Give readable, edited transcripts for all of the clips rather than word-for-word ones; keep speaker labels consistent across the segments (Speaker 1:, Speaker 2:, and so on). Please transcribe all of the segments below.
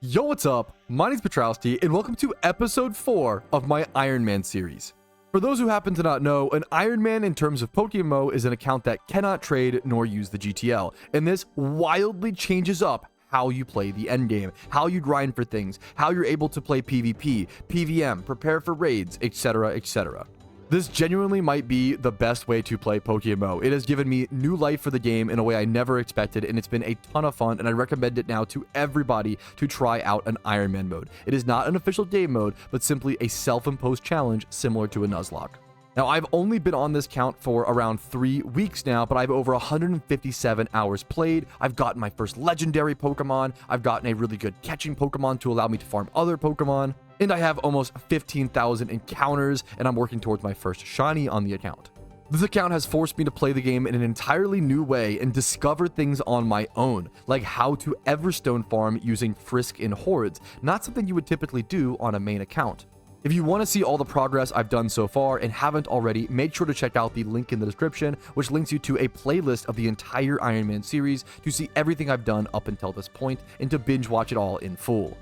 Speaker 1: Yo, what's up? My name's Patrouski, and welcome to episode 4 of my Iron Man series. For those who happen to not know, an Iron Man in terms of PokeMMO is an account that cannot trade nor use the GTL, and this wildly changes up how you play the endgame, how you grind for things, how you're able to play PvP, PVM, prepare for raids, etc, etc. This genuinely might be the best way to play PokeMMO. It has given me new life for the game in a way I never expected, and it's been a ton of fun, and I recommend it now to everybody to try out an Iron Man mode. It is not an official game mode, but simply a self-imposed challenge similar to a Nuzlocke. Now, I've only been on this count for around 3 weeks now, but I have over 157 hours played. I've gotten my first legendary Pokemon. I've gotten a really good catching Pokemon to allow me to farm other Pokemon. And I have almost 15,000 encounters, and I'm working towards my first shiny on the account. This account has forced me to play the game in an entirely new way and discover things on my own, like how to Everstone farm using Frisk in hordes, not something you would typically do on a main account. If you want to see all the progress I've done so far and haven't already, make sure to check out the link in the description, which links you to a playlist of the entire Iron Man series to see everything I've done up until this point and to binge watch it all in full.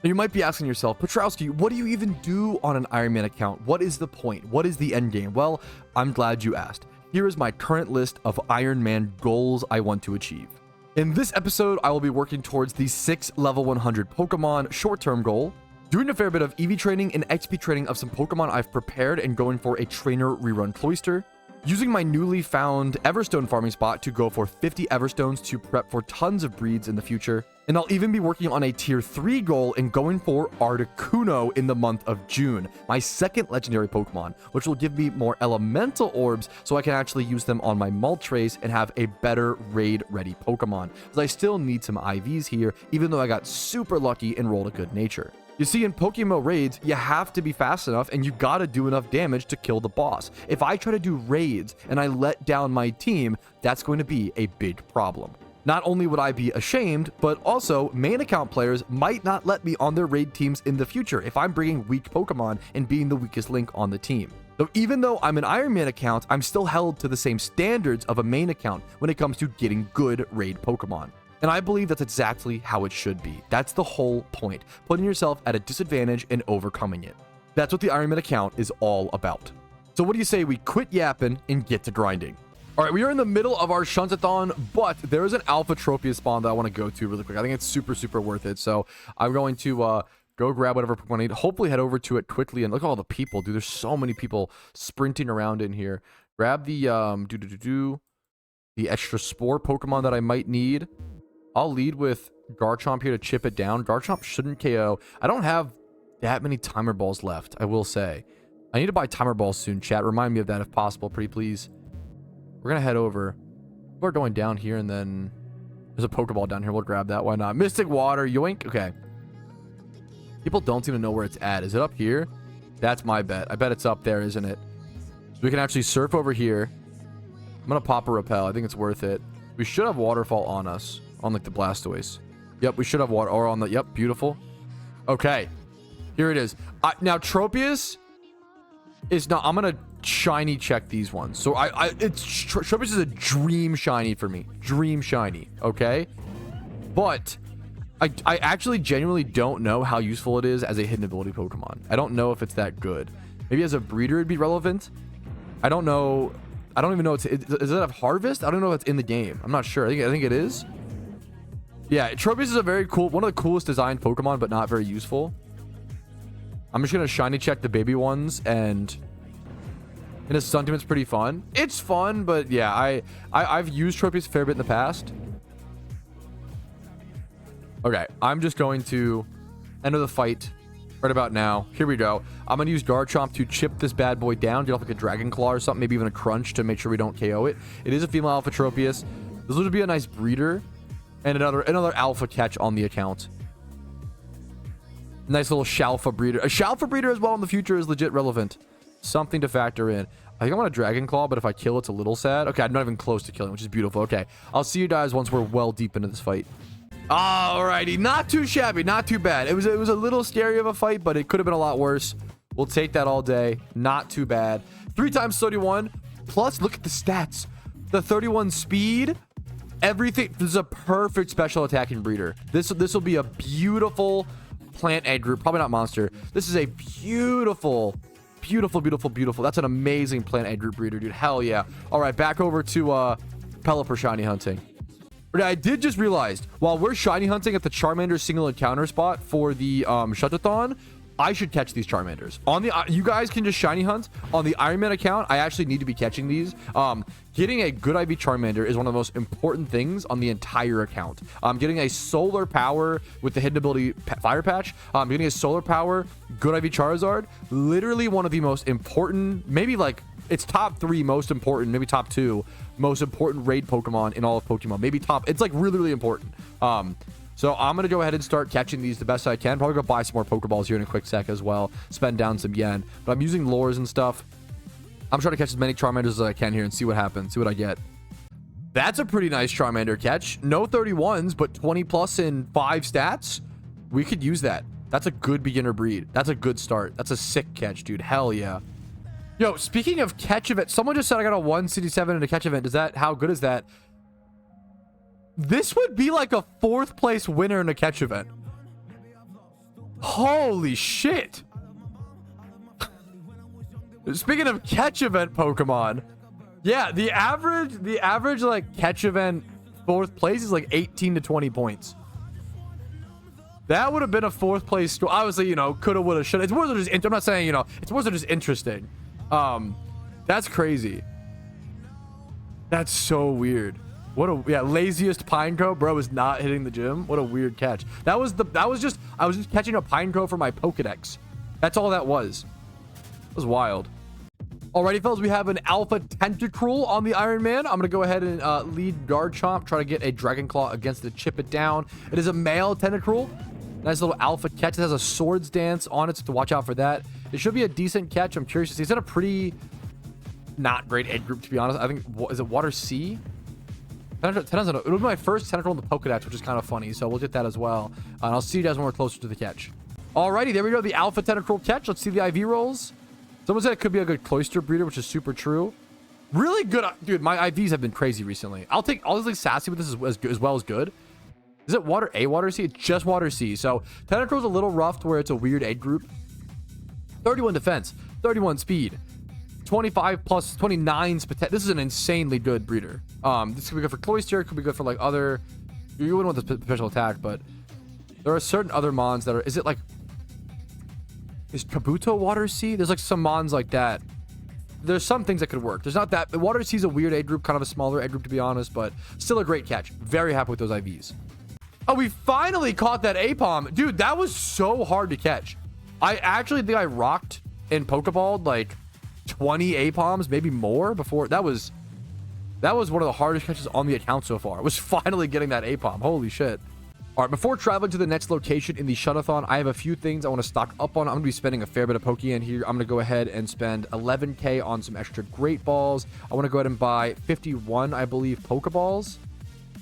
Speaker 1: Now, you might be asking yourself, Patrouski, what do you even do on an Iron Man account? What is the point? What is the end game? Well, I'm glad you asked. Here is my current list of Iron Man goals I want to achieve. In this episode, I will be working towards the 6 level 100 Pokemon short-term goal, doing a fair bit of EV training and XP training of some Pokemon I've prepared and going for a trainer rerun cloister, using my newly found Everstone farming spot to go for 50 Everstones to prep for tons of breeds in the future, and I'll even be working on a tier 3 goal and going for Articuno in the month of June, my second legendary Pokemon, which will give me more elemental orbs so I can actually use them on my Moltres and have a better raid-ready Pokemon, because I still need some IVs here, even though I got super lucky and rolled a good nature. You see, in PokeMMO raids, you have to be fast enough and you gotta do enough damage to kill the boss. If I try to do raids and I let down my team, that's going to be a big problem. Not only would I be ashamed, but also main account players might not let me on their raid teams in the future if I'm bringing weak Pokemon and being the weakest link on the team. So even though I'm an Iron Man account, I'm still held to the same standards of a main account when it comes to getting good raid Pokemon. And I believe that's exactly how it should be. That's the whole point, putting yourself at a disadvantage and overcoming it. That's what the Iron Man account is all about. So what do you say we quit yapping and get to grinding? All right, we are in the middle of our Shuntathon, but there is an Alpha Tropius spawn that I want to go to really quick. I think it's super worth it. So I'm going to go grab whatever Pokemon I need. Hopefully head over to it quickly. And look at all the people, dude. There's so many people sprinting around in here. Grab the the extra spore Pokemon that I might need. I'll lead with Garchomp here to chip it down. Garchomp shouldn't KO. I don't have that many timer balls left, I will say. I need to buy timer balls soon, chat. Remind me of that if possible, pretty please. We're going to head over. We're going down here, and then there's a Pokeball down here. We'll grab that. Why not? Mystic Water. Yoink. Okay. People don't seem to know where it's at. Is it up here? That's my bet. I bet it's up there, isn't it? So we can actually surf over here. I'm going to pop a Repel. I think it's worth it. We should have Waterfall on us. On like the Blastoise. Yep, we should have water. Or on the... Yep, beautiful. Okay. Here it is. Now, Tropius is not... I'm going to shiny check these ones. So, Tropius is a dream shiny for me. Dream shiny. Okay? But, I actually genuinely don't know how useful it is as a hidden ability Pokemon. I don't know if it's that good. Maybe as a breeder it'd be relevant. I don't know... I don't even know... Does it have Harvest? I don't know if it's in the game. I'm not sure. I think it is. Yeah, Tropius is a very cool, one of the coolest designed Pokemon, but not very useful. I'm just gonna shiny check the baby ones, and his Sentiment's pretty fun. It's fun, but yeah, I've used Tropius a fair bit in the past. Okay, I'm just going to enter the fight right about now. Here we go. I'm gonna use Garchomp to chip this bad boy down, get off like a Dragon Claw or something, maybe even a Crunch to make sure we don't KO it. It is a female Alpha Tropius. This would be a nice breeder. And another alpha catch on the account. Nice little Shalpha breeder. A Shalpha breeder as well in the future is legit relevant. Something to factor in. I think I want a Dragon Claw, but if I kill, it's a little sad. Okay, I'm not even close to killing, which is beautiful. Okay, I'll see you guys once we're well deep into this fight. Alrighty, not too shabby, not too bad. It was a little scary of a fight, but it could have been a lot worse. We'll take that all day. Not too bad. 3 times 31. Plus, look at the stats. The 31 speed. Everything. This is a perfect special attacking breeder. This will be a beautiful plant egg group. Probably not monster. This is a beautiful, beautiful, beautiful, beautiful. That's an amazing plant egg group breeder, dude. Hell yeah. All right, back over to Pelipper shiny hunting. But I did just realize while we're shiny hunting at the Charmander single encounter spot for the Shuntathon, I should catch these Charmanders. On the you guys can just shiny hunt. On the Iron Man account, I actually need to be catching these. Getting a good IV Charmander is one of the most important things on the entire account. Getting a solar power with the hidden ability Fire Patch. Getting a solar power, good IV Charizard. Literally one of the most important, maybe like it's top 3 most important, maybe top 2 most important raid Pokemon in all of Pokemon. Maybe top. It's like really, really important. So I'm going to go ahead and start catching these the best I can. Probably go buy some more Pokeballs here in a quick sec as well. Spend down some yen. But I'm using lures and stuff. I'm trying to catch as many Charmanders as I can here and see what happens. See what I get. That's a pretty nice Charmander catch. No 31s, but 20 plus in 5 stats. We could use that. That's a good beginner breed. That's a good start. That's a sick catch, dude. Hell yeah. Yo, speaking of catch event, someone just said I got a 167 in a catch event. How good is that? This would be like a 4th place winner in a catch event. Holy shit. Speaking of catch event Pokemon, yeah, the average like catch event 4th place is like 18 to 20 points. That would have been a 4th place score. Obviously, you know, coulda, woulda, shoulda. It's more than just, I'm not saying, you know, it's more than just interesting. That's crazy. That's so weird. What a, yeah, laziest Pineco, bro, is not hitting the gym. What a weird catch. I was just catching a Pineco for my Pokedex. That's all that was. It was wild. Alrighty, fellas, we have an Alpha Tentacruel on the Iron Man. I'm gonna go ahead and lead Garchomp, try to get a Dragon Claw against the Chip It Down. It is a male Tentacruel. Nice little alpha catch. It has a Swords Dance on it, so to watch out for that. It should be a decent catch. I'm curious to see. It's in a pretty not great egg group, to be honest. I think, is it Water C? It'll be my first Tentacruel in the Pokedex, which is kind of funny, so we'll get that as well. And I'll see you guys when we're closer to the catch. Alrighty, there we go. The Alpha Tentacruel catch. Let's see the IV rolls. Someone said it could be a good Cloyster breeder, which is super true. Really good. Dude, my IVs have been crazy recently. I'll take Sassy with this as well as good. Is it Water A, Water C? It's just Water C. So Tentacruel's a little rough where it's a weird egg group. 31 defense, 31 speed, 25 plus 29 potential. This is an insanely good breeder. This could be good for Cloyster. It could be good for like other. You wouldn't want the special attack, but there are certain other mons that are. Is it like? Is Kabuto Water C? There's like some mons like that. There's some things that could work. There's not that. Water C is a weird egg group, kind of a smaller egg group to be honest, but still a great catch. Very happy with those IVs. Oh, we finally caught that Apom. Dude, that was so hard to catch. I actually think I rocked in Pokeball like 20 Apoms, maybe more before. That was one of the hardest catches on the account so far. Was finally getting that Apom. Holy shit. All right, before traveling to the next location in the Shuntathon, I have a few things I want to stock up on. I'm going to be spending a fair bit of Pokeyen here. I'm going to go ahead and spend 11k on some extra Great Balls. I want to go ahead and buy 51, I believe, Pokeballs.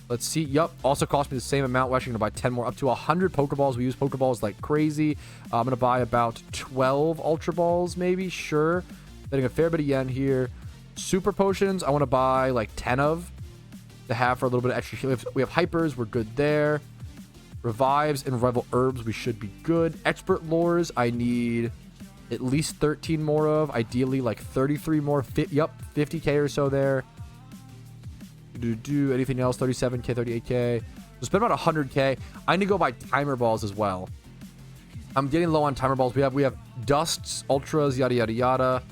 Speaker 1: Let's see. Yup. Also cost me the same amount. We're actually going to buy 10 more, up to 100 Pokeballs. We use Pokeballs like crazy. I'm going to buy about 12 Ultra Balls, maybe. Sure. Spending a fair bit of yen here. Super Potions, I want to buy like 10 of to have for a little bit of extra heal. We have Hypers. We're good there. Revives and Revival Herbs, we should be good. Expert Lures, I need at least 13 more of. Ideally, like 33 more. Yup, 50k or so there. Do anything else? 37k, 38k. So spend about 100k. I need to go buy Timer Balls as well. I'm getting low on Timer Balls. We have Dusts, Ultras, yada yada yada.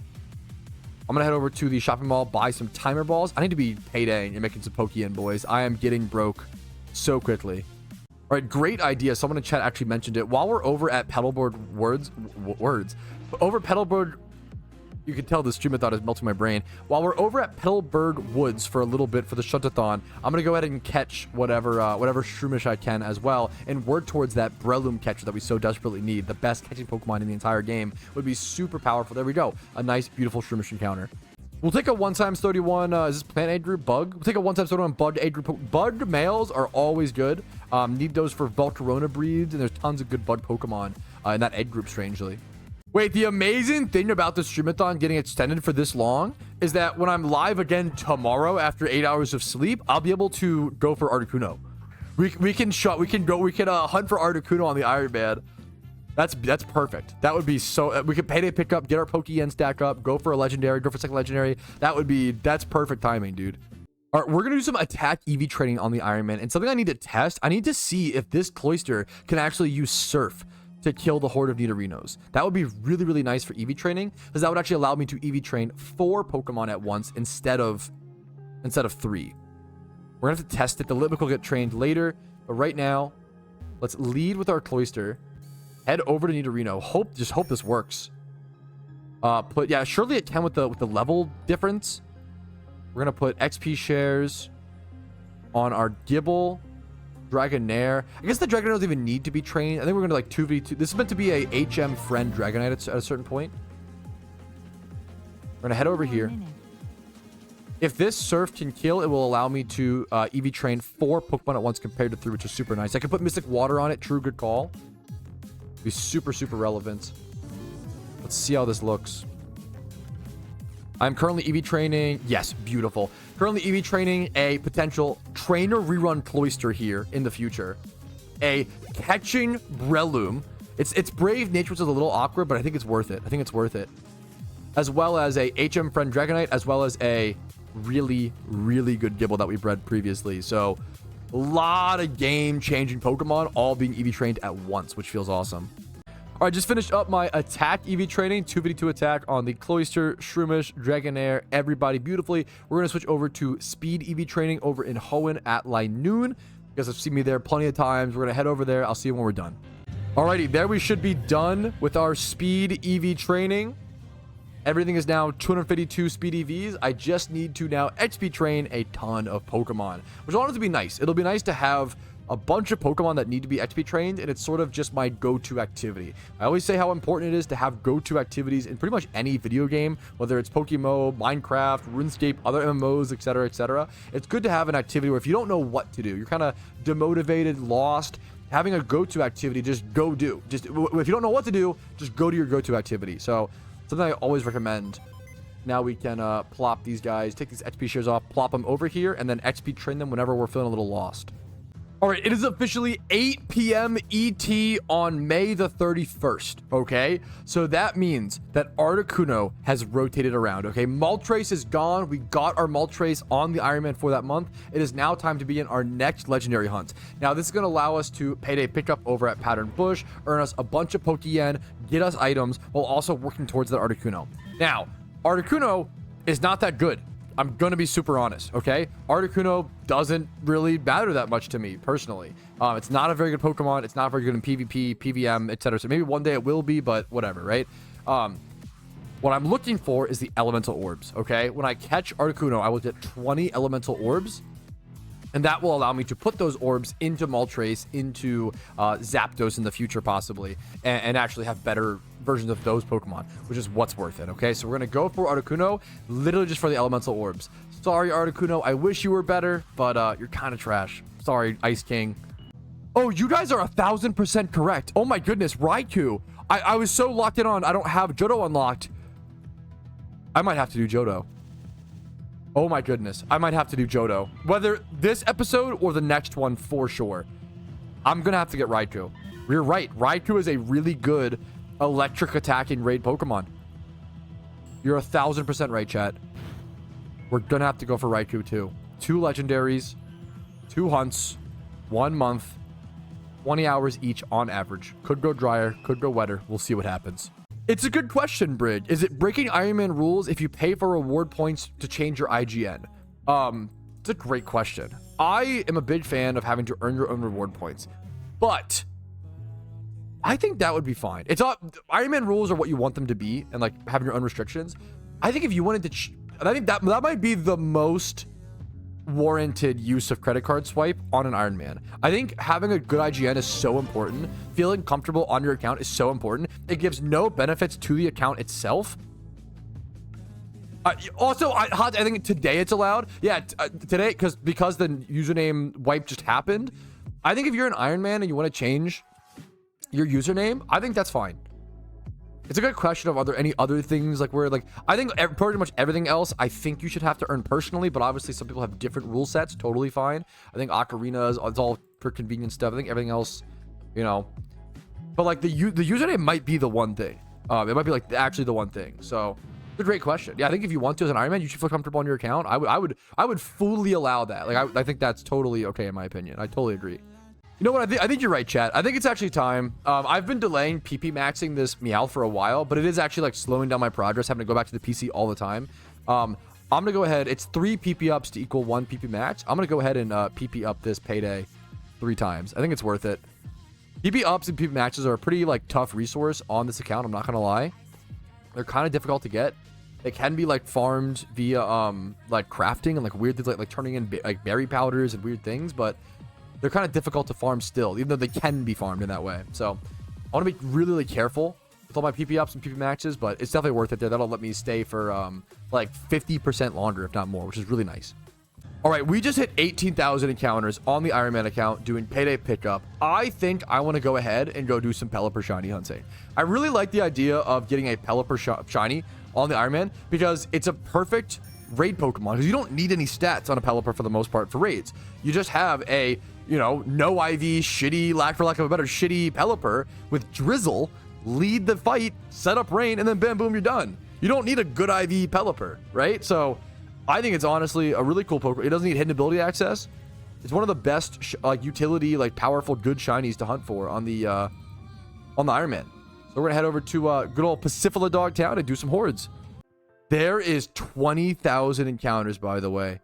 Speaker 1: I'm gonna head over to the shopping mall, buy some Timer Balls. I need to be paydaying and making some Pokeyen, boys. I am getting broke so quickly. All right, great idea. Someone in chat actually mentioned it. While we're over at Petalboard over Petalboard, you can tell the stream I thought is melting my brain. While we're over at Petalburg Woods for a little bit for the Shuntathon, I'm gonna go ahead and catch whatever Shroomish I can as well, and work towards that Breloom catcher that we so desperately need. The best catching Pokemon in the entire game would be super powerful. There we go. A nice, beautiful Shroomish encounter. We'll take a 1x31, is this plant egg group bug? We'll take a 1x31 bug egg group. Bug males are always good. Need those for Volcarona breeds, and there's tons of good bug Pokemon in that egg group, strangely. Wait, the amazing thing about the streamathon getting extended for this long is that when I'm live again tomorrow after 8 hours of sleep, I'll be able to go for Articuno. We can hunt for Articuno on the Iron Man. That's perfect. That would be so. We could payday pick up, get our Pokeyen stack up, go for a legendary, go for second legendary. That's perfect timing, dude. All right, we're gonna do some attack EV training on the Iron Man, and something I need to test. I need to see if this Cloyster can actually use Surf to kill the horde of Nidorinos. That would be really, really nice for EV training, because that would actually allow me to EV train 4 Pokemon at once instead of 3. We're gonna have to test it. The Litwick will get trained later, but right now, let's lead with our Cloyster. Head over to Nidorino. Just hope this works. Surely it can with the level difference. We're gonna put XP shares on our Gible. Dragonair. I guess the Dragonair doesn't even need to be trained. I think we're gonna like 2v2. This is meant to be a HM friend Dragonite at a certain point. We're gonna head over here. If this Surf can kill, it will allow me to EV train 4 Pokemon at once compared to 3, which is super nice. I can put Mystic Water on it. True, good call. Be super, super relevant. Let's see how this looks. I'm currently EV training. Yes, beautiful. Currently EV training a potential trainer rerun Cloyster here in the future. A catching Breloom. Its brave nature is a little awkward, but I think it's worth it. As well as a HM friend Dragonite, as well as a really, really good Gible that we bred previously. So a lot of game-changing Pokemon all being EV trained at once, which feels awesome. All right, just finished up my attack EV training, 2v2 attack on the Cloyster, Shroomish, Dragonair, everybody beautifully. We're going to switch over to speed EV training over in Hoenn at Linoon. You guys have seen me there plenty of times. We're going to head over there. I'll see you when we're done. Alrighty, there we should be done with our speed EV training. Everything is now 252 speed EVs. I just need to now XP train a ton of Pokemon, which I want it to be nice. It'll be nice to have a bunch of Pokemon that need to be XP trained, and it's sort of just my go-to activity. I always say how important it is to have go-to activities in pretty much any video game, whether it's PokeMMO, Minecraft, RuneScape, other MMOs, etc., etc. It's good to have an activity where if you don't know what to do, you're kind of demotivated, lost, having a go-to activity, just go do. Just if you don't know what to do, just go to your go-to activity. So something I always recommend. Now we can plop these guys, take these XP shares off, plop them over here, and then XP train them whenever we're feeling a little lost. All right, it is officially 8 p.m. ET on May the 31st, okay? So that means that Articuno has rotated around, okay? Moltres is gone. We got our Moltres on the Iron Man for that month. It is now time to begin our next legendary hunt. Now, this is going to allow us to payday pickup over at Pattern Bush, earn us a bunch of Pokeyen, get us items, while also working towards that Articuno. Now, Articuno is not that good. I'm going to be super honest, okay? Articuno doesn't really matter that much to me, personally. It's not a very good Pokemon. It's not very good in PvP, PvM, etc. So maybe one day it will be, but whatever, right? What I'm looking for is the Elemental Orbs, okay? When I catch Articuno, I will get 20 Elemental Orbs, and that will allow me to put those orbs into Moltres, into Zapdos in the future, possibly, and actually have better versions of those Pokemon, which is what's worth it, okay? So we're going to go for Articuno, literally just for the Elemental Orbs. Sorry, Articuno. I wish you were better, but you're kind of trash. Sorry, Ice King. Oh, you guys are 1,000% correct. Oh my goodness, Raikou. I was so locked in on I don't have Johto unlocked. I might have to do Johto. Oh my goodness. I might have to do Johto. Whether this episode or the next one, for sure. I'm going to have to get Raikou. You're right. Raikou is a really good electric attacking raid Pokemon. You're 1,000% right, chat. We're going to have to go for Raikou too. 2 legendaries, 2 hunts, 1 month, 20 hours each on average. Could go drier, could go wetter. We'll see what happens. It's a good question, Brig. Is it breaking Iron Man rules if you pay for reward points to change your IGN? It's a great question. I am a big fan of having to earn your own reward points, but I think that would be fine. It's not Iron Man rules are what you want them to be, and like having your own restrictions. I think if you wanted to, I think that might be the most warranted use of credit card swipe on an Iron Man. I think having a good IGN is so important. Feeling comfortable on your account is so important. It gives no benefits to the account itself. Also, I think today it's allowed. Yeah, today, because the username wipe just happened. I think if you're an Iron Man and you want to change your username, I think that's fine. It's a good question of are there any other things like where like I think pretty much everything else I think you should have to earn personally, but obviously some people have different rule sets. Totally fine. I think Ocarina is it's all for convenience stuff. I think everything else, you know, but like the username might be the one thing. It might be like actually the one thing. So it's a great question. Yeah, I think if you want to as an Iron Man, you should feel comfortable on your account. I would fully allow that. Like I think that's totally okay in my opinion. I totally agree. You know what? I think you're right, chat. I think it's actually time. I've been delaying PP maxing this Meow for a while, but it is actually like slowing down my progress, having to go back to the PC all the time. I'm gonna go ahead. It's 3 PP ups to equal 1 PP max. I'm gonna go ahead and PP up this payday 3 times. I think it's worth it. PP ups and PP maxes are a pretty like tough resource on this account. I'm not gonna lie. They're kind of difficult to get. They can be like farmed via like crafting and like weird things like turning in like berry powders and weird things, but they're kind of difficult to farm still, even though they can be farmed in that way. So I want to be really, really careful with all my PP ups and PP maxes, but it's definitely worth it there. That'll let me stay for like 50% longer, if not more, which is really nice. All right, we just hit 18,000 encounters on the Iron Man account doing payday pickup. I think I want to go ahead and go do some Pelipper shiny hunting. I really like the idea of getting a Pelipper shiny on the Iron Man because it's a perfect raid Pokemon because you don't need any stats on a Pelipper for the most part for raids. You just have a, you know, no IV, shitty, for lack of a better, shitty Pelipper with Drizzle, lead the fight, set up rain, and then bam, boom, you're done. You don't need a good IV Pelipper, right? So I think it's honestly a really cool Pokemon. It doesn't need hidden ability access. It's one of the best like utility, like powerful, good shinies to hunt for on the Iron Man. So we're gonna head over to good old Pacifila Dogtown and do some hordes. There is 20,000 encounters, by the way.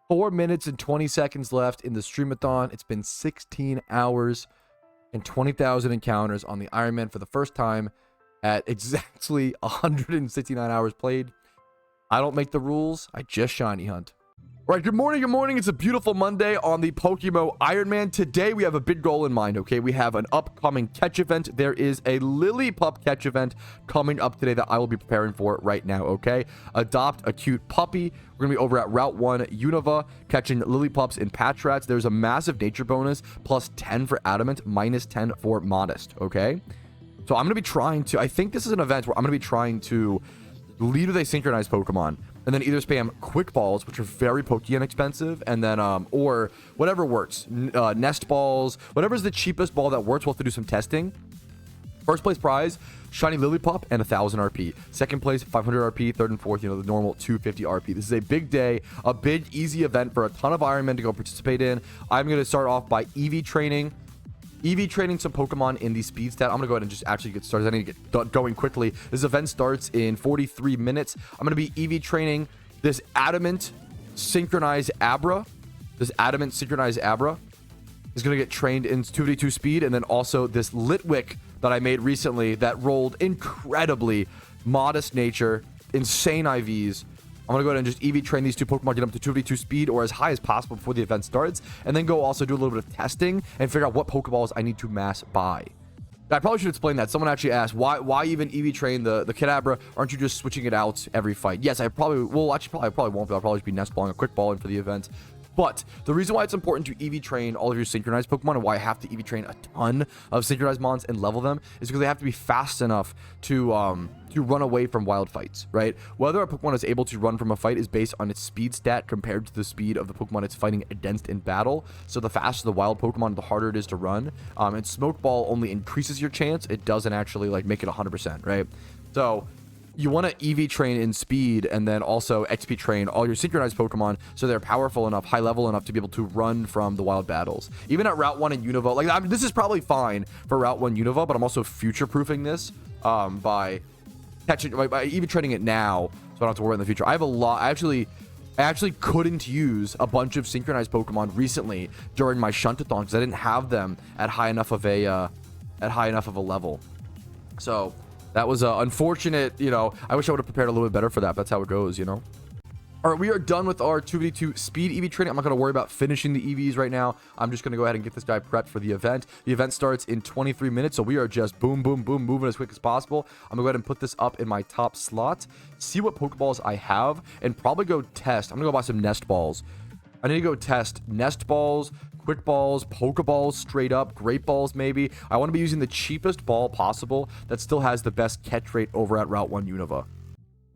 Speaker 1: 4 minutes and 20 seconds left in the streamathon. It's been 16 hours and 20,000 encounters on the Iron Man for the first time at exactly 169 hours played. I don't make the rules. I just shiny hunt. All right, good morning, good morning. It's a beautiful Monday on the PokeMMO Iron Man. Today, we have a big goal in mind, okay? We have an upcoming catch event. There is a Lillipup catch event coming up today that I will be preparing for right now, okay? Adopt a cute puppy. We're going to be over at Route 1 Unova, catching Lillipups and Patrats. There's a massive nature bonus, plus 10 for Adamant, minus 10 for Modest, okay? So I'm going to be trying to... I think this is an event where I'm going to be trying to lead with a synchronized Pokemon, and then either spam quick balls, which are very Pokeyen expensive, and then or whatever works, nest balls, whatever's the cheapest ball that works. We'll have to do some testing. First place prize, shiny Lillipup and 1,000 RP. Second place, 500 RP. Third and fourth, you know, the normal 250 RP. This is a big day, a big easy event for a ton of Iron Men to go participate in. I'm going to start off by EV training some Pokemon in the speed stat. I'm gonna go ahead and just actually get started. I need to get going quickly. This event starts in 43 minutes. I'm gonna be EV training this Adamant synchronized Abra. This Adamant synchronized Abra is gonna get trained in 2v2 speed, and then also this Litwick that I made recently that rolled incredibly modest nature, insane IVs. I'm going to go ahead and just EV train these two Pokemon, get them to 2v2 speed or as high as possible before the event starts, and then go also do a little bit of testing and figure out what Pokeballs I need to mass buy. I probably should explain that. Someone actually asked, why even EV train the Kadabra? Aren't you just switching it out every fight? Yes, I probably will. Actually, I probably won't, but I'll probably just be nest balling a quick ball in for the event. But the reason why it's important to EV train all of your synchronized Pokemon and why I have to EV train a ton of synchronized mons and level them is because they have to be fast enough to run away from wild fights, right? Whether a Pokemon is able to run from a fight is based on its speed stat compared to the speed of the Pokemon it's fighting against in battle. So the faster the wild Pokemon, the harder it is to run. And Smoke Ball only increases your chance. It doesn't actually like make it 100%, right? So you want to EV train in speed and then also XP train all your synchronized Pokemon so they're powerful enough, high level enough to be able to run from the wild battles. Even at Route 1 and Unova, like this is probably fine for Route 1 Unova, but I'm also future-proofing this by EV training it now so I don't have to worry in the future. I have a lot. I actually couldn't use a bunch of synchronized Pokemon recently during my Shuntathon because I didn't have them at high enough of a level. So that was unfortunate, you know. I wish I would have prepared a little bit better for that, but that's how it goes, you know. All right, we are done with our 2v2 speed EV training. I'm not going to worry about finishing the EVs right now. I'm just going to go ahead and get this guy prepped for the event. The event starts in 23 minutes, so we are just boom, boom, boom, moving as quick as possible. I'm going to go ahead and put this up in my top slot, see what Pokeballs I have, and probably go test. I'm going to go buy some Nest Balls. I need to go test Nest Balls, quick balls, Pokeballs straight up, great balls maybe. I want to be using the cheapest ball possible that still has the best catch rate over at Route 1 Unova.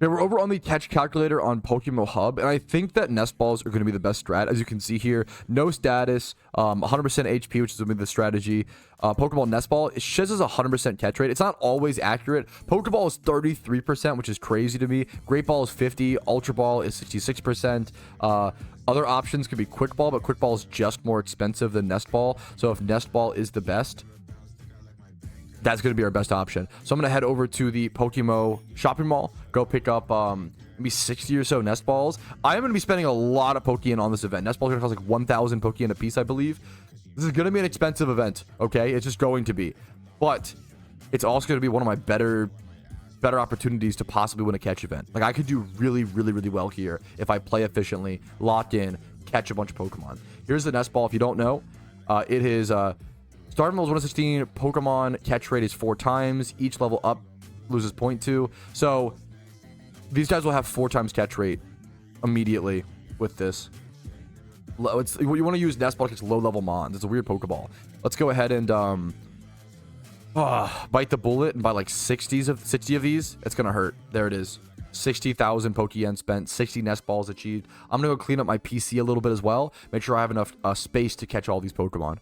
Speaker 1: Okay, we're over on the catch calculator on PokeMMO Hub, and I think that nest balls are going to be the best strat. As you can see here, no status, 100% HP, which is going to be the strategy. Pokeball nest ball, it shows us 100% catch rate. It's not always accurate. Pokeball is 33%, which is crazy to me. Great Ball is 50. Ultra Ball is 66%. Other options could be Quick Ball, but Quick Ball is just more expensive than Nest Ball. So if Nest Ball is the best, that's going to be our best option. So I'm going to head over to the PokeMMO shopping mall, go pick up maybe 60 or so Nest Balls. I am going to be spending a lot of Pokeyen on this event. Nest Balls are going to cost like 1,000 Pokeyen a piece, I believe. This is going to be an expensive event, okay? It's just going to be. But it's also going to be one of my better opportunities to possibly win a catch event. Like, I could do really, really, really well here if I play efficiently, lock in, catch a bunch of Pokemon. Here's the Nest Ball. If you don't know, it is... Starting level is 116, Pokemon catch rate is 4 times. Each level up loses 0.2. So these guys will have 4 times catch rate immediately with this. You want to use Nest Ball to catch low level Mons. It's a weird Pokeball. Let's go ahead and bite the bullet and buy like 60 of these. It's gonna hurt. There it is. 60,000 Pokeyen spent, 60 Nest Balls achieved. I'm gonna go clean up my PC a little bit as well. Make sure I have enough space to catch all these Pokemon.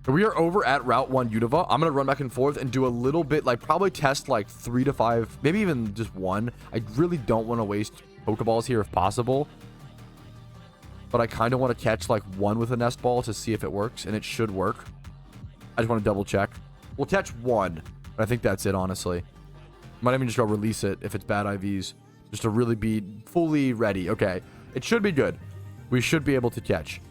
Speaker 1: We are over at Route 1 Unova. I'm going to run back and forth and do a little bit, like probably test like 3 to 5, maybe even just 1. I really don't want to waste Pokeballs here if possible. But I kind of want to catch like 1 with a Nest Ball to see if it works, and it should work. I just want to double check. We'll catch 1, but I think that's it, honestly. Might even just go release it if it's bad IVs, just to really be fully ready. Okay, it should be good. We should be able to catch.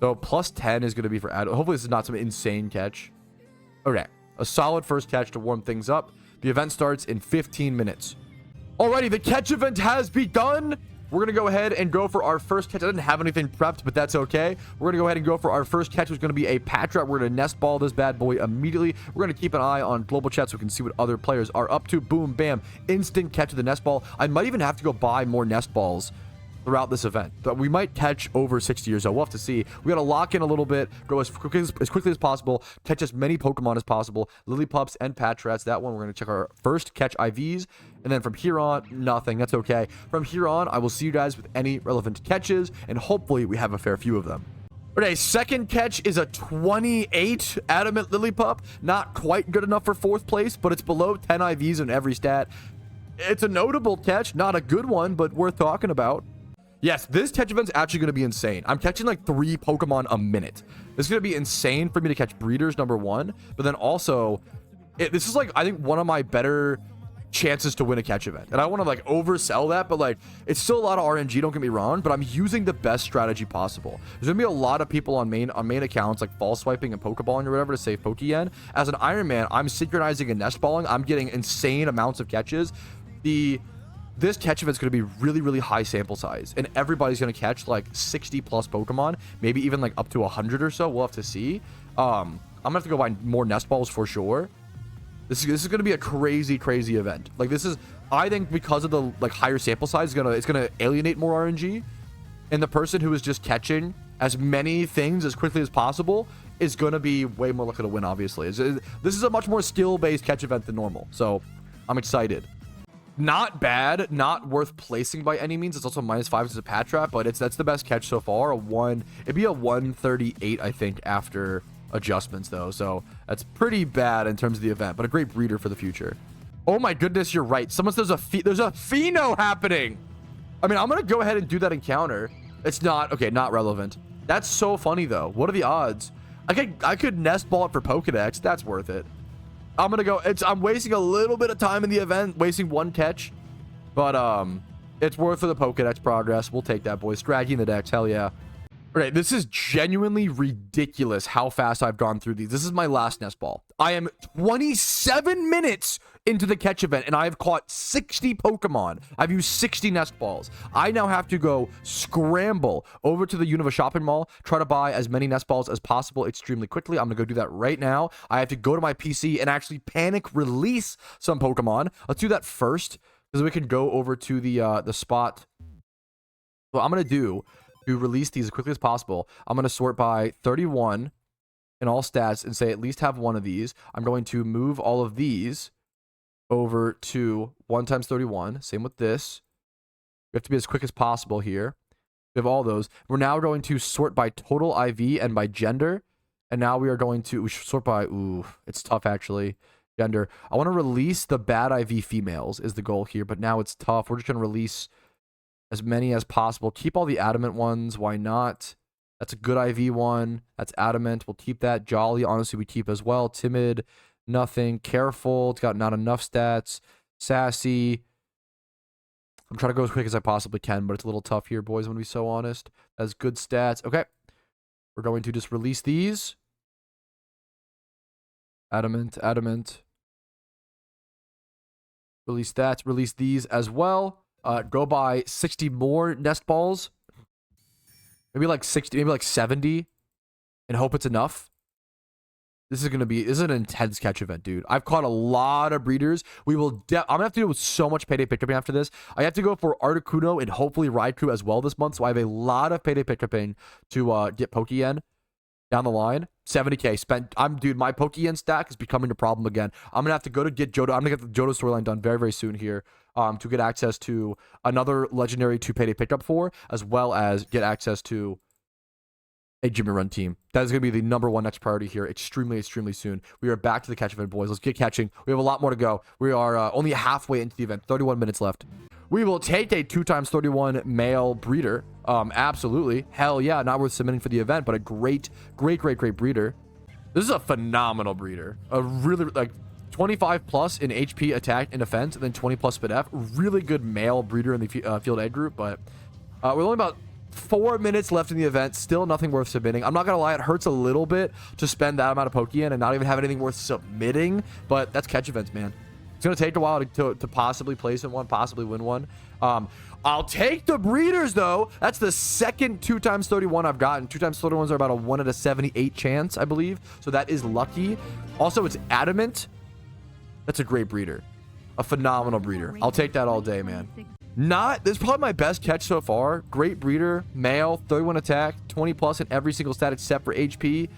Speaker 1: So plus 10 is going to be for adult. Hopefully this is not some insane catch. Okay, a solid first catch to warm things up. The event starts in 15 minutes. Alrighty, the catch event has begun. We're going to go ahead and go for our first catch. I didn't have anything prepped, but that's okay. We're going to go ahead and go for our first catch, which is going to be a Patrouski. We're going to Nest Ball this bad boy immediately. We're going to keep an eye on global chat so we can see what other players are up to. Boom, bam, instant catch of the Nest Ball. I might even have to go buy more Nest Balls throughout this event, but we might catch over 60 or so. We'll have to see. We got to lock in a little bit, go as quickly as possible, catch as many Pokemon as possible, Lillipups and Patrats. That one, we're going to check our first catch IVs, and then from here on, nothing. That's okay. From here on, I will see you guys with any relevant catches, and hopefully we have a fair few of them. Okay, second catch is a 28 Adamant Lillipup. Not quite good enough for 4th place, but it's below 10 IVs in every stat. It's a notable catch, not a good one, but worth talking about. Yes, this catch event's actually going to be insane. I'm catching like 3 Pokemon a minute. This is going to be insane for me to catch breeders, number 1. But then also, this is like, I think, one of my better chances to win a catch event. And I want to like oversell that, but like, it's still a lot of RNG, don't get me wrong, but I'm using the best strategy possible. There's going to be a lot of people on main accounts like ball swiping and Pokeballing or whatever to save Pokeyen. As an Iron Man, I'm synchronizing and nest balling. I'm getting insane amounts of catches. This catch event's going to be really, really high sample size, and everybody's going to catch like 60 plus Pokemon, maybe even like up to 100 or so. We'll have to see. I'm gonna have to go buy more Nest Balls for sure. This is going to be a crazy event. Like, this is, I think, because of the like higher sample size, it's gonna alienate more RNG, and the person who is just catching as many things as quickly as possible is going to be way more likely to win. Obviously, this is a much more skill-based catch event than normal, so I'm excited. Not bad, not worth placing by any means. It's also -5 as a Patrouski, but that's the best catch so far. It'd be a 138, I think, after adjustments though. So that's pretty bad in terms of the event, but a great breeder for the future. Oh my goodness, you're right. There's a Pheno happening. I mean, I'm gonna go ahead and do that encounter. It's not okay, not relevant. That's so funny though. What are the odds? I could Nest Ball it for Pokedex. That's worth it. I'm gonna go. I'm wasting a little bit of time in the event, wasting 1 catch, but it's worth for the Pokedex progress. We'll take that, boys. Dragging the Dex, hell yeah. Okay, this is genuinely ridiculous how fast I've gone through these. This is my last Nest Ball. I am 27 minutes into the catch event, and I have caught 60 Pokemon. I've used 60 Nest Balls. I now have to go scramble over to the Unova shopping mall, try to buy as many Nest Balls as possible extremely quickly. I'm going to go do that right now. I have to go to my PC and actually panic release some Pokemon. Let's do that first, because we can go over to the spot. What I'm going to do, to release these as quickly as possible, I'm going to sort by 31 in all stats and say at least have one of these. I'm going to move all of these over to 1 times 31. Same with this. We have to be as quick as possible here. We have all those. We're now going to sort by total IV and by gender. And now we are going to sort by, ooh, it's tough actually, gender. I want to release the bad IV females is the goal here, but now it's tough. We're just going to release as many as possible. Keep all the adamant ones. Why not? That's a good IV one. That's adamant. We'll keep that. Jolly, honestly, we keep as well. Timid, nothing. Careful, it's got not enough stats. Sassy. I'm trying to go as quick as I possibly can, but it's a little tough here, boys. I'm going to be so honest. That's good stats. Okay. We're going to just release these. Adamant, adamant. Release that. Release these as well. Go buy 60 more nest balls. Maybe like 60, maybe like 70. And hope it's enough. This is an intense catch event, dude. I've caught a lot of breeders. I'm gonna have to deal with so much payday pickupping after this. I have to go for Articuno and hopefully Raikou as well this month. So I have a lot of payday pickupping to get Pokeyen down the line. 70k spent. Dude, my Pokeyen stack is becoming a problem again. I'm gonna have to go to get Johto. I'm gonna get the Johto storyline done very, very soon here. To get access to another legendary to payday pickup for, as well as get access to a Jimmy Run team. That is going to be the #1 next priority here extremely, extremely soon. We are back to the catch event, boys. Let's get catching. We have a lot more to go. We are only halfway into the event. 31 minutes left. We will take a 2 times 31 male breeder. Absolutely. Hell yeah. Not worth submitting for the event, but a great, great, great, great breeder. This is a phenomenal breeder. A really, like, 25 plus in HP, attack, and defense, and then 20 plus speed F. Really good male breeder in the field A group, but we're only about 4 minutes left in the event. Still nothing worth submitting. I'm not gonna lie, it hurts a little bit to spend that amount of Pokeyen and not even have anything worth submitting, but that's catch events, man. It's gonna take a while to possibly place in one, possibly win one. I'll take the breeders though. That's the second 2 times 31 I've gotten. 2 times 31s are about a 1 out of 78 chance, I believe, so that is lucky. Also, it's adamant. That's a great breeder, a phenomenal breeder. I'll take that all day, man. This is probably my best catch so far. Great breeder, male, 31 attack, 20 plus in every single stat except for HP.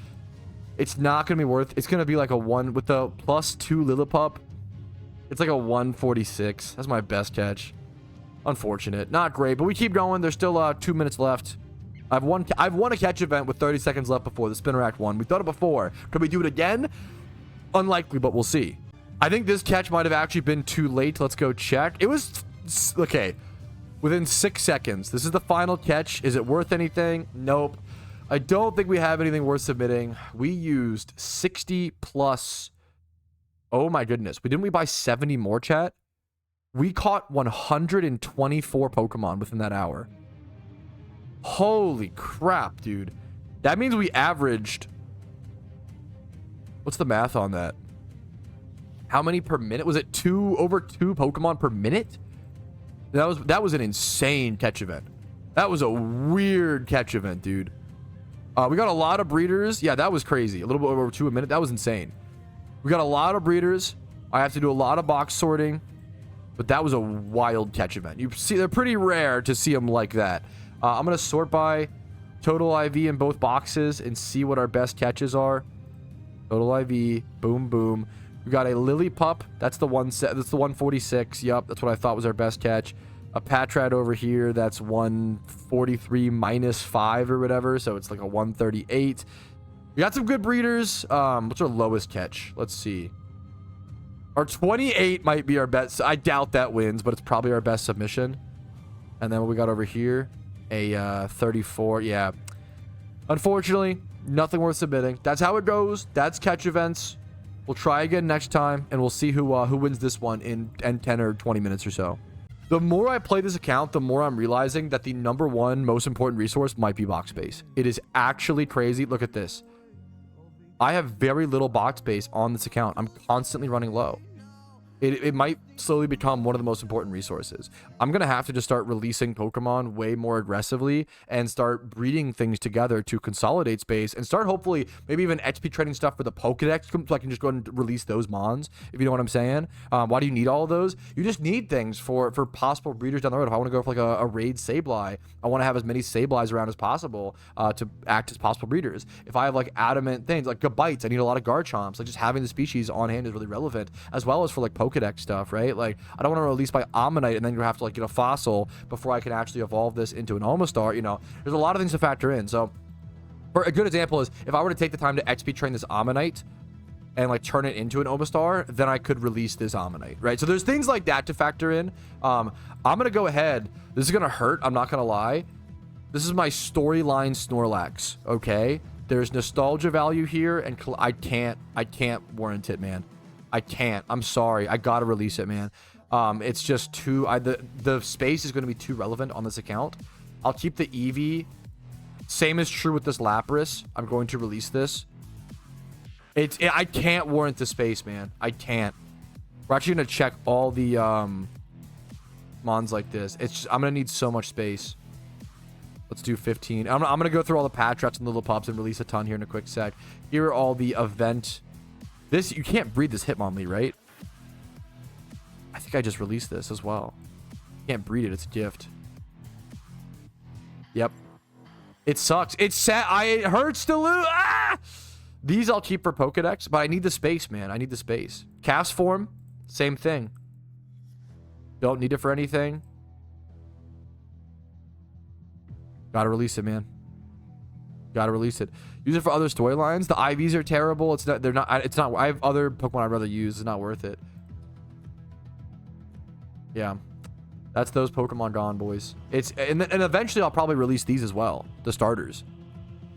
Speaker 1: It's not going to be worth. It's going to be like a 1 with the +2 Lillipup. It's like a 146. That's my best catch. Unfortunate. Not great, but we keep going. There's still 2 minutes left. I've won a catch event with 30 seconds left before the Spinner Act 1. We've done it before. Could we do it again? Unlikely, but we'll see. I think this catch might have actually been too late. Let's go check. It was... Okay, within 6 seconds. This is the final catch. Is it worth anything? Nope. I don't think we have anything worth submitting. We used 60 plus. Oh my goodness. Didn't we buy 70 more, chat? We caught 124 Pokemon within that hour. Holy crap, dude. That means we averaged... What's the math on that? How many per minute? Was it over 2 Pokemon per minute? That was an insane catch event. That was a weird catch event, dude. We got a lot of breeders. Yeah, that was crazy. A little bit over 2 a minute. That was insane. We got a lot of breeders. I have to do a lot of box sorting. But that was a wild catch event. You see, they're pretty rare to see them like that. I'm going to sort by total IV in both boxes and see what our best catches are. Total IV. Boom, boom. We got a Lillipup. That's the 146. Yup, that's what I thought was our best catch. A Patrat over here. That's 143 minus 5 or whatever. So it's like a 138. We got some good breeders. What's our lowest catch? Let's see. Our 28 might be our best. I doubt that wins, but it's probably our best submission. And then what we got over here? A 34. Yeah. Unfortunately, nothing worth submitting. That's how it goes. That's catch events. We'll try again next time, and we'll see who wins this one in 10 or 20 minutes or so. The more I play this account, the more I'm realizing that the #1 most important resource might be box space. It is actually crazy. Look at this. I have very little box space on this account. I'm constantly running low. It might slowly become one of the most important resources. I'm going to have to just start releasing Pokemon way more aggressively and start breeding things together to consolidate space and start hopefully maybe even XP trading stuff for the Pokedex so I can just go and release those mons, if you know what I'm saying. Why do you need all of those? You just need things for possible breeders down the road. If I want to go for like a raid Sableye, I want to have as many Sableyes around as possible to act as possible breeders. If I have like adamant things like Gabites, I need a lot of Garchomps. Like just having the species on hand is really relevant, as well as for like Pokedex stuff, right? Like I don't want to release by Omanyte and then you have to like get a fossil before I can actually evolve this into an Omastar. You know, there's a lot of things to factor in. So for a good example is if I were to take the time to XP train this Omanyte and like turn it into an Omastar, then I could release this Omanyte, right? So there's things like that to factor in. I'm gonna go ahead. This is gonna hurt, I'm not gonna lie. This is my storyline Snorlax, okay? There's nostalgia value here, and I can't warrant it, man. I can't. I'm sorry. I gotta release it, man. It's just too... the space is going to be too relevant on this account. I'll keep the Eevee. Same is true with this Lapras. I'm going to release this. I can't warrant the space, man. I can't. We're actually going to check all the mons like this. I'm going to need so much space. Let's do 15. I'm going to go through all the Patrats and little pups and release a ton here in a quick sec. Here are all the event... This, you can't breed this Hitmonlee, right? I think I just released this as well. Can't breed it, it's a gift. Yep. It sucks. It's sad. It hurts to lose. Ah! These I'll keep for Pokedex, but I need the space, man. I need the space. Cast form, same thing. Don't need it for anything. Gotta release it, man. Gotta release it. Use it for other storylines. The IVs are terrible. It's not. They're not. It's not. I have other Pokemon I'd rather use. It's not worth it. Yeah, that's those Pokemon gone, boys. And eventually I'll probably release these as well, the starters.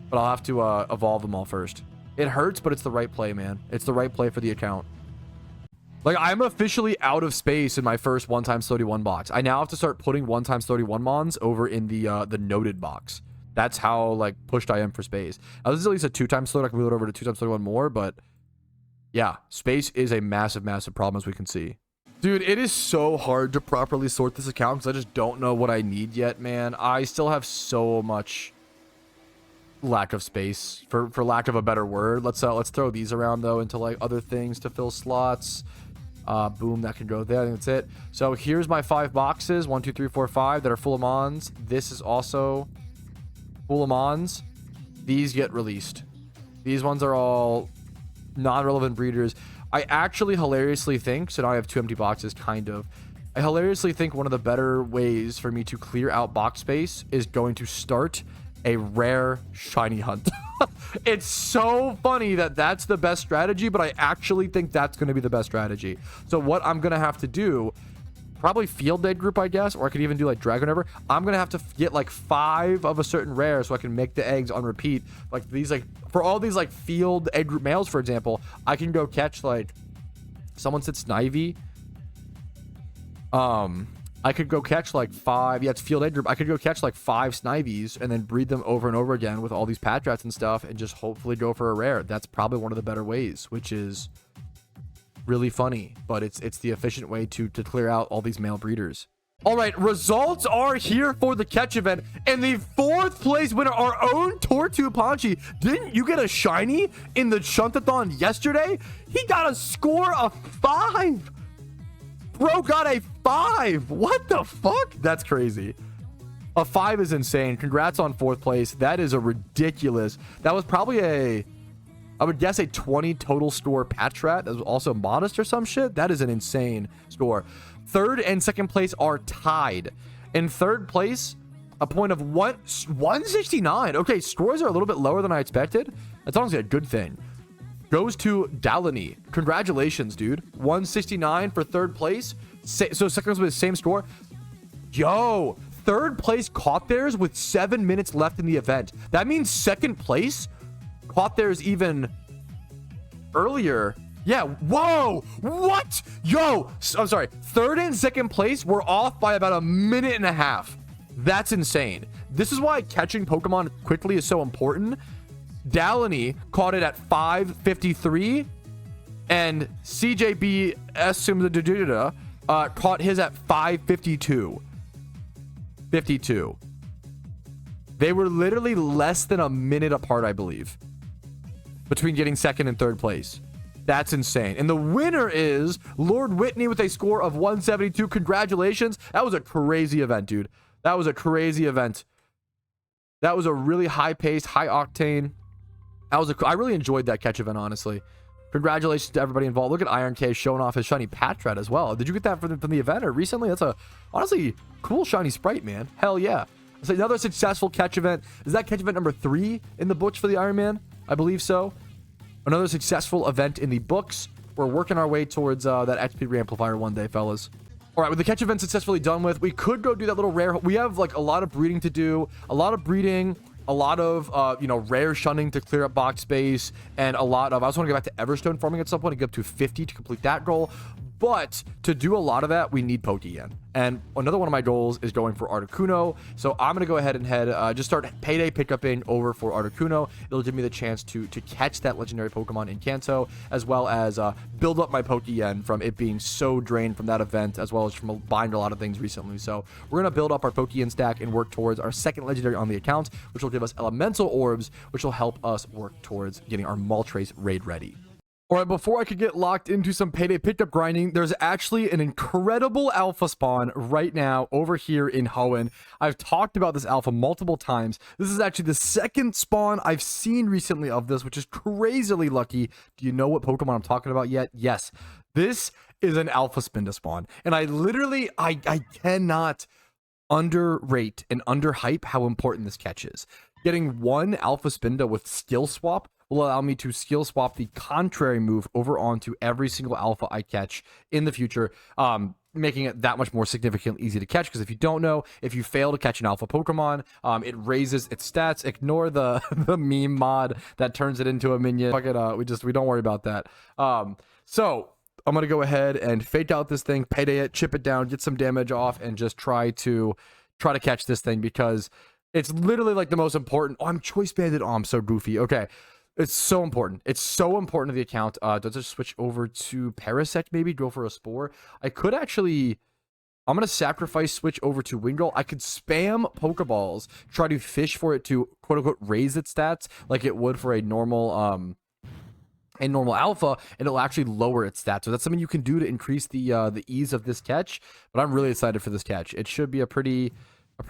Speaker 1: But I'll have to evolve them all first. It hurts, but it's the right play, man. It's the right play for the account. Like, I'm officially out of space in my first 1x31 box. I now have to start putting 1x31 mons over in the noted box. That's how, like, pushed I am for space. Now, this is at least a 2x load. I can move it over to 2x31 more, but yeah, space is a massive, massive problem, as we can see. Dude, it is so hard to properly sort this account because I just don't know what I need yet, man. I still have so much lack of space, for lack of a better word. Let's throw these around, though, into, like, other things to fill slots. Boom, that can go there. I think that's it. So here's my 5 boxes, 1 2 3 4 5, that are full of mons. This is also full of mons. These get released. These ones are all non-relevant breeders. I actually hilariously think, so now I have 2 empty boxes, kind of. I hilariously think one of the better ways for me to clear out box space is going to start a rare shiny hunt. It's so funny that that's the best strategy, but I actually think that's going to be the best strategy. So what I'm going to have to do, probably field day group, I guess, or I could even do like Dragon River. I'm going to have to get like 5 of a certain rare so I can make the eggs on repeat. Like these, like for all these like field egg group males, for example, I can go catch like, someone said Snivy. I could go catch like 5. Yeah, it's field egg group. I could go catch like 5 Snivies and then breed them over and over again with all these Patrats and stuff and just hopefully go for a rare. That's probably one of the better ways, which is really funny, but it's the efficient way to clear out all these male breeders. All right, results are here for the catch event, and the 4th place winner, our own Tortu Panchi. Didn't you get a shiny in the Shuntathon yesterday? He got a score of 5. Bro got a 5. What the fuck? That's crazy. A 5 is insane. Congrats on 4th place. That is a ridiculous. That was probably I would guess a 20 total score Patrat. That was also modest or some shit. That is an insane score. 3rd and 2nd place are tied. In 3rd place, a point of 169. Okay, scores are a little bit lower than I expected. That's honestly a good thing. Goes to Dalani. Congratulations, dude. 169 for 3rd place. So 2nd place with the same score. Yo, 3rd place caught theirs with 7 minutes left in the event. That means 2nd place caught theirs even earlier. Yeah, whoa, what? Yo, I'm sorry. 3rd and 2nd place were off by about 1.5 minutes. That's insane. This is why catching Pokemon quickly is so important. Dalani caught it at 5:53, and CJB caught his at 552. 52. They were literally less than a minute apart, I believe, between getting second and third place. That's insane. And the winner is Lord Whitney with a score of 172. Congratulations. That was a crazy event, dude. That was a crazy event. That was a really high-paced, high-octane. I really enjoyed that catch event, honestly. Congratulations to everybody involved. Look at Iron K showing off his shiny Patrat as well. Did you get that from the event or recently? That's a honestly cool shiny sprite, man. Hell yeah. So another successful catch event. Is that catch event number 3 in the books for the Iron Man? I believe so. Another successful event in the books. We're working our way towards that XP reamplifier one day, fellas. All right, with the catch event successfully done with, we could go do that little rare. We have like a lot of breeding to do, a lot of breeding, a lot of you know, rare shunning to clear up box space, and a lot of, I also want to get back to Everstone farming at some point and get up to 50 to complete that goal. But to do a lot of that, we need Pokeyen. And another one of my goals is going for Articuno. So I'm going to go ahead and just start payday pickuping over for Articuno. It'll give me the chance to catch that legendary Pokemon in Kanto, as well as build up my Pokeyen from it being so drained from that event, as well as from buying a lot of things recently. So we're going to build up our Pokeyen stack and work towards our second legendary on the account, which will give us elemental orbs, which will help us work towards getting our Moltres raid ready. All right, before I could get locked into some payday pickup grinding, there's actually an incredible alpha spawn right now over here in Hoenn. I've talked about this alpha multiple times. This is actually the second spawn I've seen recently of this, which is crazily lucky. Do you know what Pokemon I'm talking about yet? Yes, this is an alpha Spinda spawn. And I literally, I cannot underrate and underhype how important this catch is. Getting one alpha Spinda with skill swap will allow me to skill swap the contrary move over onto every single alpha I catch in the future, making it that much more significantly easy to catch. Because if you don't know, if you fail to catch an alpha Pokemon, it raises its stats. Ignore the the meme mod that turns it into a minion. Fuck it, we don't worry about that. So I'm gonna go ahead and fake out this thing, payday it, chip it down, get some damage off, and just try to catch this thing, because it's literally like the most important. Oh, I'm choice banded. Oh, I'm so goofy. Okay. It's so important. It's so important to the account. Does it switch over to Parasect, maybe? Go for a Spore? I could actually... I'm going to sacrifice switch over to Wingull. I could spam Pokeballs, try to fish for it to, quote-unquote, raise its stats like it would for a normal alpha, and it'll actually lower its stats. So that's something you can do to increase the ease of this catch. But I'm really excited for this catch. It should be a pretty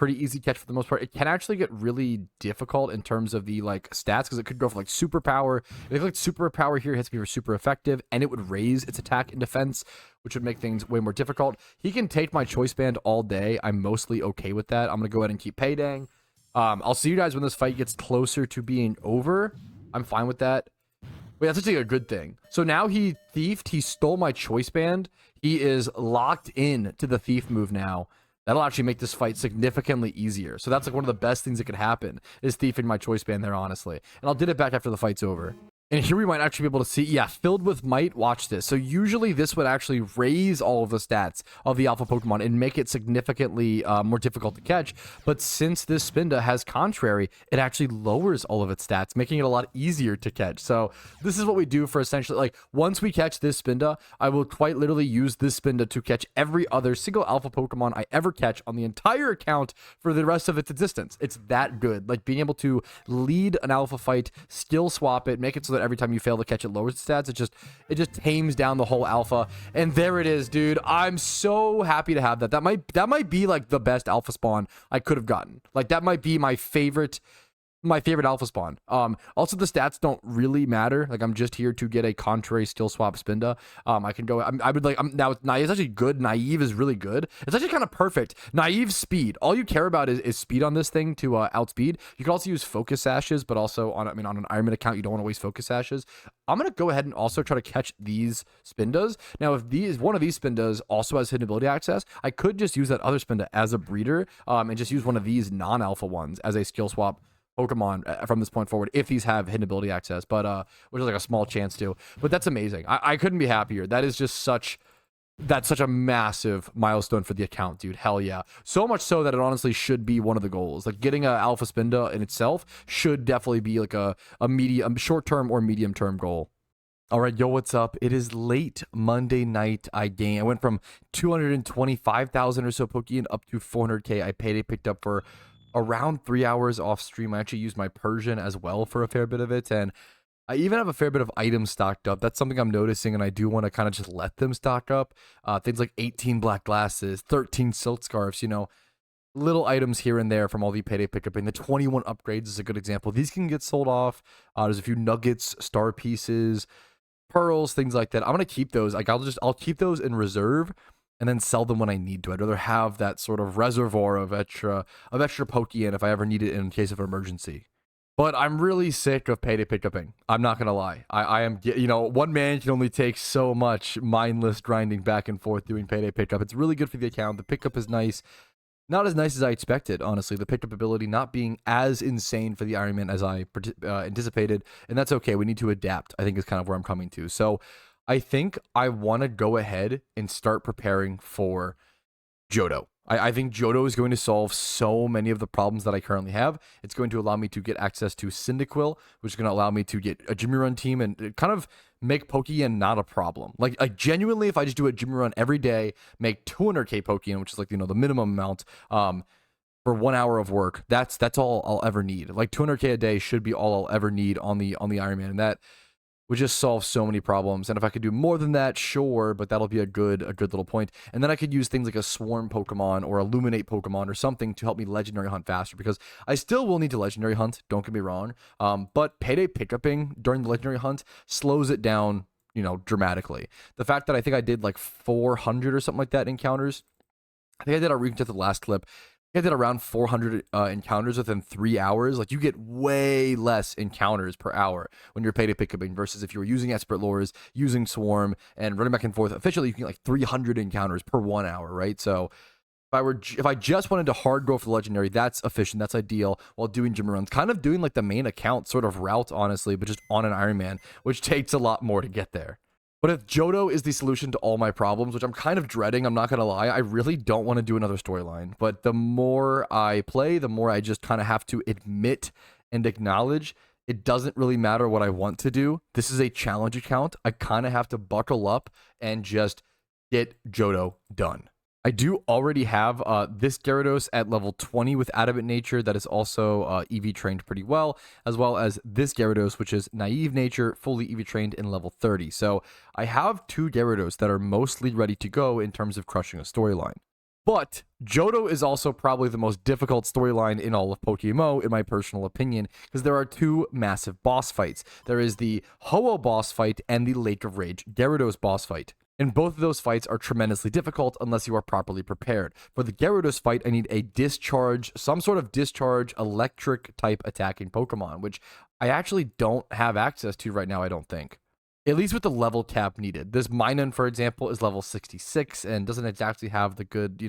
Speaker 1: easy catch for the most part. It can actually get really difficult in terms of the like stats, because it could go for like superpower. If like superpower here hits me for super effective, and it would raise its attack and defense, which would make things way more difficult. He can take my choice band all day. I'm mostly okay with that. I'm gonna go ahead and keep paydaying. I'll see you guys when this fight gets closer to being over. I'm fine with that. Wait, that's actually a good thing. So now he thiefed. He stole my choice band. He is locked in to the thief move now. That'll actually make this fight significantly easier. So that's like one of the best things that could happen, is thieving my choice band there, honestly. And I'll get it back after the fight's over. And here we might actually be able to see, yeah, filled with might. Watch this. So usually this would actually raise all of the stats of the alpha Pokemon and make it significantly more difficult to catch. But since this Spinda has contrary, it actually lowers all of its stats, making it a lot easier to catch. So this is what we do for essentially, like, once we catch this Spinda, I will quite literally use this Spinda to catch every other single alpha Pokemon I ever catch on the entire account for the rest of its existence. It's that good. Like, being able to lead an alpha fight, skill swap it, make it so that every time you fail to catch it lowers its stats. It just tames down the whole alpha. And there it is, dude. I'm so happy to have that. That might be like the best alpha spawn I could have gotten. Like, that might be my favorite alpha spawn. Also, the stats don't really matter. Like, I'm just here to get a contrary skill swap Spinda. I can go, I would like, now Naive is actually good. Naive is really good. It's actually kind of perfect. Naive speed. All you care about is speed on this thing to outspeed. You can also use focus sashes, but also on an Iron Man account, you don't want to waste focus sashes. I'm going to go ahead and also try to catch these Spindas. Now, if one of these Spindas also has hidden ability access, I could just use that other Spinda as a breeder, and just use one of these non-alpha ones as a skill swap Pokemon from this point forward, if these have hidden ability access, but which is like a small chance to. But that's amazing. I couldn't be happier. That is just such a massive milestone for the account, dude. Hell yeah. So much so that it honestly should be one of the goals. Like, getting a alpha Spinda in itself should definitely be like a short-term or medium-term goal. All right, yo, what's up? It is late Monday night. I went from 225,000 or so Pokeyen up to 400k. I picked up for around 3 hours off stream. I actually used my Persian as well for a fair bit of it, and I even have a fair bit of items stocked up. That's something I'm noticing, and I do want to kind of just let them stock up. Things like 18 black glasses, 13 silk scarves, little items here and there from all the payday pickup. And the 21 upgrades is a good example. These can get sold off. There's a few nuggets, star pieces, pearls, things like that. I'm gonna keep those. Like I'll keep those in reserve and then sell them when I need to. I'd rather have that sort of reservoir of extra Pokeyen if I ever need it in case of an emergency. But I'm really sick of payday pickuping. I'm not gonna lie. I am, one man can only take so much mindless grinding back and forth doing payday pickup. It's really good for the account. The pickup is nice. Not as nice as I expected, honestly. The pickup ability not being as insane for the Iron Man as I anticipated, and that's okay. We need to adapt, I think, is kind of where I'm coming to. So I think I want to go ahead and start preparing for Johto. I think Johto is going to solve so many of the problems that I currently have. It's going to allow me to get access to Cyndaquil, which is going to allow me to get a Jimmy Run team and kind of make Pokeyen not a problem. Like genuinely, if I just do a Jimmy Run every day, make 200k Pokeyen, which is like, the minimum amount, for 1 hour of work, that's all I'll ever need. Like 200k a day should be all I'll ever need on the Iron Man, and that would just solve so many problems. And if I could do more than that, sure, but that'll be a good little point. And then I could use things like a Swarm Pokemon or Illuminate Pokemon or something to help me Legendary Hunt faster, because I still will need to Legendary Hunt, don't get me wrong. But payday pickupping during the Legendary Hunt slows it down, dramatically. The fact that I think I did like 400 or something like that encounters, I think I did a recap at the last clip. I did around 400 encounters within 3 hours. Like, you get way less encounters per hour when you're payday pickupping versus if you were using Expert Lures, using Swarm, and running back and forth. Officially, you can get like 300 encounters per 1 hour, right? So if I just wanted to hard go for the Legendary, that's efficient, that's ideal, while doing Jimmy Runs. Kind of doing like the main account sort of route, honestly, but just on an Iron Man, which takes a lot more to get there. But if Johto is the solution to all my problems, which I'm kind of dreading, I'm not going to lie, I really don't want to do another storyline. But the more I play, the more I just kind of have to admit and acknowledge it doesn't really matter what I want to do. This is a challenge account. I kind of have to buckle up and just get Johto done. I do already have this Gyarados at level 20 with Adamant Nature that is also EV trained pretty well as this Gyarados, which is Naive Nature, fully EV trained in level 30. So I have two Gyarados that are mostly ready to go in terms of crushing a storyline. But Johto is also probably the most difficult storyline in all of PokeMMO, in my personal opinion, because there are two massive boss fights. There is the Ho-Oh boss fight and the Lake of Rage Gyarados boss fight. And both of those fights are tremendously difficult unless you are properly prepared. For the Gyarados fight, I need a discharge, some sort of discharge electric type attacking Pokemon, which I actually don't have access to right now, I don't think. At least with the level cap needed. This Minun, for example, is level 66 and doesn't exactly have the good,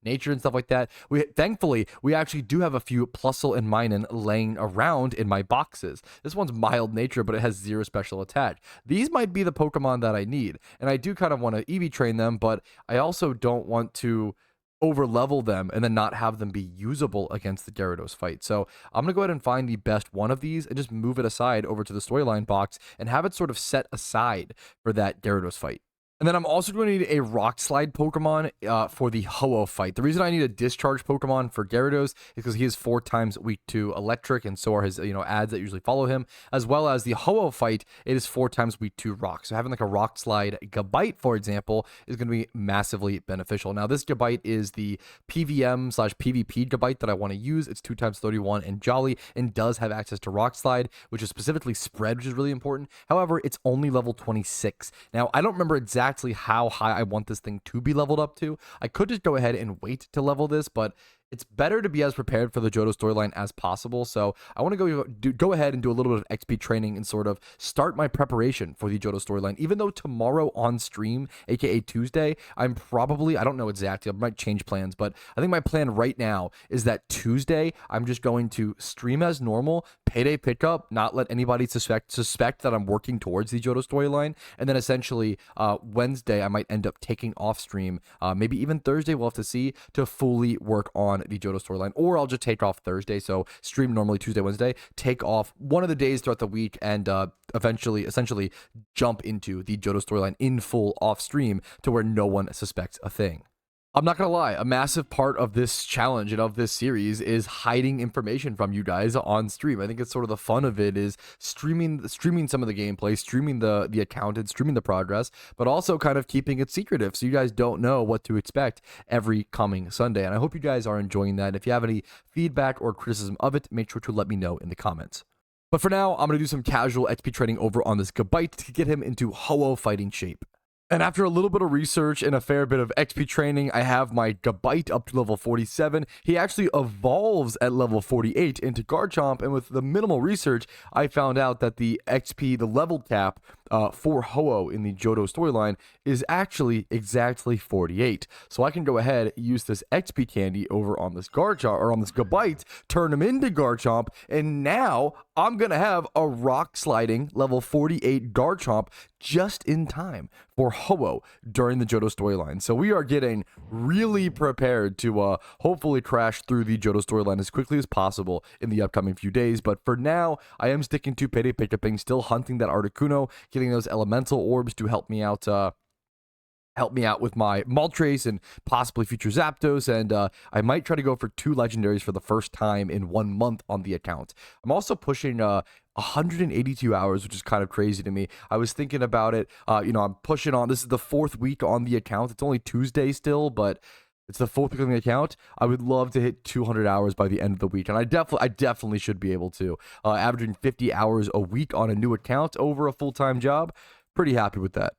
Speaker 1: nature and stuff like that. Thankfully, we actually do have a few Plusle and Minun laying around in my boxes. This one's mild nature, but it has 0 special attack. These might be the Pokemon that I need, and I do kind of want to EV train them, but I also don't want to over level them and then not have them be usable against the Gyarados fight. So I'm gonna go ahead and find the best one of these and just move it aside over to the storyline box and have it sort of set aside for that Gyarados fight. And then I'm also going to need a Rock Slide Pokemon for the Ho-Oh fight. The reason I need a Discharge Pokemon for Gyarados is because he is 4 times weak to Electric, and so are his ads that usually follow him. As well as the Ho-Oh fight, it is 4 times weak to Rock. So having like a Rock Slide Gabite, for example, is going to be massively beneficial. Now this Gabite is the PVM/PvP Gabite that I want to use. It's 2 times 31 and Jolly, and does have access to Rock Slide, which is specifically Spread, which is really important. However, it's only level 26. Now I don't remember exactly how high I want this thing to be leveled up to. I could just go ahead and wait to level this, but it's better to be as prepared for the Johto storyline as possible. So I want to go ahead and do a little bit of XP training and sort of start my preparation for the Johto storyline. Even though tomorrow on stream, aka Tuesday, I don't know exactly, I might change plans, but I think my plan right now is that Tuesday, I'm just going to stream as normal, payday pickup, not let anybody suspect that I'm working towards the Johto storyline, and then essentially Wednesday, I might end up taking off stream, maybe even Thursday, we'll have to see, to fully work on the Johto storyline, or I'll just take off Thursday, so stream normally Tuesday, Wednesday, take off one of the days throughout the week, and essentially jump into the Johto storyline in full off stream to where no one suspects a thing. I'm not gonna lie, a massive part of this challenge and of this series is hiding information from you guys on stream. I think it's sort of the fun of it is streaming some of the gameplay, streaming the account, and streaming the progress, but also kind of keeping it secretive so you guys don't know what to expect every coming Sunday. And I hope you guys are enjoying that. If you have any feedback or criticism of it, make sure to let me know in the comments. But for now, I'm gonna do some casual XP training over on this Gabite to get him into Ho-Oh fighting shape. And after a little bit of research and a fair bit of XP training, I have my Gabite up to level 47. He actually evolves at level 48 into Garchomp, and with the minimal research, I found out that the XP, the level cap for Ho-Oh in the Johto storyline is actually exactly 48. So I can go ahead, use this XP candy over on this Garchomp, or on this Gabite, turn him into Garchomp, and now I'm gonna have a rock sliding level 48 Garchomp just in time for Ho-Oh during the Johto storyline. So we are getting really prepared to hopefully crash through the Johto storyline as quickly as possible in the upcoming few days. But for now, I am sticking to payday pickuping, still hunting that Articuno, getting those elemental orbs to help me out with my Moltres and possibly future Zapdos, and I might try to go for 2 legendaries for the first time in 1 month on the account. I'm also pushing 182 hours, which is kind of crazy to me. I was thinking about it, I'm pushing on, this is the 4th week on the account. It's only Tuesday still, but it's the 4th week on the account. I would love to hit 200 hours by the end of the week, and I definitely should be able to. Averaging 50 hours a week on a new account over a full-time job. Pretty happy with that.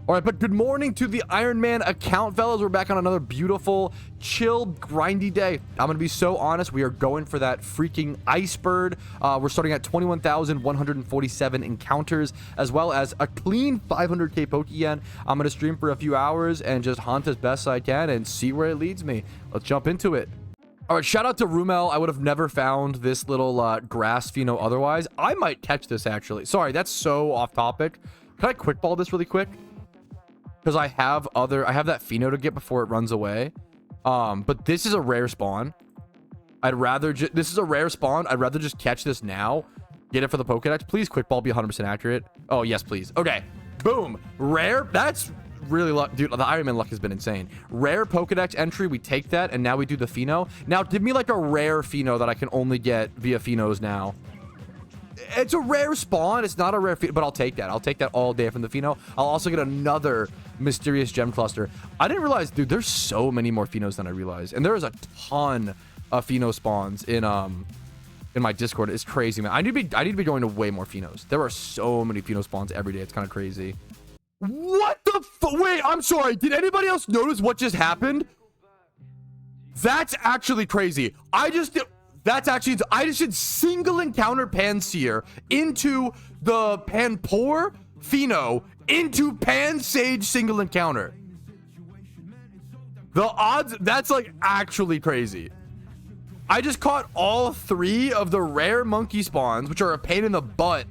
Speaker 1: All right, but good morning to the Iron Man account, fellas. We're back on another beautiful, chilled, grindy day. I'm going to be so honest. We are going for that freaking Ice Bird. We're starting at 21,147 encounters, as well as a clean 500k Pokeyen. I'm going to stream for a few hours and just hunt as best I can and see where it leads me. Let's jump into it. All right, shout out to Rumel. I would have never found this little grass pheno otherwise. I might catch this, actually. Sorry, that's so off topic. Can I quick ball this really quick? Because I have that pheno to get before it runs away. But this is a rare spawn. This is a rare spawn. I'd rather just catch this now. Get it for the Pokedex. Please quick ball be 100% accurate. Oh, yes, please. Okay. Boom. Rare. That's really luck. Dude, the Iron Man luck has been insane. Rare Pokedex entry. We take that, and now we do the pheno. Now, give me like a rare pheno that I can only get via phenos now. It's a rare spawn. It's not a rare pheno, but I'll take that. I'll take that all day from the pheno. I'll also get another mysterious gem cluster. I didn't realize, dude, there's so many more phenos than I realized, and there is a ton of pheno spawns in my Discord. It's crazy, man. I need to be going to way more phenos. There are so many pheno spawns every day. It's kind of crazy. What the wait, I'm sorry. Did anybody else notice what just happened? That's actually crazy. I just did single encounter Panseer into the Panpour pheno into Pansage single encounter. The odds, that's like actually crazy. I just caught all 3 of the rare monkey spawns, which are a pain in the butt.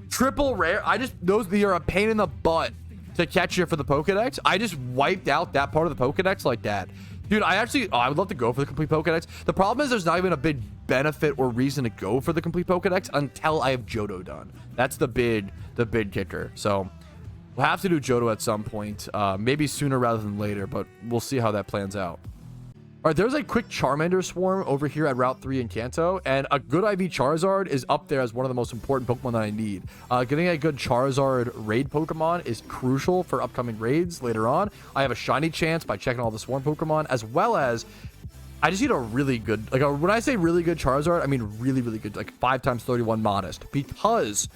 Speaker 1: Triple rare. They are a pain in the butt to catch here for the Pokedex. I just wiped out that part of the Pokedex like that. Dude, I would love to go for the complete Pokedex. The problem is there's not even a big benefit or reason to go for the complete Pokedex until I have Johto done. That's the big kicker. So we'll have to do Johto at some point, maybe sooner rather than later, but we'll see how that plans out. All right, there's a quick Charmander swarm over here at Route 3 in Kanto, and a good IV Charizard is up there as one of the most important Pokemon that I need. Getting a good Charizard raid Pokemon is crucial for upcoming raids later on. I have a shiny chance by checking all the swarm Pokemon, as well as I just need a really good, when I say really good Charizard, I mean really, really good, like 5x31 modest, because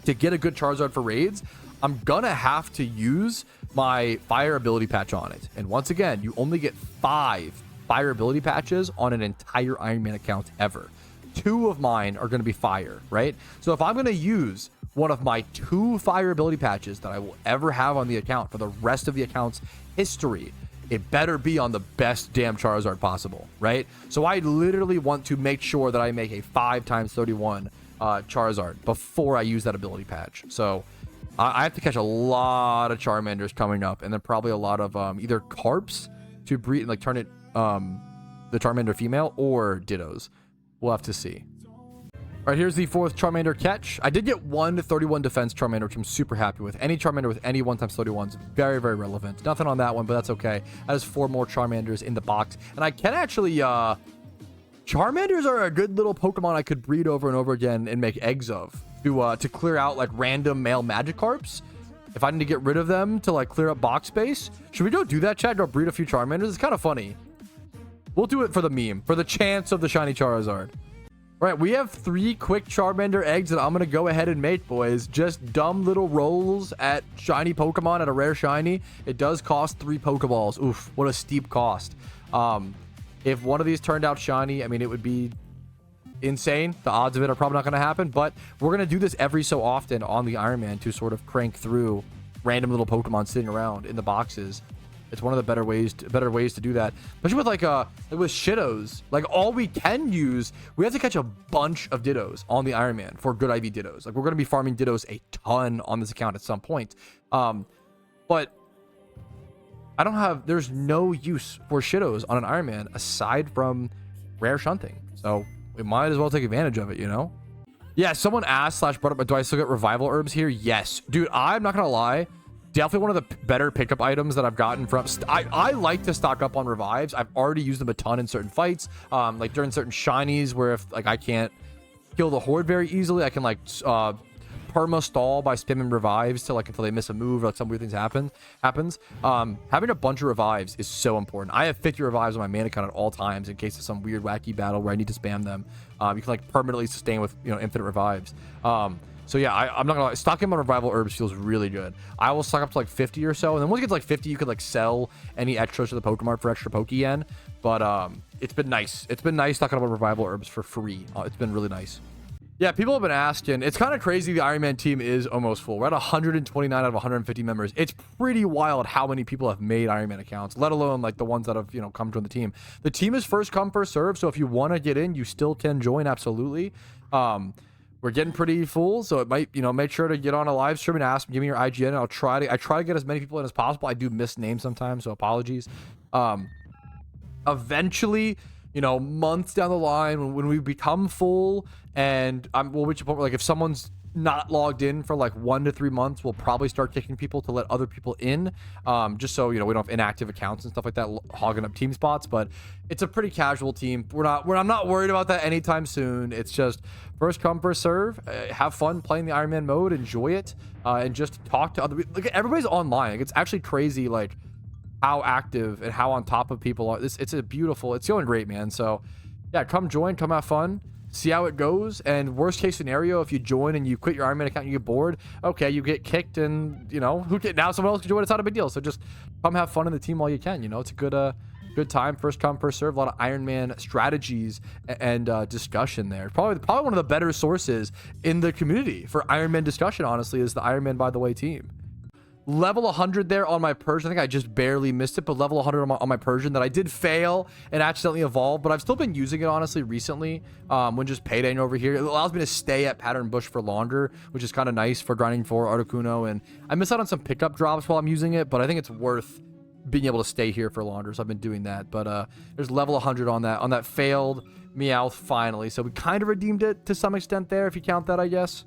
Speaker 1: to get a good Charizard for raids, I'm gonna have to use my fire ability patch on it. And once again, you only get 5 fire ability patches on an entire Iron Man account ever. 2 of mine are going to be fire, right? So if I'm going to use one of my 2 fire ability patches that I will ever have on the account for the rest of the account's history, it better be on the best damn Charizard possible, right? So I literally want to make sure that I make a 5x31 Charizard before I use that ability patch. So I have to catch a lot of Charmanders coming up, and then probably a lot of either Carps to breed and like turn it the Charmander female or Dittos. We'll have to see. All right, here's the 4th Charmander catch. I did get one 31 defense Charmander, which I'm super happy with. Any Charmander with any 1x31 is very, very relevant. Nothing on that one, but that's okay. That is 4 more Charmanders in the box. And I can actually, Charmanders are a good little Pokemon I could breed over and over again and make eggs of to clear out like random male Magikarps. If I need to get rid of them to like clear up box space, should we go do that, chat? Go breed a few Charmanders? It's kind of funny. We'll do it for the meme, for the chance of the shiny Charizard. All right, we have 3 quick Charmander eggs that I'm going to go ahead and make, boys. Just dumb little rolls at shiny Pokemon at a rare shiny. It does cost 3 Pokeballs. Oof, what a steep cost. If one of these turned out shiny, I mean, it would be insane. The odds of it are probably not going to happen, but we're going to do this every so often on the Iron Man to sort of crank through random little Pokemon sitting around in the boxes. It's one of the better ways to do that, especially with like with Shittos. Like all we can use, we have to catch a bunch of Dittos on the Iron Man for good IV Dittos. Like we're going to be farming Dittos a ton on this account at some point. But there's no use for Shittos on an Iron Man aside from rare shunting. So we might as well take advantage of it, you know? Yeah, someone asked / brought up, do I still get revival herbs here? Yes. Dude, I'm not going to lie. Definitely one of the better pickup items that I've gotten from... I like to stock up on revives. I've already used them a ton in certain fights. Like during certain shinies where if like I can't kill the horde very easily, I can like perma stall by spamming revives to like until they miss a move or like some weird things happens. Having a bunch of revives is so important. I have 50 revives on my mana account at all times in case of some weird wacky battle where I need to spam them. You can like permanently sustain with, you know, infinite revives. So yeah, I'm not gonna lie, stocking on revival herbs feels really good. I will stock up to like 50 or so, and then once you get to like 50, you could like sell any extras to the Pokemon for extra Pokeyen. But it's been nice. It's been nice stocking up on revival herbs for free. It's been really nice. Yeah, people have been asking. It's kind of crazy the Iron Man team is almost full. We're at 129 out of 150 members. It's pretty wild how many people have made Iron Man accounts, let alone like the ones that have, you know, come to the team. The team is first come, first serve, so if you want to get in, you still can join, absolutely. We're getting pretty full, so it might, you know, make sure to get on a live stream and ask, give me your IGN, and I try to get as many people in as possible. I do miss names sometimes, so apologies. Eventually, you know, months down the line when we become full and we'll reach a point where like if someone's not logged in for like 1 to 3 months, we'll probably start kicking people to let other people in, just so, you know, we don't have inactive accounts and stuff like that hogging up team spots. But it's a pretty casual team. I'm not worried about that anytime soon. It's just first come, first serve. Have fun playing the Iron Man mode, enjoy it, and just talk to other people. Look, everybody's online. Like, it's actually crazy like how active and how on top of people are. It's going great, man. So yeah, come join, come have fun, see how it goes. And worst case scenario, if you join and you quit your Iron Man account and you get bored, okay, you get kicked, and you know now someone else can join. It's not a big deal. So just come have fun in the team while you can. You know, it's a good time. First come, first serve. A lot of Iron Man strategies and discussion there. Probably one of the better sources in the community for Iron Man discussion, honestly, is the Iron Man by the way team. Level 100 there on my Persian. I think I just barely missed it, but level 100 on my Persian that I did fail and accidentally evolve, but I've still been using it honestly recently when just paydaying over here. It allows me to stay at Pattern Bush for longer, which is kind of nice for grinding for Articuno, and I miss out on some pickup drops while I'm using it, but I think it's worth being able to stay here for longer, so I've been doing that. But there's level 100 on that failed Meowth finally, so we kind of redeemed it to some extent there, if you count that, I guess.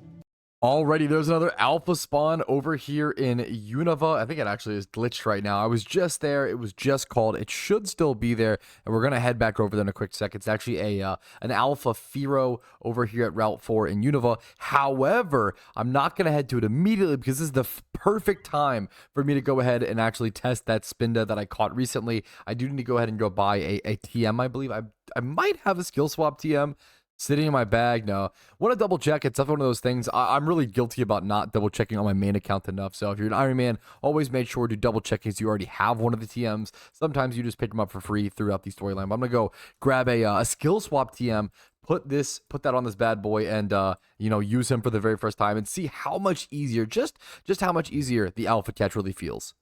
Speaker 1: Alrighty, there's another alpha spawn over here in Unova. I think it actually is glitched right now. I was just there. It was just called. It should still be there, and we're going to head back over there in a quick sec. It's actually an alpha Firo over here at Route 4 in Unova. However, I'm not going to head to it immediately because this is the perfect time for me to go ahead and actually test that Spinda that I caught recently. I do need to go ahead and go buy a TM, I believe. I might have a skill swap TM sitting in my bag. No, want to double check. It's definitely one of those things. I'm really guilty about not double checking on my main account enough. So if you're an Iron Man, always make sure to double check if you already have one of the TMs. Sometimes you just pick them up for free throughout the storyline. But I'm gonna go grab a skill swap TM, put that on this bad boy, and you know, use him for the very first time and see how much easier, just how much easier the alpha catch really feels.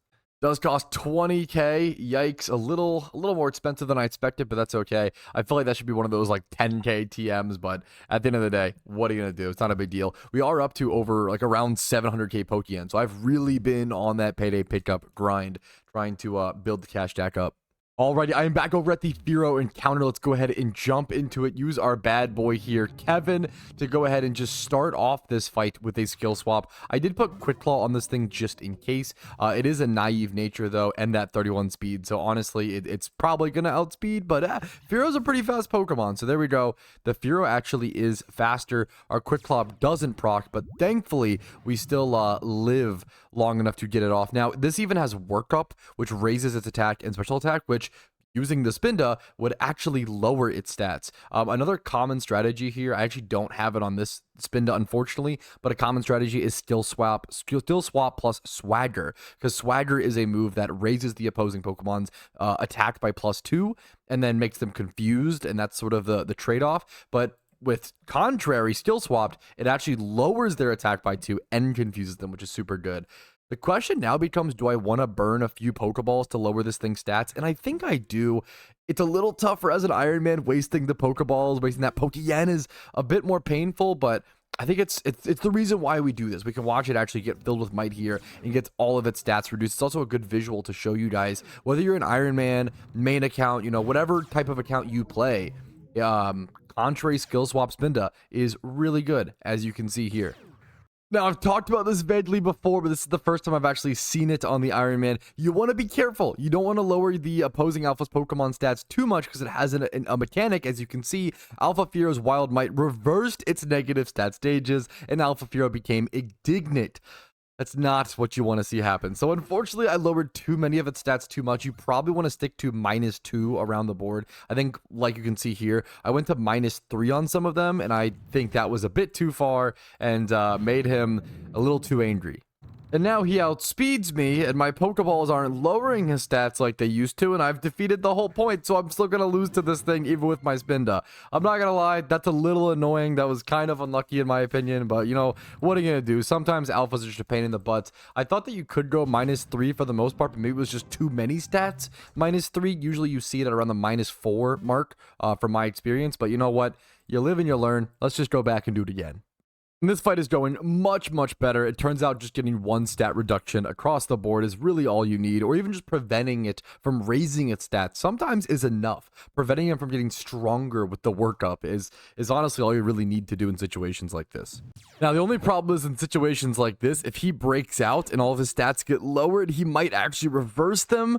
Speaker 1: Does cost 20k. Yikes, a little more expensive than I expected, but that's okay. I feel like that should be one of those like 10k TMs, but at the end of the day, what are you gonna do? It's not a big deal. We are up to over like around 700k Pokeyen, so I've really been on that payday pickup grind, trying to build the cash stack up. Alrighty, I am back over at the Fearow encounter. Let's go ahead and jump into it. Use our bad boy here, Kevin, to go ahead and just start off this fight with a skill swap. I did put Quick Claw on this thing just in case. It is a naive nature, though, and that 31 speed. So honestly, it's probably going to outspeed, but Fearow's a pretty fast Pokemon. So there we go. The Fearow actually is faster. Our Quick Claw doesn't proc, but thankfully, we still live long enough to get it off. Now, this even has Workup, which raises its attack and special attack, which using the Spinda would actually lower its stats. Another common strategy here, I actually don't have it on this Spinda, unfortunately, but a common strategy is Skill Swap plus Swagger, because Swagger is a move that raises the opposing Pokemon's attack by +2 and then makes them confused, and that's sort of the trade-off. But with contrary skill swapped, it actually lowers their attack by 2 and confuses them, which is super good. The question now becomes, do I want to burn a few Pokeballs to lower this thing's stats? And I think I do. It's a little tougher as an Iron Man. Wasting the Pokeballs, wasting that Pokeyen is a bit more painful, but I think it's the reason why we do this. We can watch it actually get filled with might here and get all of its stats reduced. It's also a good visual to show you guys, whether you're an Iron Man, main account, you know, whatever type of account you play, contrary skill swap Spinda is really good, as you can see here. Now, I've talked about this vaguely before, but this is the first time I've actually seen it on the Iron Man. You want to be careful. You don't want to lower the opposing Alpha's Pokemon stats too much because it has a mechanic. As you can see, Alpha Fearow's Wild Might reversed its negative stat stages, and Alpha Fearow became indignant. That's not what you want to see happen. So unfortunately, I lowered too many of its stats too much. You probably want to stick to -2 around the board. I think, like you can see here, I went to -3 on some of them, and I think that was a bit too far and made him a little too angry. And now he outspeeds me, and my Pokeballs aren't lowering his stats like they used to, and I've defeated the whole point, so I'm still going to lose to this thing, even with my Spinda. I'm not going to lie, that's a little annoying. That was kind of unlucky in my opinion, but, you know, what are you going to do? Sometimes Alphas are just a pain in the butt. I thought that you could go -3 for the most part, but maybe it was just too many stats. -3, usually you see it at around the -4 mark, from my experience, but you know what? You live and you learn. Let's just go back and do it again. And this fight is going much, much better. It turns out just getting 1 stat reduction across the board is really all you need, or even just preventing it from raising its stats sometimes is enough. Preventing it from getting stronger with the workup is honestly all you really need to do in situations like this. Now, the only problem is in situations like this, if he breaks out and all of his stats get lowered, he might actually reverse them.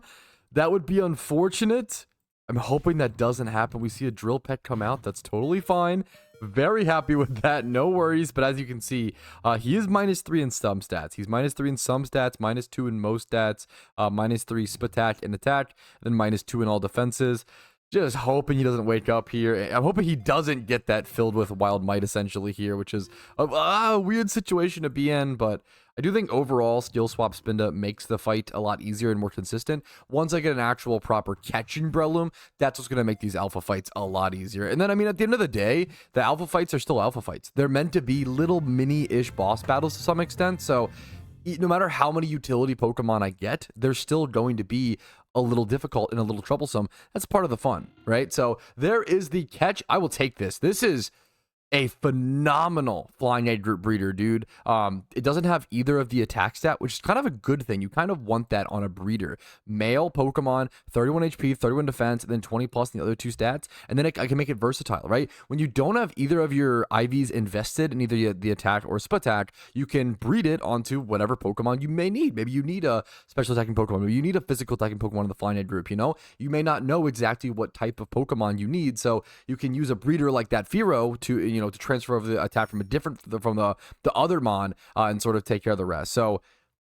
Speaker 1: That would be unfortunate. I'm hoping that doesn't happen. We see a Drill Peck come out. That's totally fine. Very happy with that, no worries. But as you can see, he is -3 in some stats. He's -3 in some stats, -2 in most stats, -3 Spatak and attack, then -2 in all defenses. Just hoping he doesn't wake up here. I'm hoping he doesn't get that filled with Wild Might essentially here, which is a weird situation to be in, but I do think overall Skill Swap Spinda makes the fight a lot easier and more consistent. Once I get an actual proper catching Breloom, that's what's going to make these alpha fights a lot easier. And then, I mean, at the end of the day, the alpha fights are still alpha fights. They're meant to be little mini-ish boss battles to some extent, so no matter how many utility Pokemon I get, they're still going to be a little difficult and a little troublesome. That's part of the fun, right? So there is the catch. I will take this. This is a phenomenal Flying Egg Group breeder, dude. It doesn't have either of the attack stat, which is kind of a good thing. You kind of want that on a breeder. Male Pokemon, 31 HP, 31 defense, and then 20 plus in the other 2 stats. And then I can make it versatile, right? When you don't have either of your IVs invested in either the attack or Spatak, you can breed it onto whatever Pokemon you may need. Maybe you need a special attacking Pokemon. Maybe you need a physical attacking Pokemon in the Flying Egg Group, you know? You may not know exactly what type of Pokemon you need, so you can use a breeder like that Fearow to, to transfer over the attack from the other mon and sort of take care of the rest. So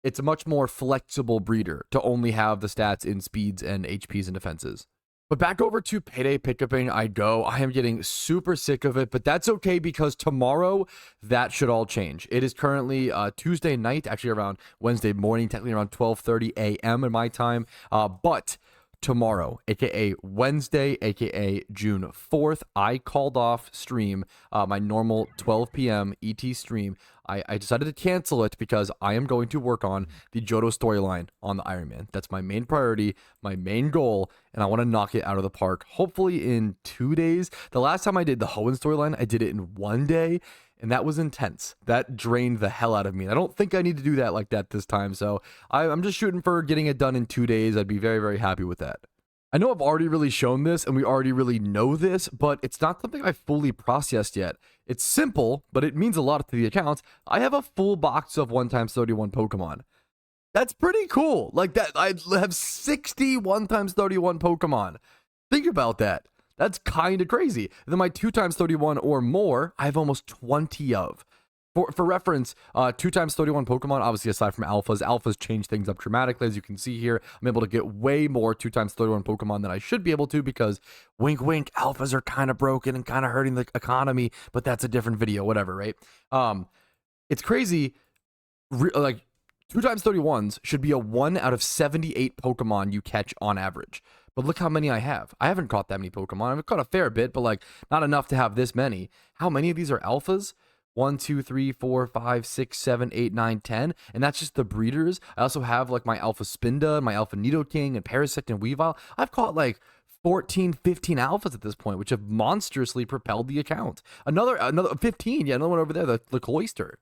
Speaker 1: it's a much more flexible breeder to only have the stats in speeds and HPs and defenses. But back over to payday pickupping I go. I am getting super sick of it, but that's okay because tomorrow that should all change. It is currently Tuesday night, actually around Wednesday morning, technically around 12:30 a.m. in my time, but tomorrow, aka Wednesday, aka June 4th, I called off stream, my normal 12 p.m. ET stream. I decided to cancel it because I am going to work on the Johto storyline on the Iron Man. That's my main priority, my main goal, and I want to knock it out of the park, hopefully in 2 days. The last time I did the Hoenn storyline, I did it in 1 day, and that was intense. That drained the hell out of me. And I don't think I need to do that like that this time. So I'm just shooting for getting it done in 2 days. I'd be very, very happy with that. I know I've already really shown this and we already really know this, but it's not something I fully processed yet. It's simple, but it means a lot to the account. I have a full box of 1x31 Pokemon. That's pretty cool. Like that, I have 60 1x31 Pokemon. Think about that. That's kind of crazy. And then my 2x31 or more, I have almost 20 of. For reference, 2x31 Pokemon, obviously aside from alphas change things up dramatically. As you can see here, I'm able to get way more 2x31 Pokemon than I should be able to because, wink wink, alphas are kind of broken and kind of hurting the economy, but that's a different video, whatever, right? It's crazy, like 2x31s should be a 1 out of 78 Pokemon you catch on average. But look how many I have. I haven't caught that many Pokemon. I've caught a fair bit, but like not enough to have this many. How many of these are alphas? 1, 2, 3, 4, 5, 6, 7, 8, 9, 10. And that's just the breeders. I also have like my Alpha Spinda, my Alpha Nidoking, and Parasect and Weavile. I've caught like 14, 15 alphas at this point, which have monstrously propelled the account. Another 15, yeah, another one over there, the Cloyster.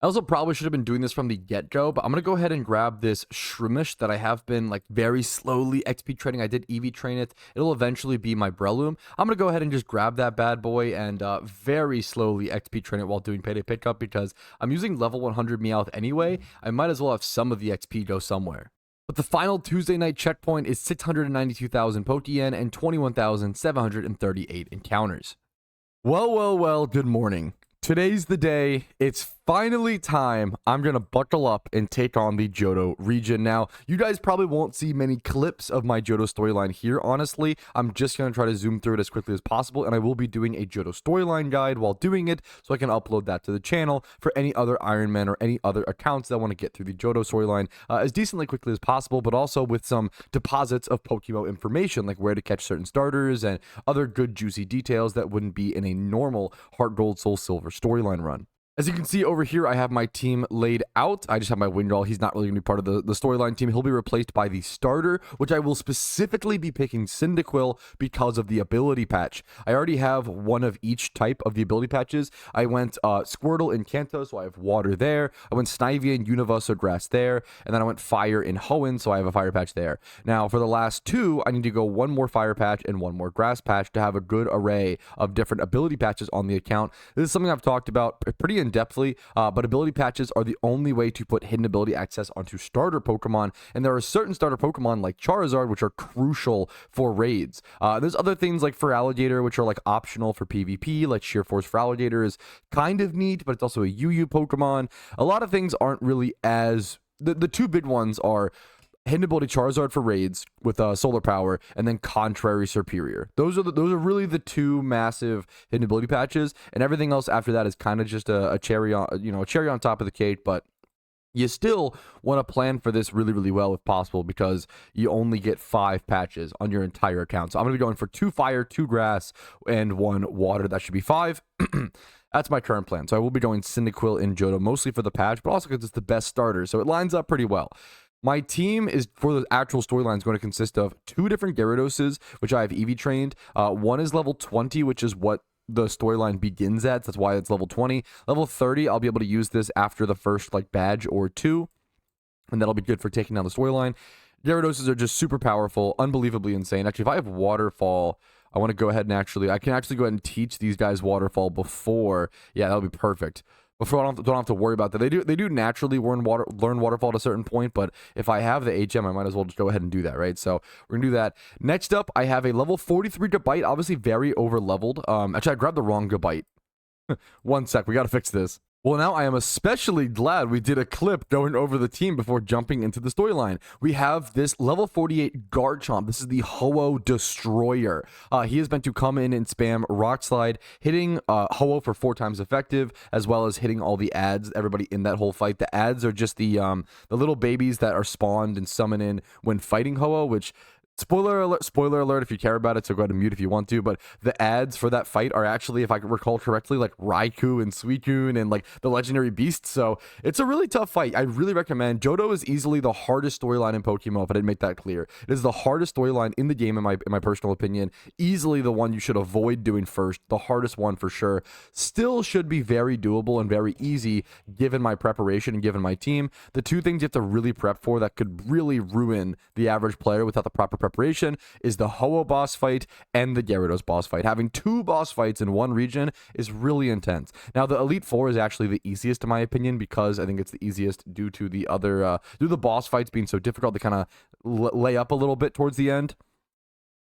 Speaker 1: I also probably should have been doing this from the get-go, but I'm going to go ahead and grab this Shroomish that I have been like very slowly XP training. I did EV train it. It'll eventually be my Breloom. I'm going to go ahead and just grab that bad boy and very slowly XP train it while doing payday pickup because I'm using level 100 Meowth anyway. I might as well have some of the XP go somewhere. But the final Tuesday night checkpoint is 692,000 Pokeyen and 21,738 encounters. Well, good morning. Today's the day. It's finally time. I'm going to buckle up and take on the Johto region. Now, you guys probably won't see many clips of my Johto storyline here, honestly. I'm just going to try to zoom through it as quickly as possible, and I will be doing a Johto storyline guide while doing it, so I can upload that to the channel for any other Iron Man or any other accounts that want to get through the Johto storyline as decently quickly as possible, but also with some deposits of PokeMMO information, like where to catch certain starters and other good juicy details that wouldn't be in a normal Heart Gold Soul Silver storyline run. As you can see over here, I have my team laid out. I just have my Wingull. He's not really going to be part of the storyline team. He'll be replaced by the starter, which I will specifically be picking Cyndaquil because of the ability patch. I already have one of each type of the ability patches. I went Squirtle in Kanto, so I have water there. I went Snivy and Unova, so grass there. And then I went fire in Hoenn, so I have a fire patch there. Now, for the last two, I need to go one more fire patch and one more grass patch to have a good array of different ability patches on the account. This is something I've talked about pretty in-depthly, but ability patches are the only way to put hidden ability access onto starter Pokemon, and there are certain starter Pokemon like Charizard which are crucial for raids. There's other things like Feraligatr which are like optional for PvP, like Sheer Force Feraligatr is kind of neat, but it's also a UU Pokemon. A lot of things aren't really as... The two big ones are hidden ability Charizard for raids with solar power, and then Contrary Superior. Those are really the two massive hidden ability patches, and everything else after that is kind of just a cherry on, a cherry on top of the cake. But you still want to plan for this really well if possible, because you only get 5 patches on your entire account. So I'm going to be going for 2 fire, 2 grass, and 1 water. That should be 5. That's my current plan. So I will be going Cyndaquil in Johto, mostly for the patch, but also because it's the best starter. So it lines up pretty well. My team is, for the actual storyline, is going to consist of 2 different Gyaradoses, which I have EV trained. One is level 20, which is what the storyline begins at. That's why it's level 20. Level 30, I'll be able to use this after the first badge or 2, and that'll be good for taking down the storyline. Gyaradoses are just super powerful, unbelievably insane. Actually, if I have Waterfall, I want to go ahead and I can actually go ahead and teach these guys Waterfall before. Yeah, that'll be perfect. Before I don't have to worry about that. They do naturally learn Waterfall at a certain point, but if I have the HM, I might as well just go ahead and do that, right? So we're gonna do that. Next up, I have a level 43 Gabite, obviously very over leveled. Actually, I grabbed the wrong Gabite. One sec, we gotta fix this. Well, now I am especially glad we did a clip going over the team before jumping into the storyline. We have this level 48 Garchomp. This is the Ho-Oh Destroyer. He is meant to come in and spam Rock Slide, hitting Ho-Oh for 4 times effective, as well as hitting all the ads, everybody in that whole fight. The ads are just the little babies that are spawned and summon in when fighting Ho-Oh, which... Spoiler alert if you care about it, so go ahead and mute if you want to, but the ads for that fight are actually, if I recall correctly, like Raikou and Suicune and like the legendary beasts, so it's a really tough fight. I really recommend. Johto is easily the hardest storyline in PokeMMO, if I didn't make that clear. It is the hardest storyline in the game, in my personal opinion. Easily the one you should avoid doing first, the hardest one for sure. Still should be very doable and very easy given my preparation and given my team. The 2 things you have to really prep for that could really ruin the average player without the proper preparation is the Ho-Oh boss fight and the Gyarados boss fight. Having 2 boss fights in one region is really intense. Now, the Elite Four is actually the easiest in my opinion, because I think it's the easiest due to the other, due to the boss fights being so difficult. They kind of lay up a little bit towards the end,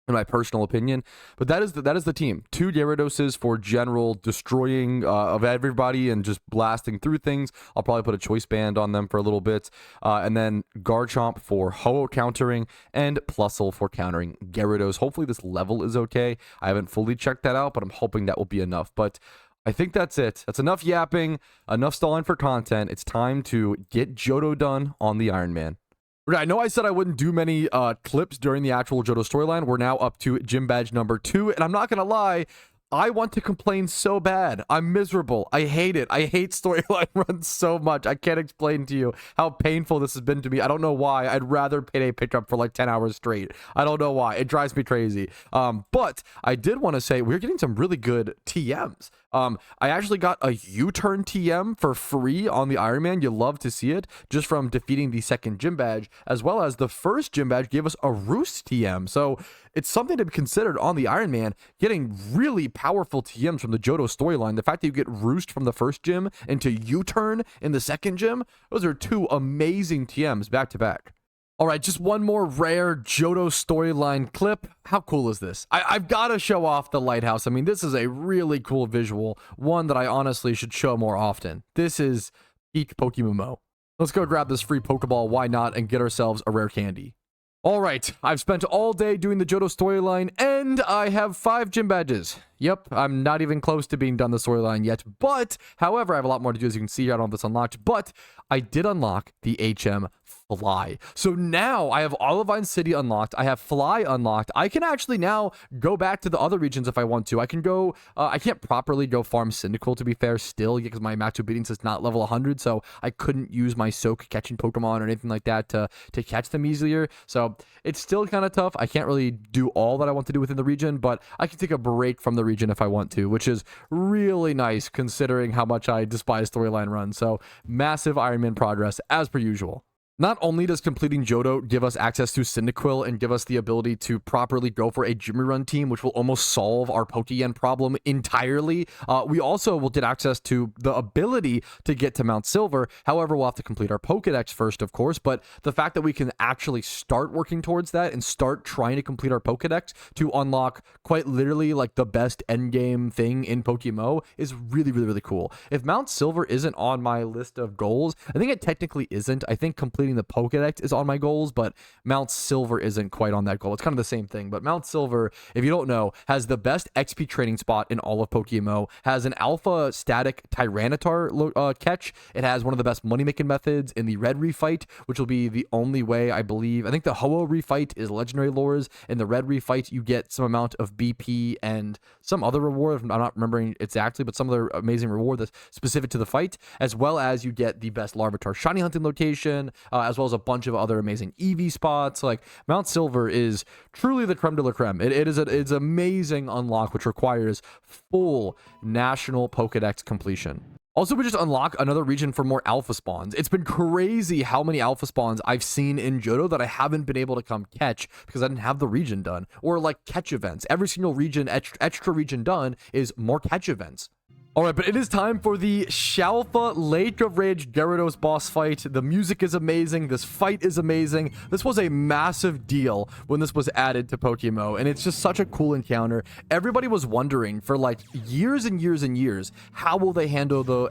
Speaker 1: in my personal opinion. But that is the team. 2 Gyaradoses for general destroying of everybody and just blasting through things. I'll probably put a choice band on them for a little bit. And then Garchomp for Ho-Oh countering, and Plusle for countering Gyarados. Hopefully this level is okay. I haven't fully checked that out, but I'm hoping that will be enough. But I think that's it. That's enough yapping, enough stalling for content. It's time to get Johto done on the Iron Man. I know I said I wouldn't do many clips during the actual Johto storyline. We're now up to gym badge number 2, and I'm not gonna lie, I want to complain so bad. I'm miserable. I hate it. I hate storyline runs so much. I can't explain to you how painful this has been to me. I don't know why. I'd rather Payday pick up for like 10 hours straight. I don't know why. It drives me crazy. But I did want to say we're getting some really good TMs. I actually got a U-turn TM for free on the Iron Man. You love to see it, just from defeating the second gym badge, as well as the first gym badge gave us a Roost TM. So it's something to be considered on the Iron Man, getting really powerful TMs from the Johto storyline. The fact that you get Roost from the first gym into U-turn in the second gym, those are 2 amazing TMs back to back. All right, just one more rare Johto storyline clip. How cool is this? I've got to show off the lighthouse. I mean, this is a really cool visual, one that I honestly should show more often. This is peak PokeMMO. Let's go grab this free Pokeball, why not, and get ourselves a rare candy. All right, I've spent all day doing the Johto storyline, and I have 5 gym badges. Yep, I'm not even close to being done the storyline yet, but, however, I have a lot more to do, as you can see here. I don't have this unlocked, but I did unlock the HM Fly. So now I have Olivine City unlocked. I have Fly unlocked. I can actually now go back to the other regions if I want to. I can go, I can't properly go farm Cyndaquil, to be fair, still, because my match obedience is not level 100, so I couldn't use my soak catching Pokemon or anything like that to catch them easier. So it's still kind of tough. I can't really do all that I want to do within the region, but I can take a break from the region if I want to, which is really nice considering how much I despise storyline runs. So massive Iron Man progress as per usual. Not only does completing Johto give us access to Cyndaquil and give us the ability to properly go for a Jimmy Run team, which will almost solve our Pokeyen problem entirely, we also will get access to the ability to get to Mount Silver. However, we'll have to complete our Pokedex first, of course, but the fact that we can actually start working towards that and start trying to complete our Pokedex to unlock quite literally like the best endgame thing in PokeMMO is really, really, really cool. If Mount Silver isn't on my list of goals, I think it technically isn't. I think completing the Pokedex is on my goals, but Mount Silver isn't quite on that goal. It's kind of the same thing, but Mount Silver, if you don't know, has the best XP training spot in all of PokeMMO, has an alpha static Tyranitar catch. It has one of the best money-making methods in the red refight, which will be the only way, I believe. I think the Ho-Oh refight is legendary lures. In the red refight, you get some amount of BP and some other reward. I'm not remembering exactly, but some other amazing reward that's specific to the fight, as well as you get the best Larvitar shiny hunting location, as well as a bunch of other amazing EV spots. Like, Mount Silver is truly the creme de la creme. It's an amazing unlock, which requires full national Pokedex completion. Also, we just unlock another region for more alpha spawns. It's been crazy how many alpha spawns I've seen in Johto that I haven't been able to come catch because I didn't have the region done. Or like catch events. Every single region, extra region done is more catch events. All right, but it is time for the Shalpha Lake of Rage Gyarados boss fight. The music is amazing. This fight is amazing. This was a massive deal when this was added to PokeMMO, and it's just such a cool encounter. Everybody was wondering for like years and years and years, how will they handle the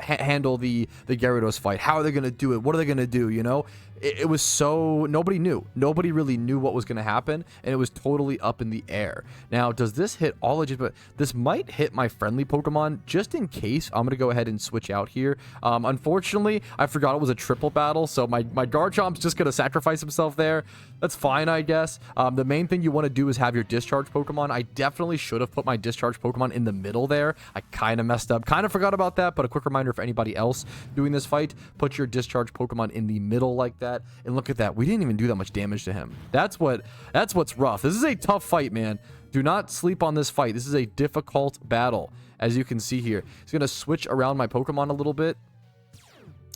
Speaker 1: Gyarados fight? How are they going to do it? What are they going to do, you know? It was so, nobody knew. Nobody really knew what was going to happen, and it was totally up in the air. Now, does this hit all legitimate? This might hit my friendly Pokemon, just in case. I'm going to go ahead and switch out here. Unfortunately, I forgot it was a triple battle, so my Garchomp's just going to sacrifice himself there. That's fine, I guess. The main thing you want to do is have your discharge Pokemon. I definitely should have put my discharge Pokemon in the middle there. I kind of messed up. Kind of forgot about that, but a quick reminder for anybody else doing this fight, put your discharge Pokemon in the middle like that. And look at that. We didn't even do that much damage to him. That's what's rough. This is a tough fight, man. Do not sleep on this fight. This is a difficult battle, as you can see here. He's going to switch around my Pokemon a little bit.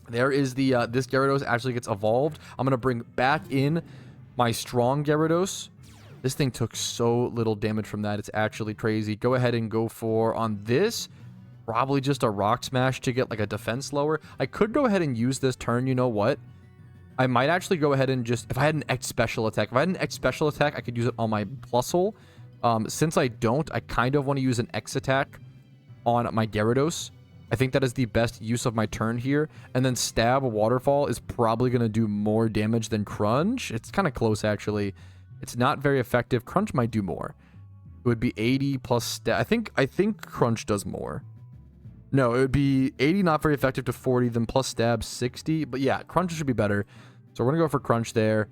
Speaker 1: There is the, this Gyarados actually gets evolved. I'm going to bring back in my strong Gyarados. This thing took so little damage from that. It's actually crazy. Go ahead and go for, on this, probably just a Rock Smash to get like a defense lower. I could go ahead and use this turn, you know what? I might actually go ahead and just, if I had an X special attack, I could use it on my Plusle. Since I don't, I kind of want to use an X attack on my Gyarados. I think that is the best use of my turn here. And then Stab Waterfall is probably going to do more damage than Crunch. It's kind of close, actually. It's not very effective. Crunch might do more. It would be 80 plus Stab. I think Crunch does more. No, it would be 80, not very effective, to 40, then plus Stab 60. But yeah, Crunch should be better. So we're going to go for Crunch there.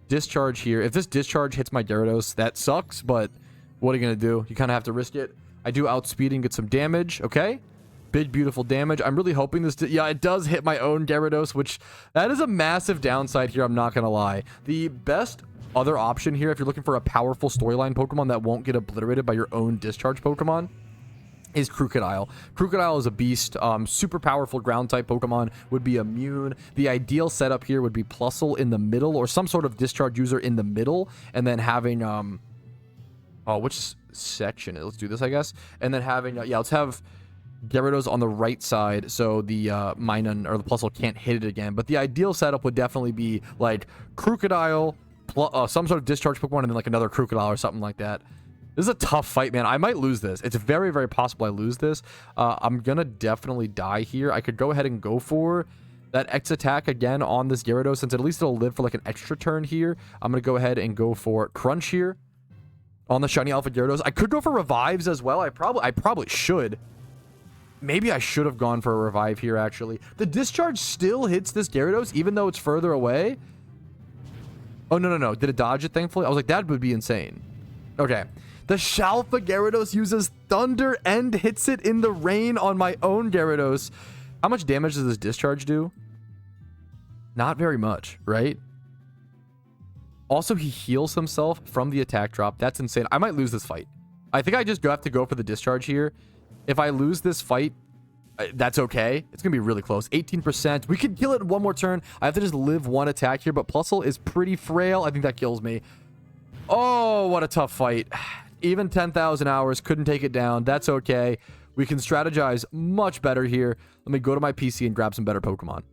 Speaker 1: Discharge here. If this Discharge hits my Gyarados, that sucks, but what are you going to do? You kind of have to risk it. I do outspeed and get some damage. Okay. Big, beautiful damage. I'm really hoping this... Yeah, it does hit my own Gyarados, which... That is a massive downside here, I'm not going to lie. The best other option here, if you're looking for a powerful storyline Pokemon that won't get obliterated by your own Discharge Pokemon, is Crocodile. Crocodile is a beast. Super powerful ground-type Pokemon, would be immune. The ideal setup here would be Plusle in the middle, or some sort of Discharge user in the middle, and then having... Oh, which section? Let's do this, I guess. And then having... yeah, let's have... Gyarados on the right side, so the Minun or the Plusle can't hit it again. But the ideal setup would definitely be like Crocodile, some sort of Discharge Pokemon, and then like another Crocodile or something like that. This is a tough fight, man. I might lose this. It's very, very possible I lose this. I'm gonna definitely die here. I could go ahead and go for that X attack again on this Gyarados, since at least it'll live for like an extra turn here. I'm gonna go ahead and go for Crunch here on the Shiny Alpha Gyarados. I could go for Revives as well. I probably should. Maybe I should have gone for a Revive here, actually. The Discharge still hits this Gyarados, even though it's further away. Oh, no. Did it dodge it, thankfully? I was like, that would be insane. Okay. The Shalpha Gyarados uses Thunder and hits it in the rain on my own Gyarados. How much damage does this Discharge do? Not very much, right? Also, he heals himself from the attack drop. That's insane. I might lose this fight. I think I just have to go for the Discharge here. If I lose this fight, that's okay. It's going to be really close. 18%. We could kill it in one more turn. I have to just live one attack here, but Plusle is pretty frail. I think that kills me. Oh, what a tough fight. Even 10,000 hours couldn't take it down. That's okay. We can strategize much better here. Let me go to my PC and grab some better Pokemon.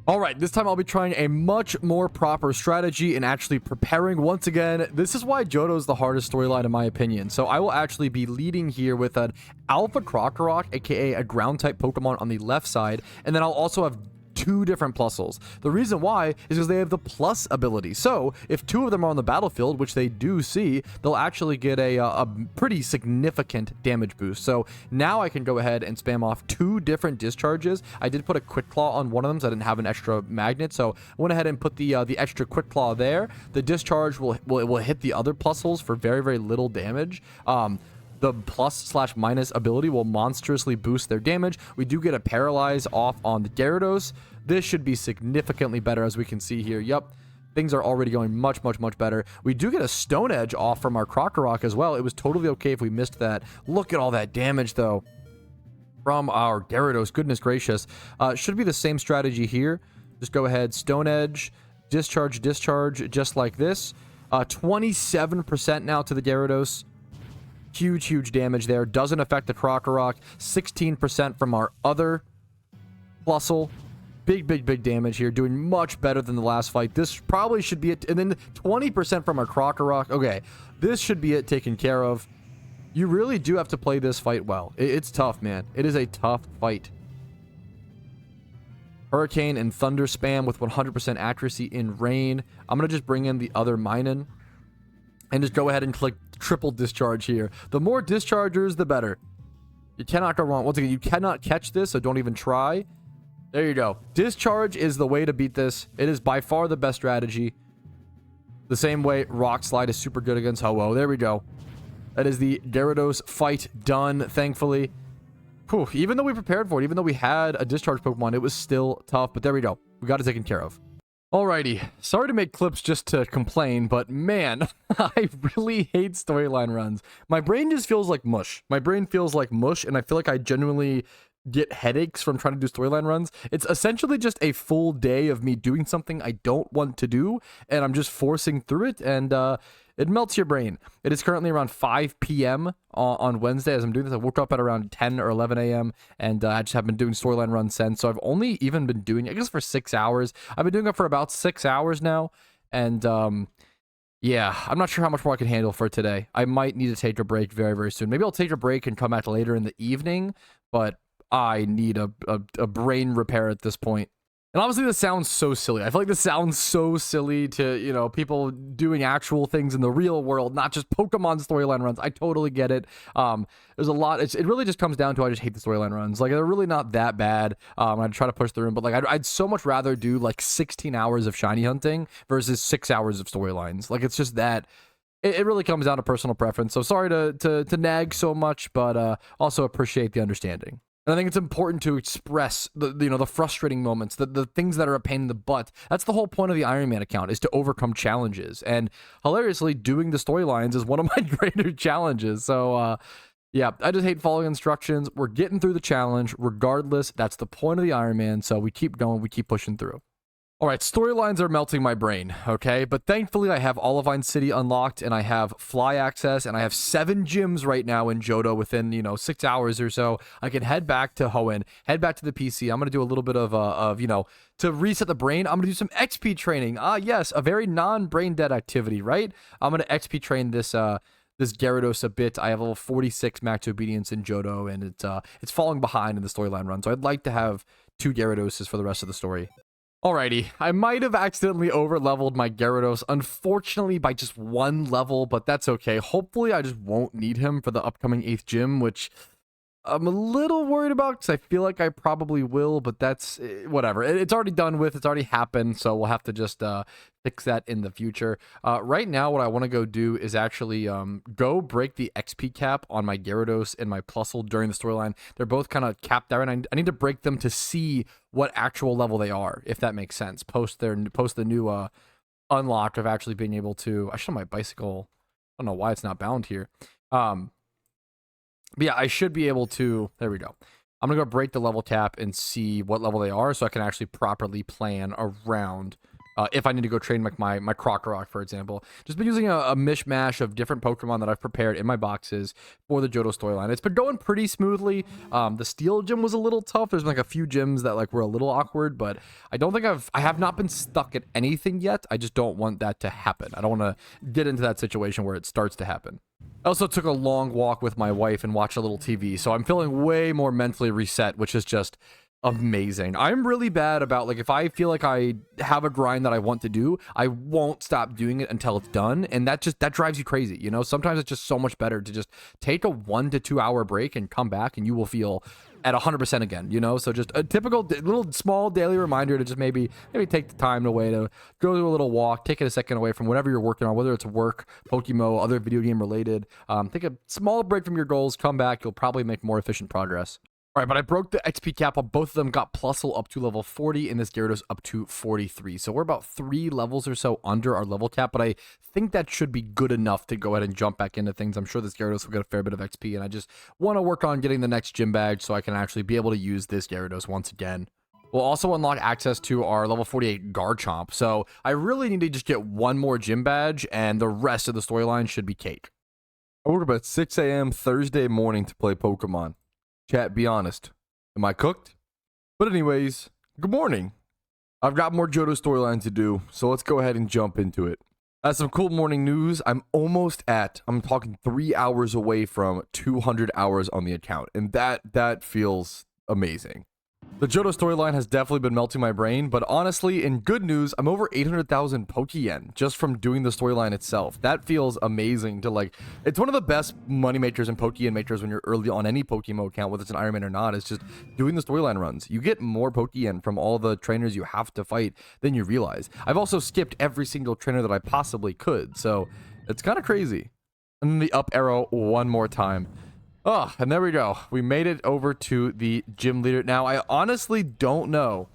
Speaker 1: All right, this time I'll be trying a much more proper strategy and actually preparing. Once again, this is why Johto is the hardest storyline in my opinion. So I will actually be leading here with an Alpha Crocorock, aka a ground-type Pokemon on the left side, and then I'll also have two different Plusles. The reason why is because they have the plus ability. So if two of them are on the battlefield, which they do see, they'll actually get a pretty significant damage boost. So now I can go ahead and spam off two different discharges. I did put a Quick Claw on one of them, so I didn't have an extra magnet. So I went ahead and put the extra Quick Claw there. The discharge will hit the other Plusles for very, very little damage. The plus/minus ability will monstrously boost their damage. We do get a Paralyze off on the Gyarados. This should be significantly better, as we can see here. Yep, things are already going much, much, much better. We do get a Stone Edge off from our Crocorock as well. It was totally okay if we missed that. Look at all that damage, though, from our Gyarados. Goodness gracious. Should be the same strategy here. Just go ahead, Stone Edge, discharge, just like this. 27% now to the Gyarados. Huge, huge damage there. Doesn't affect the Crocorock. 16% from our other Plusle. Big, big, big damage here. Doing much better than the last fight. This probably should be it. And then 20% from our Crocorock. Okay, this should be it taken care of. You really do have to play this fight well. It's tough, man. It is a tough fight. Hurricane and Thunder spam with 100% accuracy in rain. I'm going to just bring in the other Minun and just go ahead and click triple discharge here. The more dischargers, the better. You cannot go wrong. Once again, you cannot catch this, so don't even try. There you go. Discharge is the way to beat this. It is by far the best strategy. The same way Rock Slide is super good against Ho-Oh. There we go. That is the Gyarados fight done, thankfully. Whew, even though we prepared for it, even though we had a discharge Pokemon, it was still tough. But there we go. We got it taken care of. Alrighty, sorry to make clips just to complain, but man, I really hate storyline runs. My brain just feels like mush. My brain feels like mush, and I feel like I genuinely get headaches from trying to do storyline runs. It's essentially just a full day of me doing something I don't want to do, and I'm just forcing through it, and It melts your brain. It is currently around 5 p.m. On Wednesday as I'm doing this. I woke up at around 10 or 11 a.m. and I just have been doing storyline runs since. So I've only even been doing, I guess, for 6 hours. I've been doing it for about 6 hours now. And yeah, I'm not sure how much more I can handle for today. I might need to take a break very, very soon. Maybe I'll take a break and come back later in the evening, but I need a brain repair at this point. And obviously this sounds so silly. I feel like this sounds so silly to, you know, people doing actual things in the real world, not just Pokemon storyline runs. I totally get it. There's a lot. It really just comes down to I just hate the storyline runs. Like, they're really not that bad. I try to push through them, but like I'd so much rather do like 16 hours of shiny hunting versus 6 hours of storylines. Like, it's just that. It really comes down to personal preference. So sorry to nag so much, but also appreciate the understanding. And I think it's important to express the frustrating moments, the things that are a pain in the butt. That's the whole point of the Iron Man account, is to overcome challenges. And hilariously, doing the storylines is one of my greater challenges. So yeah, I just hate following instructions. We're getting through the challenge regardless. That's the point of the Iron Man. So we keep going, we keep pushing through. All right, storylines are melting my brain, okay? But thankfully, I have Olivine City unlocked, and I have Fly access, and I have 7 gyms right now in Johto within, 6 hours or so. I can head back to Hoenn, head back to the PC. I'm going to do a little bit of to reset the brain, I'm going to do some XP training. Yes, a very non-brain dead activity, right? I'm going to XP train this Gyarados a bit. I have level 46 max obedience in Johto, and it's falling behind in the storyline run. So I'd like to have 2 Gyaradoses for the rest of the story. Alrighty, I might have accidentally over-leveled my Gyarados, unfortunately by just 1 level, but that's okay. Hopefully I just won't need him for the upcoming 8th gym, which I'm a little worried about because I feel like I probably will, but that's whatever. It's already done with, it's already happened, so we'll have to just fix that in the future. Right now, what I want to go do is actually go break the XP cap on my Gyarados and my Plusle during the storyline. They're both kind of capped there, and I need to break them to see what actual level they are, if that makes sense. Post the new unlock of actually being able to. I should have my bicycle. I don't know why it's not bound here. But yeah, I should be able to. There we go. I'm gonna go break the level cap and see what level they are, so I can actually properly plan around. If I need to go train like my Crocorock, for example. Just been using a mishmash of different Pokemon that I've prepared in my boxes for the Johto storyline. It's been going pretty smoothly. The Steel Gym was a little tough. There's been like a few gyms that like were a little awkward, but I don't think I have not been stuck at anything yet. I just don't want that to happen. I don't want to get into that situation where it starts to happen. I also took a long walk with my wife and watched a little TV, so I'm feeling way more mentally reset, which is just amazing. I'm really bad about, like, if I feel like I have a grind that I want to do, I won't stop doing it until it's done, and that drives you crazy, you know? Sometimes it's just so much better to just take a 1 to 2 hour break and come back, and you will feel at 100% again, you know? So just a typical little small daily reminder to just maybe take the time away to go do a little walk, take it a second away from whatever you're working on, whether it's work, PokeMMO, other video game related. Take a small break from your goals, come back, you'll probably make more efficient progress. All right, but I broke the XP cap on both of them, got Plusle up to level 40 and this Gyarados up to 43. So we're about 3 levels or so under our level cap, but I think that should be good enough to go ahead and jump back into things. I'm sure this Gyarados will get a fair bit of XP, and I just want to work on getting the next gym badge so I can actually be able to use this Gyarados once again. We'll also unlock access to our level 48 Garchomp, so I really need to just get 1 more gym badge, and the rest of the storyline should be cake.
Speaker 2: I woke up at 6 a.m. Thursday morning to play Pokemon. Chat, be honest. Am I cooked? But anyways, good morning. I've got more Johto storyline to do, so let's go ahead and jump into it. As some cool morning news, I'm talking 3 hours away from 200 hours on the account, and that feels amazing. The Johto storyline has definitely been melting my brain, but honestly, in good news, I'm over 800,000 Pokeyen just from doing the storyline itself. That feels amazing to, like, it's one of the best money makers and Pokeyen makers when you're early on any PokeMMO account, whether it's an Iron Man or not, is just doing the storyline runs. You get more Pokeyen from all the trainers you have to fight than you realize. I've also skipped every single trainer that I possibly could, so it's kind of crazy. And then the up arrow one more time. Oh, and there we go. We made it over to the gym leader. Now, I honestly don't know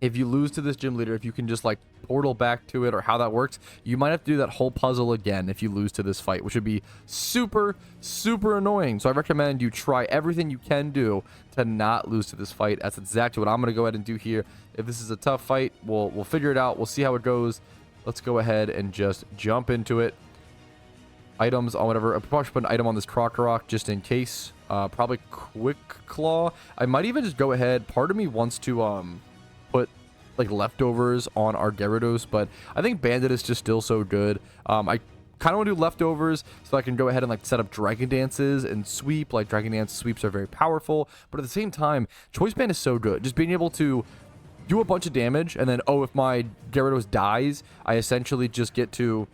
Speaker 2: if you lose to this gym leader, if you can just like portal back to it or how that works. You might have to do that whole puzzle again if you lose to this fight, which would be super, super annoying. So I recommend you try everything you can do to not lose to this fight. That's exactly what I'm going to go ahead and do here. If this is a tough fight, we'll figure it out. We'll see how it goes. Let's go ahead and just jump into it.
Speaker 1: items on whatever. I probably should put an item on this Krokorok just in case. Probably Quick Claw. I might even just go ahead. Part of me wants to put like leftovers on our Gyarados, but I think Bandit is just still so good. I kind of want to do leftovers so I can go ahead and like set up Dragon Dances and sweep. Like Dragon Dance sweeps are very powerful, but at the same time, Choice Band is so good. Just being able to do a bunch of damage, and then, oh, if my Gyarados dies, I essentially just get to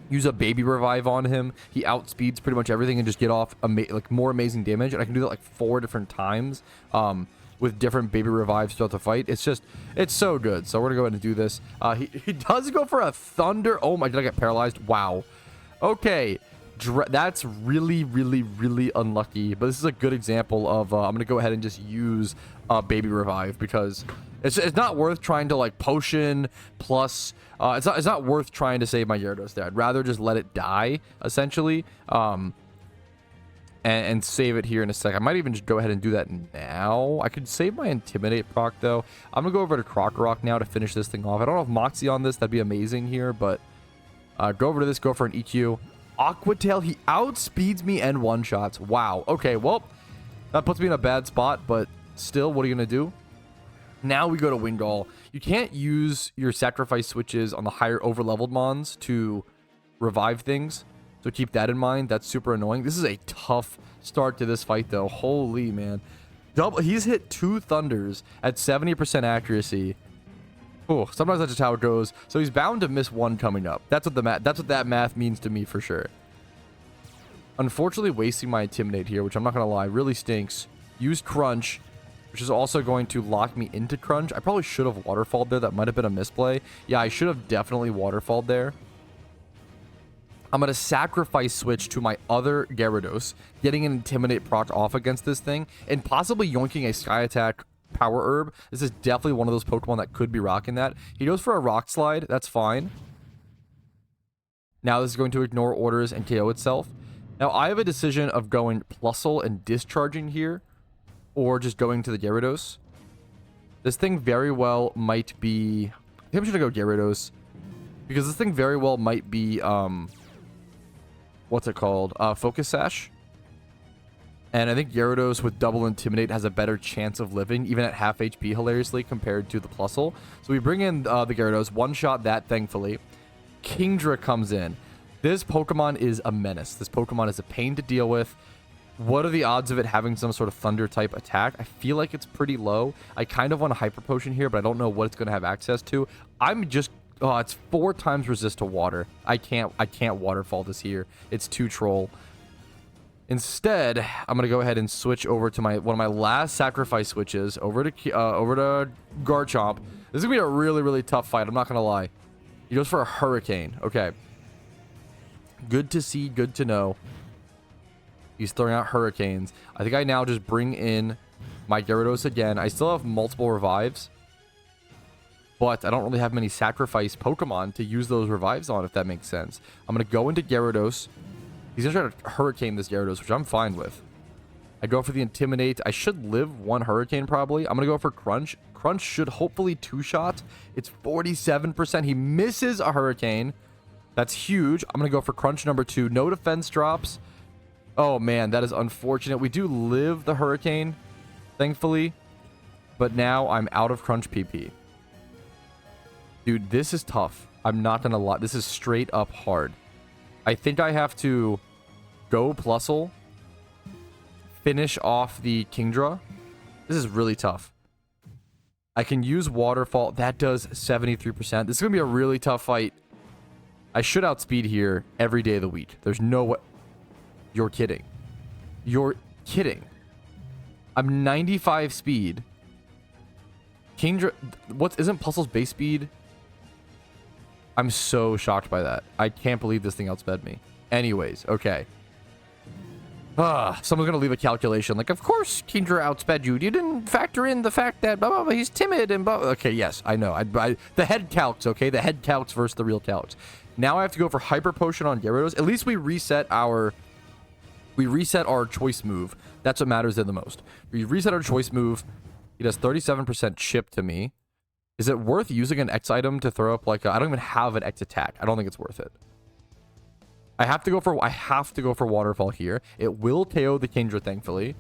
Speaker 1: use a Baby Revive on him. He outspeeds pretty much everything and just get off like more amazing damage, and I can do that like 4 different times with different Baby Revives throughout the fight. It's so good. So we're gonna go ahead and do this. He does go for a Thunder. Oh my, did I get paralyzed? Wow. Okay. That's really, really, really unlucky, but this is a good example of I'm gonna go ahead and just use Baby Revive, because it's not worth trying to like potion plus it's not worth trying to save my Gyarados there. I'd rather just let it die essentially, and save it here in a sec. I might even just go ahead and do that now. I could save my Intimidate proc though. I'm gonna go over to Krokorok now to finish this thing off. I don't have Moxie on this, that'd be amazing here, but go over to this, go for an EQ. Aqua Tail, he outspeeds me and one-shots. Wow. Okay, well, that puts me in a bad spot, but still, what are you going to do? Now we go to Wingull. You can't use your sacrifice switches on the higher over-leveled mons to revive things, so keep that in mind. That's super annoying. This is a tough start to this fight, though. Holy man. He's hit 2 Thunders at 70% accuracy. Oh, sometimes that's just how it goes. So he's bound to miss one coming up. That's what that math means to me for sure. Unfortunately, wasting my Intimidate here, which I'm not gonna lie, really stinks. Use Crunch, which is also going to lock me into Crunch. I probably should have Waterfalled there. That might have been a misplay. Yeah, I should have definitely Waterfalled there. I'm gonna sacrifice switch to my other Gyarados, getting an Intimidate proc off against this thing, and possibly yoinking a Sky Attack Power Herb. This is definitely one of those Pokemon that could be rocking that. He goes for a Rock Slide. That's fine. Now this is going to ignore orders and KO itself. Now I have a decision of going Plusle and discharging here, or just going to the Gyarados. This thing very well might be... I think I'm just gonna go Gyarados, because this thing very well might be what's it called? Focus Sash. And I think Gyarados with double Intimidate has a better chance of living, even at half HP, hilariously, compared to the Plusle. So we bring in the Gyarados, one-shot that, thankfully. Kingdra comes in. This Pokemon is a menace. This Pokemon is a pain to deal with. What are the odds of it having some sort of Thunder-type attack? I feel like it's pretty low. I kind of want a Hyper Potion here, but I don't know what it's going to have access to. I'm just... Oh, it's 4 times resist to water. I can't Waterfall this here. It's too troll. Instead, I'm gonna go ahead and switch over to one of my last sacrifice switches over to Garchomp. This is gonna be a really, really tough fight. I'm not gonna lie. He goes for a Hurricane. Okay. Good to see. Good to know. He's throwing out Hurricanes. I think I now just bring in my Gyarados again. I still have multiple revives, but I don't really have many sacrifice Pokemon to use those revives on, if that makes sense. I'm gonna go into Gyarados. He's going to try to Hurricane this Gyarados, which I'm fine with. I go for the Intimidate. I should live 1 Hurricane, probably. I'm going to go for Crunch. Crunch should hopefully 2-shot. It's 47%. He misses a Hurricane. That's huge. I'm going to go for Crunch number 2. No defense drops. Oh, man, that is unfortunate. We do live the Hurricane, thankfully. But now I'm out of Crunch PP. Dude, this is tough. I'm not going to lie. This is straight up hard. I think I have to go Plusle, finish off the Kingdra. This is really tough. I can use Waterfall. That does 73%. This is going to be a really tough fight. I should outspeed here every day of the week. There's no way. You're kidding. You're kidding. I'm 95 speed. Kingdra... Isn't Plusle's base speed... I'm so shocked by that. I can't believe this thing outsped me. Anyways, okay. Someone's gonna leave a calculation like, of course Kingdra outsped you. You didn't factor in the fact that blah, blah, blah, he's timid and blah, blah. Okay, yes, I know. The head calcs, okay? The head calcs versus the real calcs. Now I have to go for Hyper Potion on Gyarados. At least we reset our choice move. That's what matters in the most. We reset our choice move. He does 37% chip to me. Is it worth using an X item to throw up like I don't even have an X attack. I don't think it's worth it.
Speaker 2: I have to go for Waterfall here. It will KO the Kingdra, thankfully.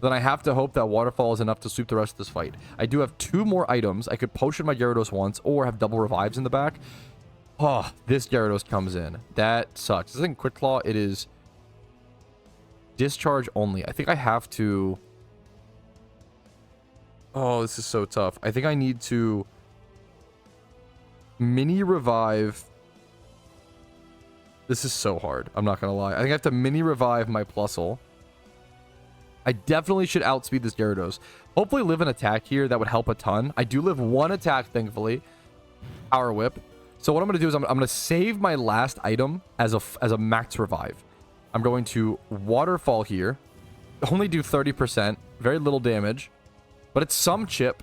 Speaker 2: Then I have to hope that Waterfall is enough to sweep the rest of this fight. I do have 2 more items. I could potion my Gyarados once or have double revives in the back. Oh, this Gyarados comes in. That sucks. This isn't Quick Claw. It is Discharge only. I think I have to... Oh, this is so tough. I think I need to mini revive. This is so hard. I'm not going to lie. I think I have to mini revive my Plusle. I definitely should outspeed this Gyarados. Hopefully live an attack here. That would help a ton. I do live 1 attack, thankfully. Power Whip. So what I'm going to do is I'm going to save my last item as a max revive. I'm going to Waterfall here. Only do 30%. Very little damage. But it's some chip.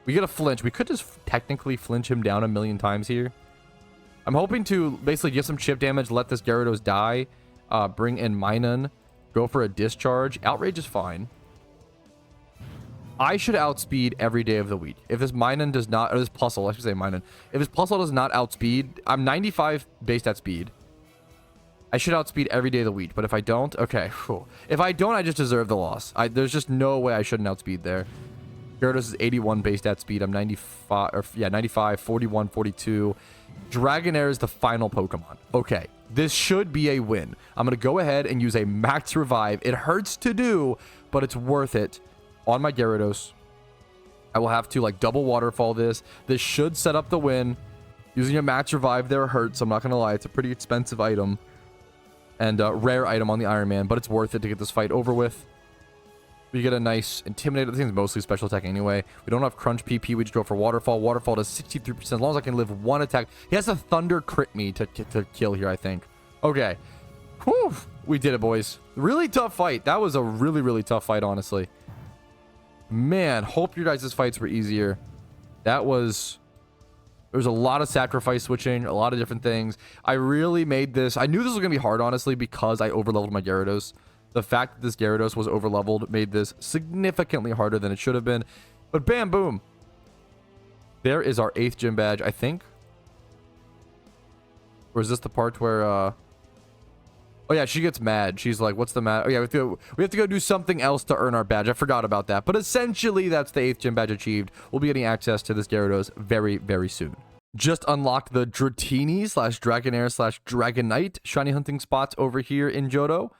Speaker 2: We get a flinch. We could just technically flinch him down a million times here. I'm hoping to basically get some chip damage, let this Gyarados die, bring in Minun, go for a discharge. Outrage is fine. I should outspeed every day of the week. If this Minun does not, or this Plusle, I should say Minun. If this Plusle does not outspeed, I'm 95 base at speed. I should outspeed every day of the week, but if I don't, okay. Whew. If I don't, I just deserve the loss. There's just no way I shouldn't outspeed there. Gyarados is 81 base stat speed. I'm 95, or yeah, 95, 41, 42. Dragonair is the final Pokemon. Okay, this should be a win. I'm going to go ahead and use a max revive. It hurts to do, but it's worth it on my Gyarados. I will have to like double Waterfall this. This should set up the win. Using a max revive there hurts. I'm not going to lie. It's a pretty expensive item and a rare item on the Iron Man, but it's worth it to get this fight over with. We get a nice Intimidator. The thing's mostly special attack anyway. We don't have Crunch PP. We just go for Waterfall. Waterfall does 63%. As long as I can live 1 attack. He has to Thunder crit me to kill here, I think. Okay. Whew. We did it, boys. Really tough fight. That was a really, really tough fight, honestly. Man, hope your guys' fights were easier. That was... There was a lot of sacrifice switching, a lot of different things. I really made this... I knew this was going to be hard, honestly, because I overleveled my Gyarados. The fact that this Gyarados was overleveled made this significantly harder than it should have been. But bam, boom. There is our 8th gym badge, I think. Or is this the part where... Oh, yeah, she gets mad. She's like, what's the matter? Oh, yeah, we have to go do something else to earn our badge. I forgot about that. But essentially, that's the 8th gym badge achieved. We'll be getting access to this Gyarados very, very soon. Just unlocked the Dratini / Dragonair / Dragonite shiny hunting spots over here in Johto.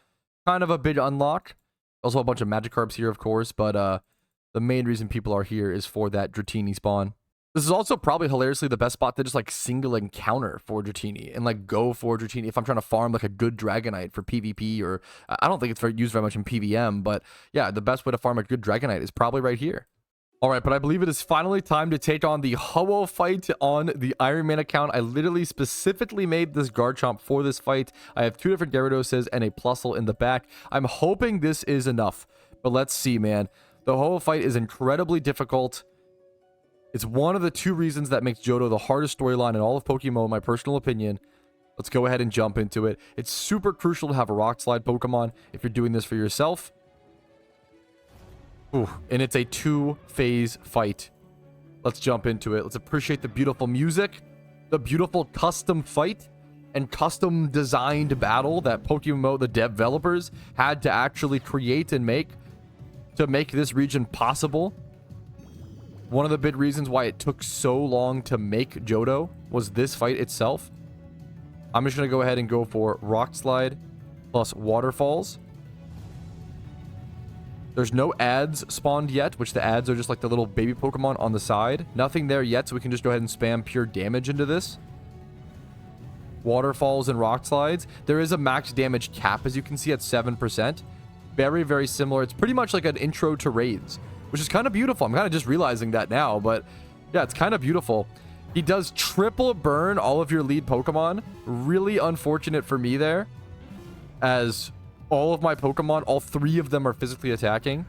Speaker 2: Kind of a big unlock. Also a bunch of Magikarps here, of course, but the main reason people are here is for that Dratini spawn. This is also probably hilariously the best spot to just like single encounter for Dratini and like go for Dratini if I'm trying to farm like a good Dragonite for PvP, or I don't think it's used very much in PVM, but yeah, the best way to farm a good Dragonite is probably right here. All right, but I believe it is finally time to take on the Ho-Oh fight on the Iron Man account. I literally specifically made this Garchomp for this fight. I have 2 different Gyaradoses and a Plusle in the back. I'm hoping this is enough, but let's see, man. The Ho-Oh fight is incredibly difficult. It's one of the 2 reasons that makes Johto the hardest storyline in all of PokeMMO, in my personal opinion. Let's go ahead and jump into it. It's super crucial to have a Rock Slide Pokemon if you're doing this for yourself. Ooh, and it's a 2-phase fight. Let's jump into it. Let's appreciate the beautiful music, the beautiful custom fight, and custom designed battle that PokeMMO, the developers, had to actually create and make to make this region possible. One of the big reasons why it took so long to make Johto was this fight itself. I'm just going to go ahead and go for Rock Slide plus Waterfalls. There's no ads spawned yet, which the ads are just like the little baby Pokemon on the side. Nothing there yet, so we can just go ahead and spam pure damage into this. Waterfalls and Rock Slides. There is a max damage cap, as you can see, at 7%. Very, very similar. It's pretty much like an intro to raids, which is kind of beautiful. I'm kind of just realizing that now, but yeah, it's kind of beautiful. He does triple burn all of your lead Pokemon. Really unfortunate for me there, as all of my Pokemon, all 3 of them are physically attacking.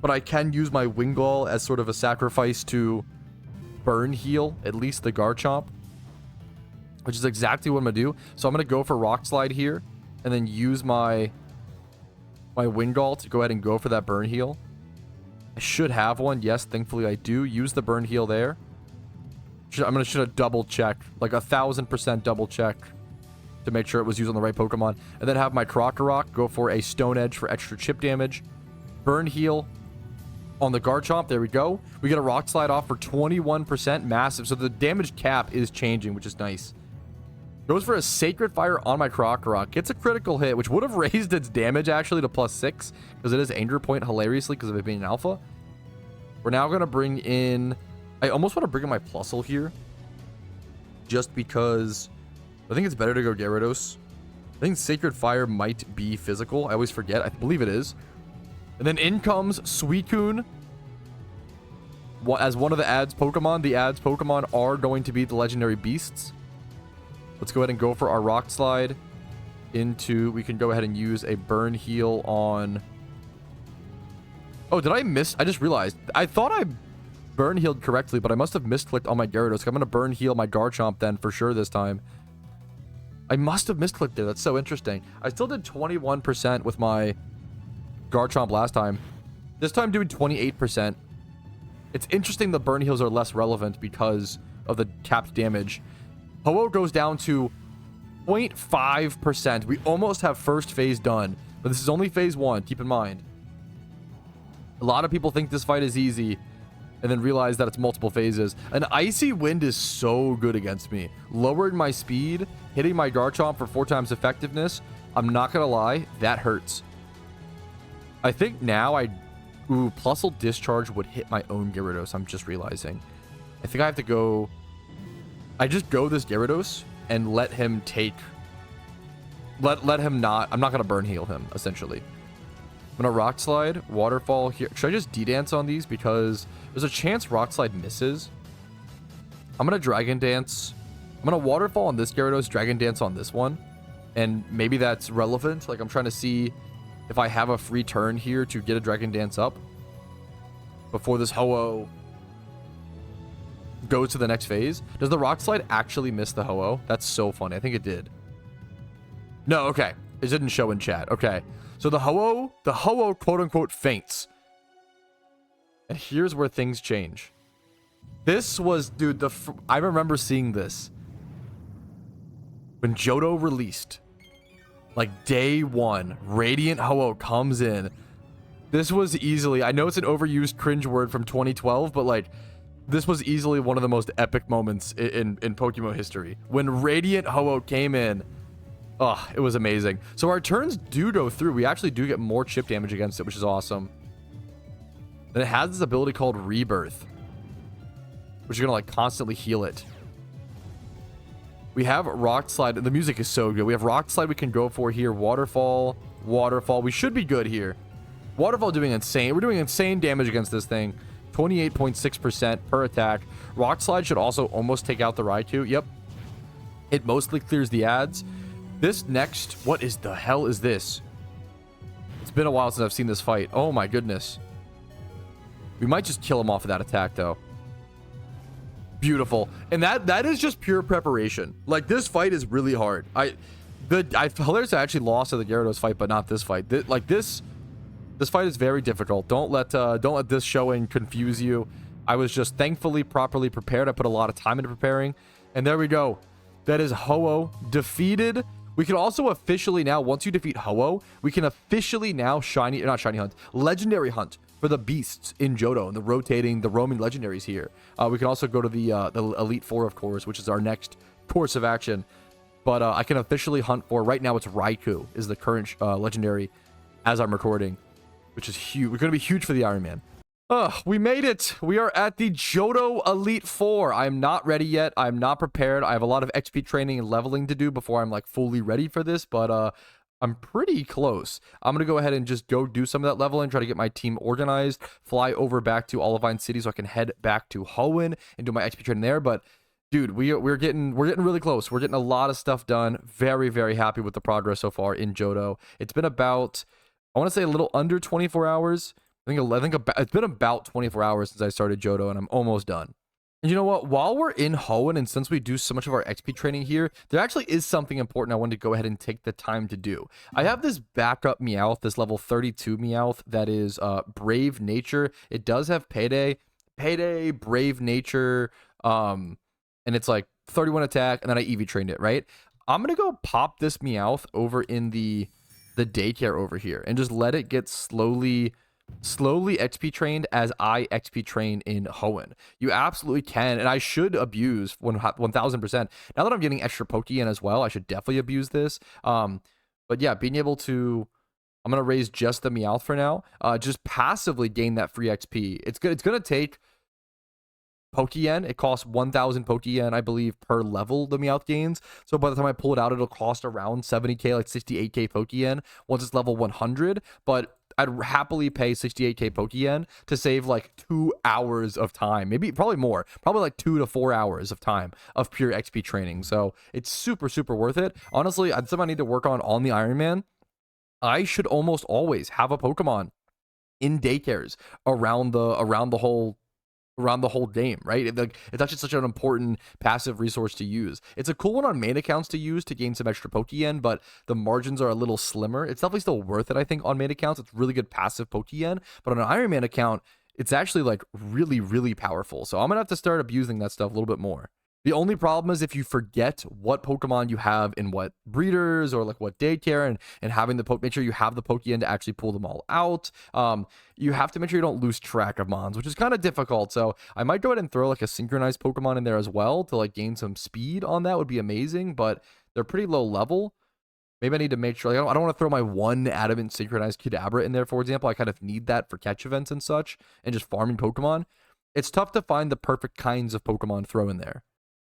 Speaker 2: But I can use my Wingull as sort of a sacrifice to burn heal, at least the Garchomp, which is exactly what I'm going to do. So I'm going to go for Rock Slide here, and then use my Wingull to go ahead and go for that burn heal. I should have one. Yes, thankfully I do. Use the burn heal there. I'm going to should have double check, like 1000% double check
Speaker 1: to make sure it was used on the right Pokemon. And then have my Krokorok go for a Stone Edge for extra chip damage. Burn Heal on the Garchomp. There we go. We get a Rock Slide off for 21%. Massive. So the damage cap is changing, which is nice. Goes for a Sacred Fire on my Krokorok. Gets a critical hit, which would have raised its damage actually to +6 because it is Anger Point hilariously because of it being an alpha. We're now going to bring in... I almost want to bring in my Plusle here just because I think it's better to go Gyarados. I think Sacred Fire might be physical. I always forget. I believe it is. And then in comes Suicune. As one of the ads Pokemon. The ads Pokemon are going to be the legendary beasts. Let's go ahead and go for our Rock Slide into... We can go ahead and use a Burn Heal on... Oh, did I miss? I just realized. I thought I Burn Healed correctly, but I must have misclicked on my Gyarados. I'm going to Burn Heal my Garchomp then for sure this time. I must have misclicked there. That's so interesting. I still did 21% with my Garchomp last time. This time doing 28%. It's interesting the Burn Heals are less relevant because of the capped damage. Ho-Oh goes down to 0.5%. We almost have first phase done, but this is only phase 1. Keep in mind. A lot of people think this fight is easy and then realize that it's multiple phases. An Icy Wind is so good against me. Lowered my speed, hitting my Garchomp for 4 times effectiveness. I'm not going to lie, that hurts. I think now Ooh, Plusle Discharge would hit my own Gyarados. I'm just realizing. I think I have to go... I just go this Gyarados and let him take... Let him not... I'm not going to Burn Heal him, essentially. I'm going to Rock Slide, Waterfall here. Should I just D-Dance on these? Because there's a chance Rock Slide misses. I'm going to Dragon Dance. I'm going to Waterfall on this Gyarados, Dragon Dance on this one. And maybe that's relevant. Like, I'm trying to see if I have a free turn here to get a Dragon Dance up before this Ho-Oh goes to the next phase. Does the Rock Slide actually miss the Ho-Oh? That's so funny. I think it did. No, okay. It didn't show in chat. Okay. So the Ho-Oh quote-unquote faints. And here's where things change. This was, dude, I remember seeing this when Johto released. Like day 1, Radiant Ho-Oh comes in. This was easily, I know it's an overused cringe word from 2012, but like, this was easily one of the most epic moments in Pokemon history. When Radiant Ho-Oh came in, oh, it was amazing. So our turns do go through. We actually do get more chip damage against it, which is awesome. Then it has this ability called Rebirth, which is going to like constantly heal it. We have Rock Slide. The music is so good. We have Rock Slide we can go for here. Waterfall. Waterfall. We should be good here. Waterfall doing insane. We're doing insane damage against this thing. 28.6% per attack. Rock Slide should also almost take out the Raikou. Yep. It mostly clears the ads. This next... What is the hell is this? It's been a while since I've seen this fight. Oh my goodness. We might just kill him off of that attack though. Beautiful. And that is just pure preparation. Like, this fight is really hard. Hilariously, I actually lost to the Gyarados fight, but not this fight. This fight is very difficult. Don't let this showing confuse you. I was just thankfully properly prepared. I put a lot of time into preparing. And there we go. That is Ho-Oh defeated. We can also officially now, once you defeat Ho-Oh, we can officially now legendary hunt for the beasts in Johto and the roaming legendaries here. We can also go to the Elite Four, of course, which is our next course of action. But I can officially hunt for, right now it's Raikou is the current legendary as I'm recording, which is huge. We're going to be huge for the Iron Man. We made it. We are at the Johto Elite Four. I'm not ready yet. I'm not prepared. I have a lot of XP training and leveling to do before I'm like fully ready for this, but I'm pretty close. I'm going to go ahead and just go do some of that leveling, try to get my team organized, fly over back to Olivine City so I can head back to Hoenn and do my XP training there. But dude, we're getting really close. We're getting a lot of stuff done. Very, very happy with the progress so far in Johto. It's been about, I want to say a little under 24 hours. I think it's been about 24 hours since I started Johto, and I'm almost done. And you know what? While we're in Hoenn, and since we do so much of our XP training here, there actually is something important I wanted to go ahead and take the time to do. I have this backup Meowth, this level 32 Meowth that is Brave Nature. It does have Payday, Brave Nature, and it's like 31 attack, and then I EV trained it, right?
Speaker 2: I'm gonna go pop this Meowth over in the DAYCARE over here and just let it get slowly XP trained as I XP train in Hoenn. You absolutely can, and I should abuse 1000%. Now that I'm getting extra Pokeyen as well, I should definitely abuse this. But yeah, being able to, I'm gonna raise just the Meowth for now. Just passively gain that free XP. It's good. It's gonna take Pokeyen. It costs 1000 Pokeyen, I believe, per level the Meowth gains. So by the time I pull it out, it'll cost around 70k, like 68k Pokeyen once it's level 100. But I'd happily pay 68k Pokeyen to save like 2 hours of time, maybe probably more, probably like 2 to 4 hours of time of pure XP training. So it's super, super worth it. Honestly, I'd something I need to work on the Iron Man. I should almost always have a Pokemon in DAYCAREs around the whole game, right? It's actually such an important passive resource to use. It's a cool one on main accounts to use to gain some extra Pokeyen, but the margins are a little slimmer. It's definitely still worth it, I think, on main accounts. It's really good passive Pokeyen, but on an Iron Man account, it's actually like really, really powerful. So I'm gonna have to start abusing that stuff a little bit more. The only problem is if you forget what Pokemon you have in what breeders or like what DAYCARE and having make sure you have the Pokeyen to actually pull them all out. You have to make sure you don't lose track of Mons, which is kind of difficult. So I might go ahead and throw like a synchronized Pokemon in there as well to like gain some speed on that would be amazing, but they're pretty low level. Maybe I need to make sure, like, I don't want to throw my one adamant synchronized Kadabra in there, for example. I kind of need that for catch events and such and just farming Pokemon. It's tough to find the perfect kinds of Pokemon to throw in there.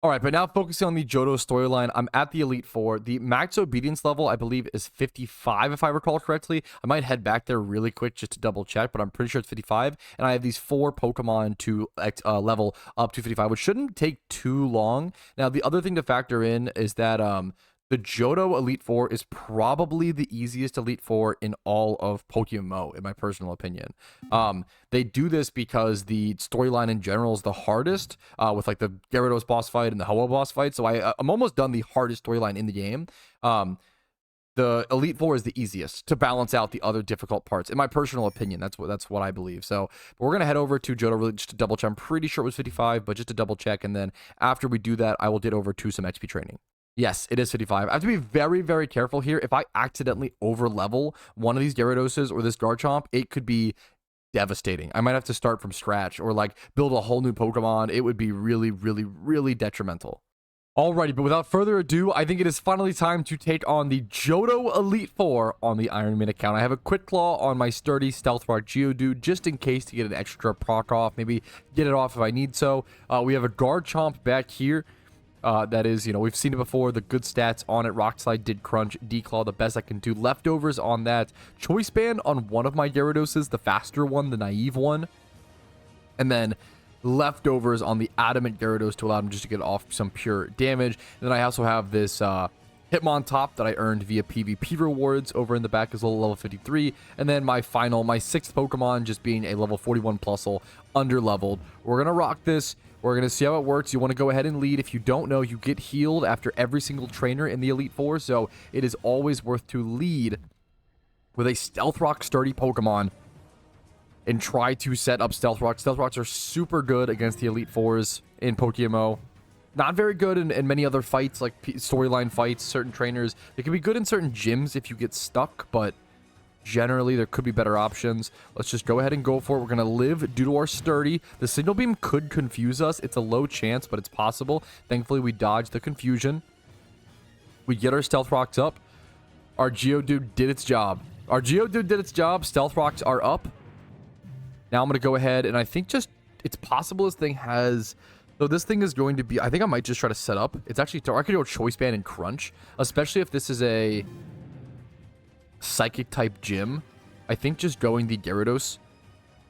Speaker 2: All right, but now focusing on the Johto storyline, I'm at the Elite Four. The max obedience level, I believe, is 55, if I recall correctly. I might head back there really quick just to double check, but I'm pretty sure it's 55. And I have these 4 Pokemon to level up to 55, which shouldn't take too long. Now, the other thing to factor in is that the Johto Elite Four is probably the easiest Elite Four in all of PokeMMO, in my personal opinion. They do this because the storyline in general is the hardest, with like the Gyarados boss fight and the Ho-Oh boss fight. So I'm almost done the hardest storyline in the game. The Elite Four is the easiest to balance out the other difficult parts, in my personal opinion. That's what I believe. So we're gonna head over to Johto really just to double check. I'm pretty sure it was 55, but just to double check. And then after we do that, I will get over to some XP training. Yes, it is 55. I have to be very, very careful here. If I accidentally over-level one of these Gyaradoses or this Garchomp, it could be devastating. I might have to start from scratch or like build a whole new Pokemon. It would be really, really, really detrimental. Alrighty, but without further ado, I think it is finally time to take on the Johto Elite Four on the Iron Man account. I have a Quick Claw on my sturdy Stealth Rock Geodude just in case to get an extra proc off. Maybe get it off if I need so. We have a Garchomp back here. That is, you know, we've seen it before. The good stats on it. Rock Slide did crunch. Declaw, the best I can do. Leftovers on that. Choice Band on one of my Gyaradoses, the faster one, the naive one. And then leftovers on the adamant Gyarados to allow him just to get off some pure damage. And then I also have this Hitmontop that I earned via PvP rewards over in the back as well, level 53. And then my 6th Pokemon just being a level 41 plusle, under-leveled. We're going to rock this. We're going to see how it works. You want to go ahead and lead. If you don't know, you get healed after every single trainer in the Elite Four, so it is always worth to lead with a Stealth Rock sturdy Pokemon and try to set up Stealth Rock. Stealth Rocks are super good against the Elite Fours in PokeMMO. Not very good in many other fights, like storyline fights, certain trainers. They can be good in certain gyms if you get stuck, but generally there could be better options. Let's just go ahead and go for it. We're going to live due to our sturdy. The Signal Beam could confuse us. It's a low chance, but it's possible. Thankfully, we dodged the confusion. We get our Stealth Rocks up. Our Geodude did its job. Stealth Rocks are up. Now I'm going to go ahead, and I think just it's possible this thing has... So this thing is going to be... I think I might just try to set up. It's actually... I could go Choice Band and Crunch, especially if this is a Psychic type gym. I think just going the Gyarados,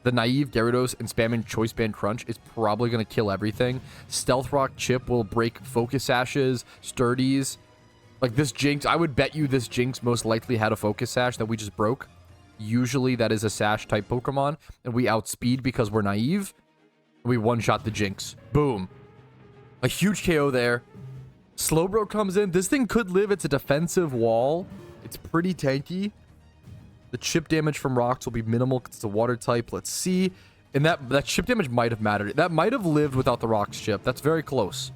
Speaker 2: the naive Gyarados, and spamming Choice Band Crunch is probably going to kill everything. Stealth Rock Chip will break Focus Sashes, Sturdies. Like this Jinx, I would bet you this Jinx most likely had a Focus Sash that we just broke. Usually that is a Sash type Pokemon, and we outspeed because we're naive. We one-shot the Jinx. Boom. A huge KO there. Slowbro comes in. This thing could live. It's a defensive wall. It's pretty tanky. The chip damage from rocks will be minimal because it's a water type. Let's see. And that chip damage might have mattered. That might have lived without the rocks chip. That's very close.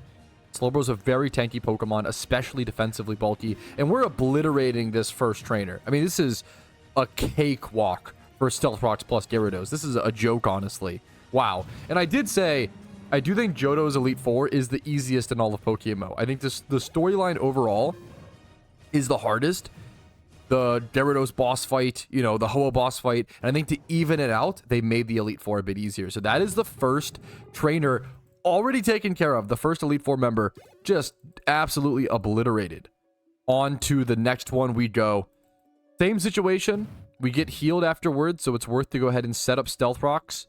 Speaker 1: Slowbro's a very tanky Pokemon, especially defensively bulky, and we're obliterating this first trainer. I mean, this is a cakewalk for Stealth Rocks plus Gyarados. This is a joke, honestly. Wow. And I did say, I do think Johto's Elite Four is the easiest in all of PokeMMO. I think the storyline overall is the hardest. The Gyarados boss fight, you know, the Hoa boss fight, and I think to even it out, they made the Elite Four a bit easier. So that is the first trainer already taken care of. The first Elite Four member just absolutely obliterated. On to the next one we go. Same situation. We get healed afterwards, so it's worth to go ahead and set up Stealth Rocks.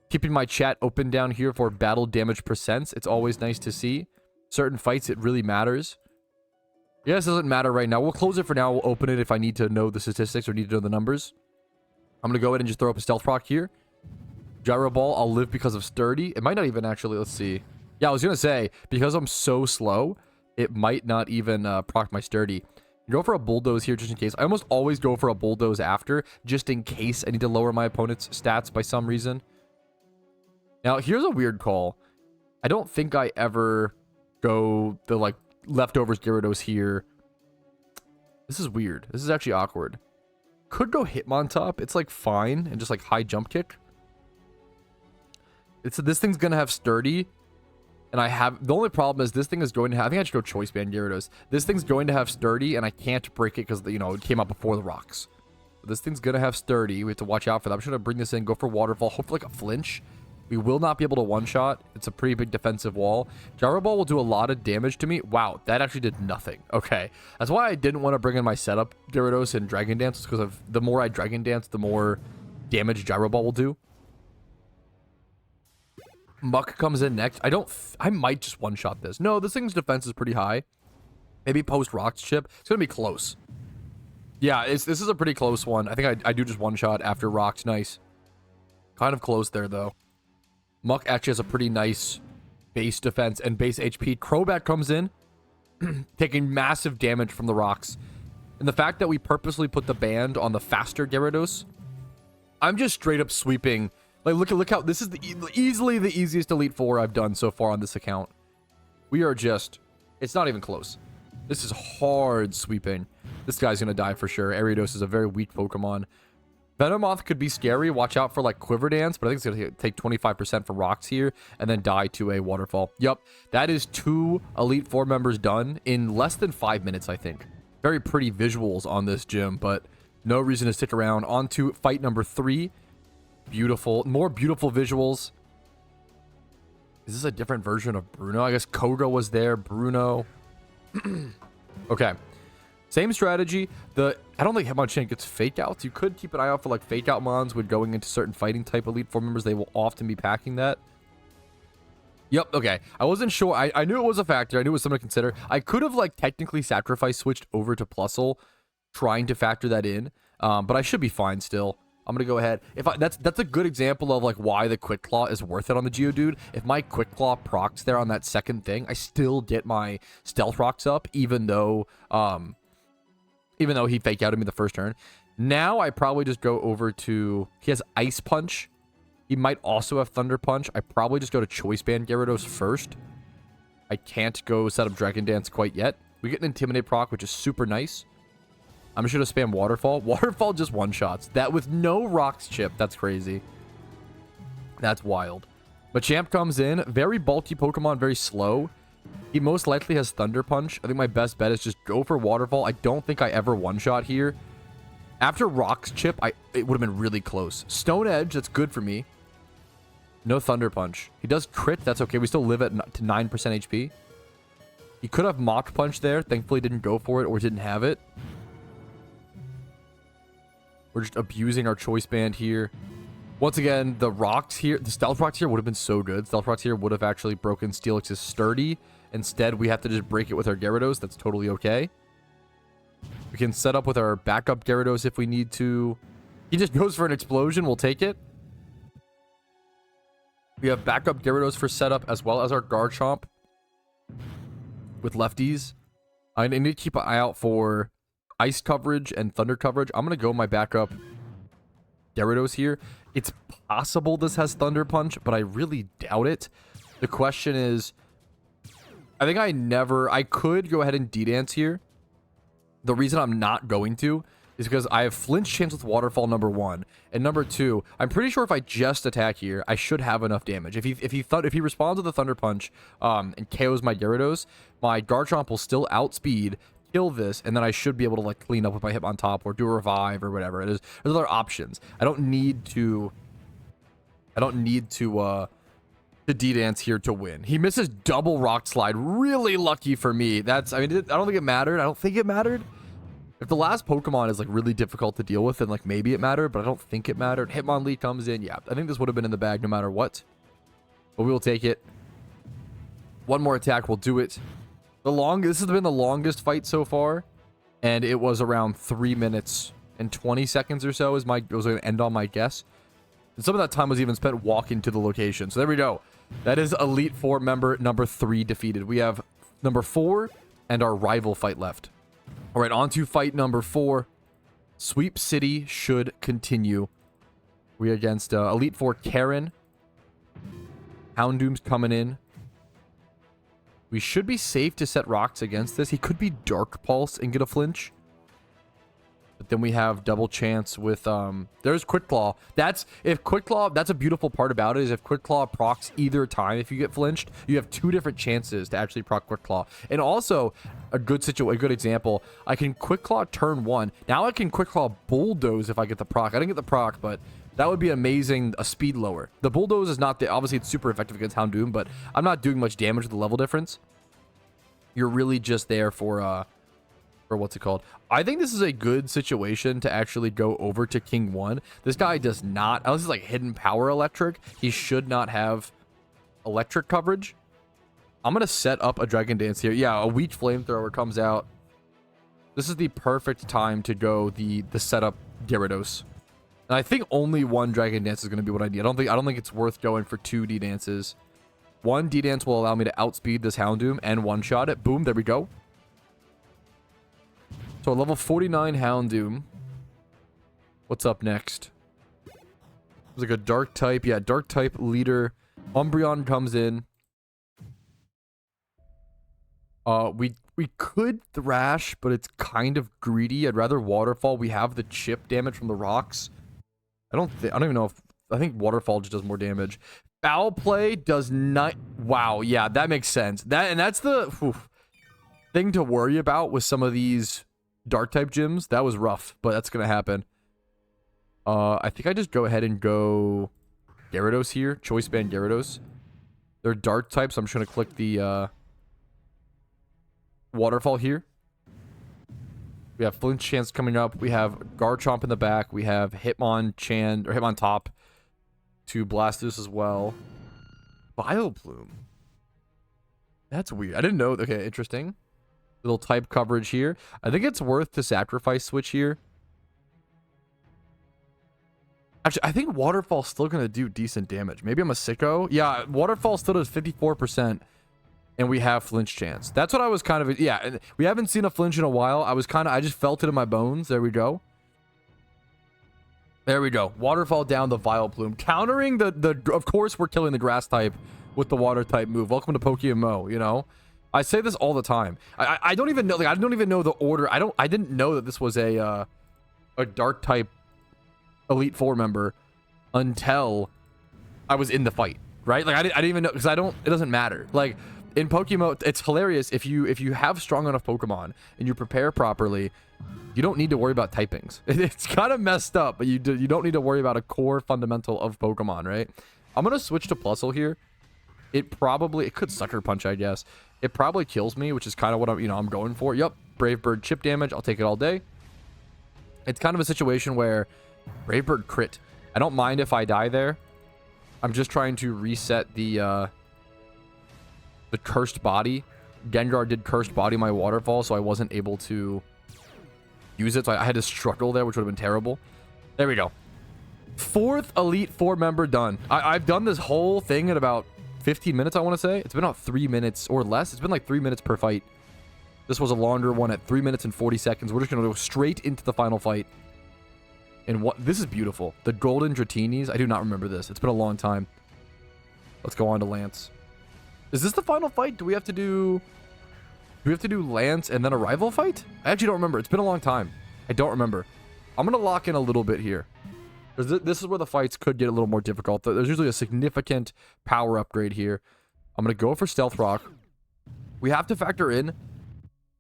Speaker 1: Keeping my chat open down here for battle damage percents. It's always nice to see. Certain fights, it really matters. Yes, it doesn't matter right now. We'll close it for now. We'll open it if I need to know the statistics or need to know the numbers. I'm going to go ahead and just throw up a Stealth Rock here. Gyro Ball, I'll live because of Sturdy. It might not even actually, let's see. Yeah, I was going to say, because I'm so slow, it might not even proc my Sturdy. Go for a Bulldoze here just in case. I almost always go for a Bulldoze after, just in case I need to lower my opponent's stats by some reason. Now, here's a weird call. I don't think I ever go the, like, leftovers Gyarados here. This is weird. This is actually awkward. Could go Hitmontop. It's, like, fine. And just, like, high jump kick. This thing's gonna have Sturdy, and I have the only problem is this thing is going to have, I think I should go Choice Band Gyarados. This thing's going to have Sturdy, and I can't break it because, you know, it came out before the rocks. So this thing's gonna have Sturdy. We have to watch out for that. I'm just gonna bring this in, go for Waterfall, hope for like a flinch. We will not be able to one-shot. It's a pretty big defensive wall. Gyro Ball will do a lot of damage to me. Wow, that actually did nothing. Okay, that's why I didn't want to bring in my setup Gyarados and Dragon Dance, because of the more I Dragon Dance, the more damage Gyro Ball will do. Muck comes in next. I might just one-shot this. No, this thing's defense is pretty high. Maybe post Rocks chip. It's going to be close. Yeah, this is a pretty close one. I think I do just one-shot after Rocks. Nice. Kind of close there, though. Muck actually has a pretty nice base defense and base HP. Crobat comes in, taking massive damage from the Rocks. And the fact that we purposely put the band on the faster Gyarados, I'm just straight up sweeping. Like, look how this is easily the easiest Elite Four I've done so far on this account. We are just, it's not even close. This is hard sweeping. This guy's gonna die for sure. Gyarados is a very weak Pokemon. Venomoth could be scary. Watch out for like Quiver Dance, but I think it's gonna take 25% for Rocks here and then die to a Waterfall. Yup, that is 2 Elite Four members done in less than 5 minutes, I think. Very pretty visuals on this gym, but no reason to stick around. On to fight number 3. Beautiful, more beautiful visuals. Is this a different version of Bruno? I guess Koga was there, Bruno. Okay, same strategy. I don't think Hitmonchan gets fake outs. You could keep an eye out for like fake out mons when going into certain fighting type Elite Four members. They will often be packing that. Yep, okay. I wasn't sure. I knew it was a factor. I knew it was something to consider. I could have like technically sacrifice switched over to Plusle, trying to factor that in. But I should be fine still. I'm gonna go ahead. That's a good example of like why the Quick Claw is worth it on the Geodude. If my Quick Claw procs there on that second thing, I still get my Stealth Rocks up, even though he fake outed me the first turn. Now I probably just go over to, he has Ice Punch. He might also have Thunder Punch. I probably just go to Choice Band Gyarados first. I can't go set up Dragon Dance quite yet. We get an Intimidate proc, which is super nice. I'm just going to spam Waterfall. Waterfall just one-shots. That with no Rocks chip. That's crazy. That's wild. Machamp comes in. Very bulky Pokemon. Very slow. He most likely has Thunder Punch. I think my best bet is just go for Waterfall. I don't think I ever one-shot here. After Rocks chip, it would have been really close. Stone Edge, that's good for me. No Thunder Punch. He does crit. That's okay. We still live at to 9% HP. He could have Mach Punch there. Thankfully, didn't go for it or didn't have it. We're just abusing our Choice Band here. Once again, the Rocks here, the Stealth Rocks here would have been so good. Stealth Rocks here would have actually broken Steelix's Sturdy. Instead, we have to just break it with our Gyarados. That's totally okay. We can set up with our backup Gyarados if we need to. He just goes for an explosion. We'll take it. We have backup Gyarados for setup as well as our Garchomp with lefties. I need to keep an eye out for Ice coverage and Thunder coverage. I'm going to go my backup Gyarados here. It's possible this has Thunder Punch, but I really doubt it. The question is, I think I could go ahead and D-Dance here. The reason I'm not going to is because I have flinch chance with Waterfall, number 1. And number 2, I'm pretty sure if I just attack here, I should have enough damage. If he responds with a Thunder Punch and KOs my Gyarados, my Garchomp will still outspeed, kill this, and then I should be able to like clean up with my Hitmontop or do a revive or whatever. There's other options. I don't need to D-Dance here to win. He misses double Rock Slide. Really lucky for me. I don't think it mattered. I don't think it mattered. If the last Pokemon is like really difficult to deal with, then like maybe it mattered, but I don't think it mattered. Hitmonlee comes in. Yeah, I think this would have been in the bag no matter what. But we will take it. One more attack will do it. This has been the longest fight so far, and it was around 3 minutes and 20 seconds or so. Was going to end on my guess. And some of that time was even spent walking to the location. So there we go. That is Elite Four member number 3 defeated. We have number 4 and our rival fight left. All right, on to fight number 4. Sweep City should continue. We against Elite Four Karen. Houndoom's coming in. We should be safe to set rocks against this. He could be Dark Pulse and get a flinch. But then we have double chance with there's Quick Claw. That's a beautiful part about it, is if Quick Claw procs either time if you get flinched, you have 2 different chances to actually proc Quick Claw. And also a good example, I can Quick Claw turn 1. Now I can Quick Claw Bulldoze if I get the proc. I didn't get the proc, but that would be amazing. A speed lower. The Bulldoze is not obviously it's super effective against Houndoom, but I'm not doing much damage with the level difference. You're really just there for what's it called? I think this is a good situation to actually go over to King 1. This guy does not, unless it's like hidden power electric, he should not have electric coverage. I'm going to set up a Dragon Dance here. Yeah, a Weech Flamethrower comes out. This is the perfect time to go the setup Gyarados. And I think only 1 Dragon Dance is going to be what I need. I don't think it's worth going for 2 D-Dances. 1 D-Dance will allow me to outspeed this Houndoom and one-shot it. Boom, there we go. So level 49 Houndoom. What's up next? It's like a dark type. Yeah, dark type leader. Umbreon comes in. We could Thrash, but it's kind of greedy. I'd rather Waterfall. We have the chip damage from the rocks. I don't even know if I think Waterfall just does more damage. Foul Play does not. Wow, yeah, that makes sense. That's the thing to worry about with some of these dark type gyms. That was rough, but that's gonna happen. I think I just go ahead and go Gyarados here. Choice band Gyarados. They're dark types, so I'm just gonna click the Waterfall here. We have Flinch Chance coming up. We have Garchomp in the back. We have Hitmontop to Blastoise as well. Vileplume. That's weird. I didn't know. Okay, interesting. Little type coverage here. I think it's worth to sacrifice switch here. Actually, I think Waterfall's still going to do decent damage. Maybe I'm a sicko. Yeah, Waterfall still does 54%. And we have flinch chance. That's what I was kind of... Yeah, and we haven't seen a flinch in a while. I just felt it in my bones. There we go. There we go. Waterfall down the Vileplume. Countering the... Of course, we're killing the grass type with the water type move. Welcome to PokeMMO, you know? I say this all the time. I don't even know... Like, I don't even know the order. I didn't know that this was a dark type Elite Four member until I was in the fight, right? Like, I didn't even know... Because it doesn't matter. Like... In PokeMMO, it's hilarious if you have strong enough Pokemon and you prepare properly, you don't need to worry about typings. It's kind of messed up, but you don't need to worry about a core fundamental of Pokemon, right? I'm gonna switch to Plusle here. It could Sucker Punch, I guess. It probably kills me, which is kind of what I'm going for. Yep, Brave Bird chip damage. I'll take it all day. It's kind of a situation where Brave Bird crit. I don't mind if I die there. I'm just trying to reset the Cursed Body. Gengar did Cursed Body my Waterfall, so I wasn't able to use it. So I had to struggle there, which would have been terrible. There we go. 4th Elite Four member done. I've done this whole thing in about 15 minutes, I want to say. It's been about 3 minutes or less. It's been like 3 minutes per fight. This was a longer one at 3 minutes and 40 seconds. We're just going to go straight into the final fight. And this is beautiful. The Golden Dratinis. I do not remember this. It's been a long time. Let's go on to Lance. Is this the final fight? Do we have to do Lance and then a rival fight? I actually don't remember. It's been a long time. I don't remember. I'm going to lock in a little bit here. This is where the fights could get a little more difficult. There's usually a significant power upgrade here. I'm going to go for Stealth Rock. We have to factor in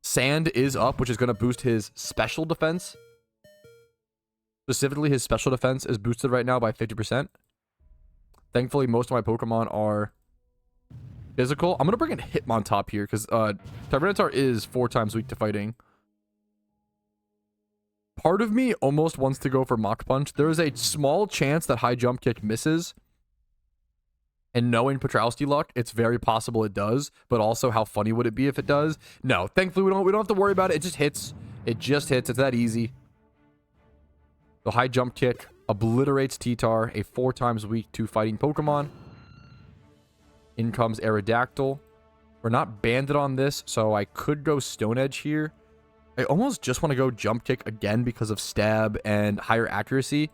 Speaker 1: Sand is up, which is going to boost his special defense. Specifically, his special defense is boosted right now by 50%. Thankfully, most of my Pokemon are physical. I'm going to bring in Hitmontop here because Tyranitar is 4 times weak to fighting. Part of me almost wants to go for Mach Punch. There is a small chance that High Jump Kick misses. And knowing Patrouski luck, it's very possible it does. But also, how funny would it be if it does? No, thankfully, we don't have to worry about it. It just hits. It just hits. It's that easy. The High Jump Kick obliterates T-Tar, a 4 times weak to fighting Pokemon. In comes Aerodactyl. We're not banded on this, so I could go Stone Edge here. I almost just want to go Jump Kick again because of Stab and higher accuracy.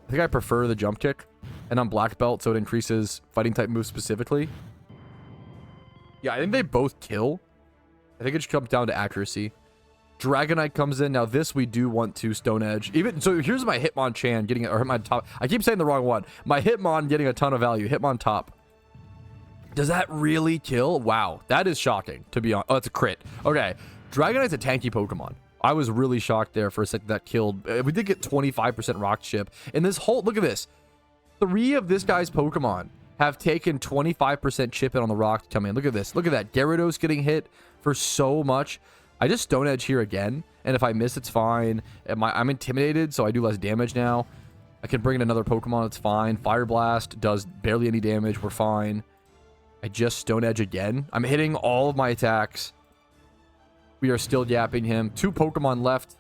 Speaker 1: I think I prefer the Jump Kick. And I'm Black Belt, so it increases fighting type moves specifically. Yeah, I think they both kill. I think it just comes down to accuracy. Dragonite comes in. Now this we do want to Stone Edge. So here's my Hitmonchan getting, or Hitmontop. I keep saying the wrong one. My Hitmon getting a ton of value. Hitmontop. Does that really kill? Wow, that is shocking, to be honest. Oh, it's a crit. Okay, Dragonite's a tanky Pokemon. I was really shocked there for a second that killed. We did get 25% Rock Chip. And this whole, look at this. 3 of this guy's Pokemon have taken 25% chip in on the rock to come in. Look at this. Look at that. Gyarados getting hit for so much. I just Stone Edge here again. And if I miss, it's fine. I'm intimidated, so I do less damage now. I can bring in another Pokemon. It's fine. Fire Blast does barely any damage. We're fine. I just Stone Edge again. I'm hitting all of my attacks. We are still yapping him. 2 Pokemon left.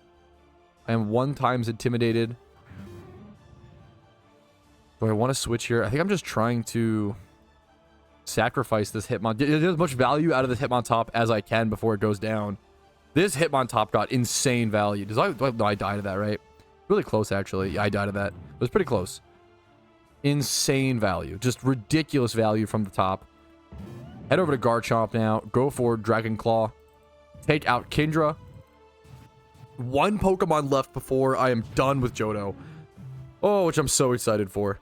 Speaker 1: I am 1 times intimidated. Do I want to switch here? I think I'm just trying to sacrifice this Hitmon. Get as much value out of this Hitmontop as I can before it goes down. This Hitmontop got insane value. No, I died of that, right? Really close, actually. Yeah, I died of that. It was pretty close. Insane value. Just ridiculous value from the top. Head over to Garchomp now. Go for Dragon Claw. Take out Kindra. 1 Pokemon left before I am done with Johto. Oh, which I'm so excited for.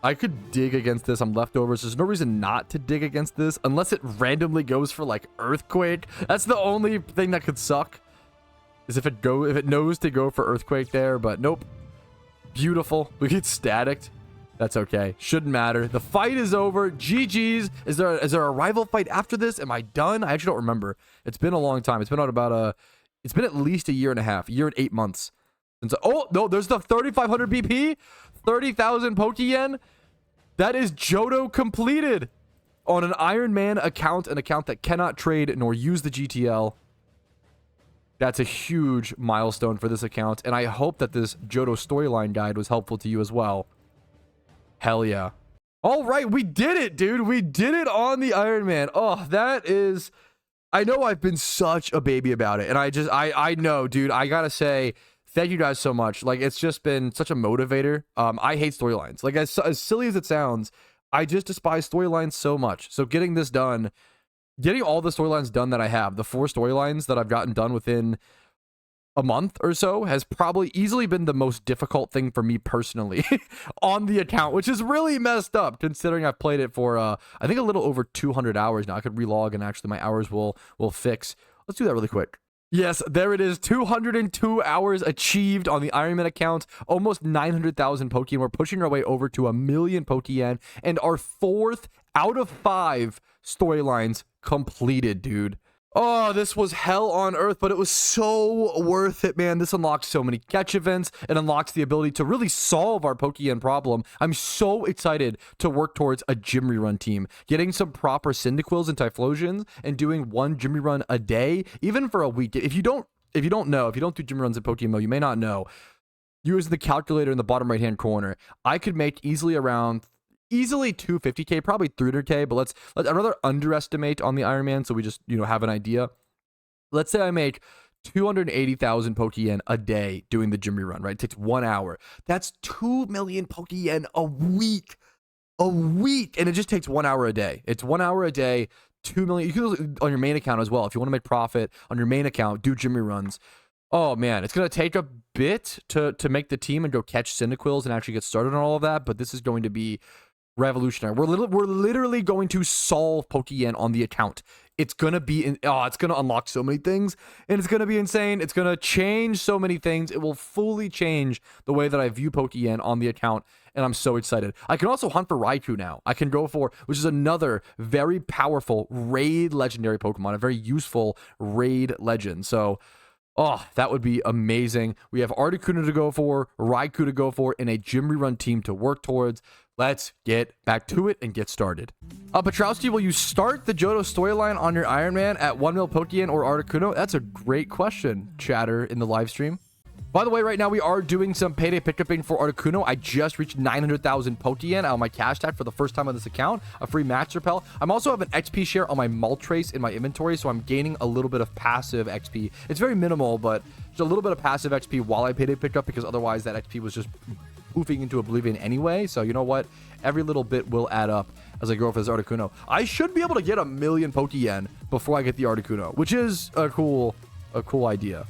Speaker 1: I could dig against this. I'm leftovers. There's no reason not to dig against this unless it randomly goes for like Earthquake. That's the only thing that could suck. Is if it knows to go for Earthquake there, but nope. Beautiful. We get staticked. That's okay. Shouldn't matter. The fight is over. GG's. Is there a rival fight after this? Am I done? I actually don't remember. It's been a long time. It's been it's been at least a year and a half, a year and 8 months. And so, oh no, there's the 3,500 BP, 30,000 Pokeyen. That is Johto completed on an Iron Man account, an account that cannot trade nor use the GTL. That's a huge milestone for this account, and I hope that this Johto storyline guide was helpful to you as well. Hell yeah. All right, we did it, dude. We did it on the Iron Man. Oh, that is... I know I've been such a baby about it, and I know, dude, I gotta say... Thank you guys so much. Like, it's just been such a motivator. I hate storylines. Like, as silly as it sounds, I just despise storylines so much. So getting this done, getting all the storylines done that I have, the 4 storylines that I've gotten done within a month or so, has probably easily been the most difficult thing for me personally on the account, which is really messed up considering I've played it for, I think a little over 200 hours now. I could relog and actually my hours will fix. Let's do that really quick. Yes, there it is. 202 hours achieved on the Iron Man account. Almost 900,000 Pokeyen. We're pushing our way over to 1 million Pokeyen. And our 4th out of 5 storylines completed, dude. Oh, this was hell on earth, but it was so worth it, man. This unlocks so many catch events. It unlocks the ability to really solve our Pokeyen problem. I'm so excited to work towards a gym rerun team. Getting some proper Cyndaquils and Typhlosions and doing 1 gym rerun a day, even for a week. If you don't do gym runs in PokeMMO, you may not know. Using the calculator in the bottom right-hand corner, I could make easily 250k, probably 300k, but let's I'd rather underestimate on the Iron Man so we just, have an idea. Let's say I make 280,000 Pokeyen a day doing the gym rerun, right? It takes 1 hour. That's 2 million Pokeyen a week. a week, and it just takes 1 hour a day. It's 1 hour a day, 2 million. You can on your main account as well if you want to make profit on your main account. Do gym reruns. Oh man, it's gonna take a bit to make the team and go catch Cyndaquils and actually get started on all of that. But this is going to be revolutionary. We're literally going to solve Pokeyen on the account. It's gonna be it's gonna unlock so many things, and it's gonna be insane. It's gonna change so many things. It will fully change the way that I view Pokeyen on the account, and I'm so excited. I can also hunt for Raikou now. I can go for, which is another very powerful raid legendary Pokemon, a very useful raid legend. So, oh, that would be amazing. We have Articuno to go for, Raikou to go for, and a gym rerun team to work towards. Let's get back to it and get started. Patrouski, will you start the Johto storyline on your Iron Man at 1 mil Pokeyen or Articuno? That's a great question, chatter in the live stream. By the way, right now we are doing some payday pickuping for Articuno. I just reached 900,000 Pokeyen out of my cash tag for the first time on this account. A free match repel. I'm also have an XP share on my Moltres in my inventory, so I'm gaining a little bit of passive XP. It's very minimal, but just a little bit of passive XP while I payday picked up, because otherwise that XP was just poofing into oblivion anyway. So you know what? Every little bit will add up as I go for this Articuno. I should be able to get 1 million Pokeyen before I get the Articuno, which is a cool idea.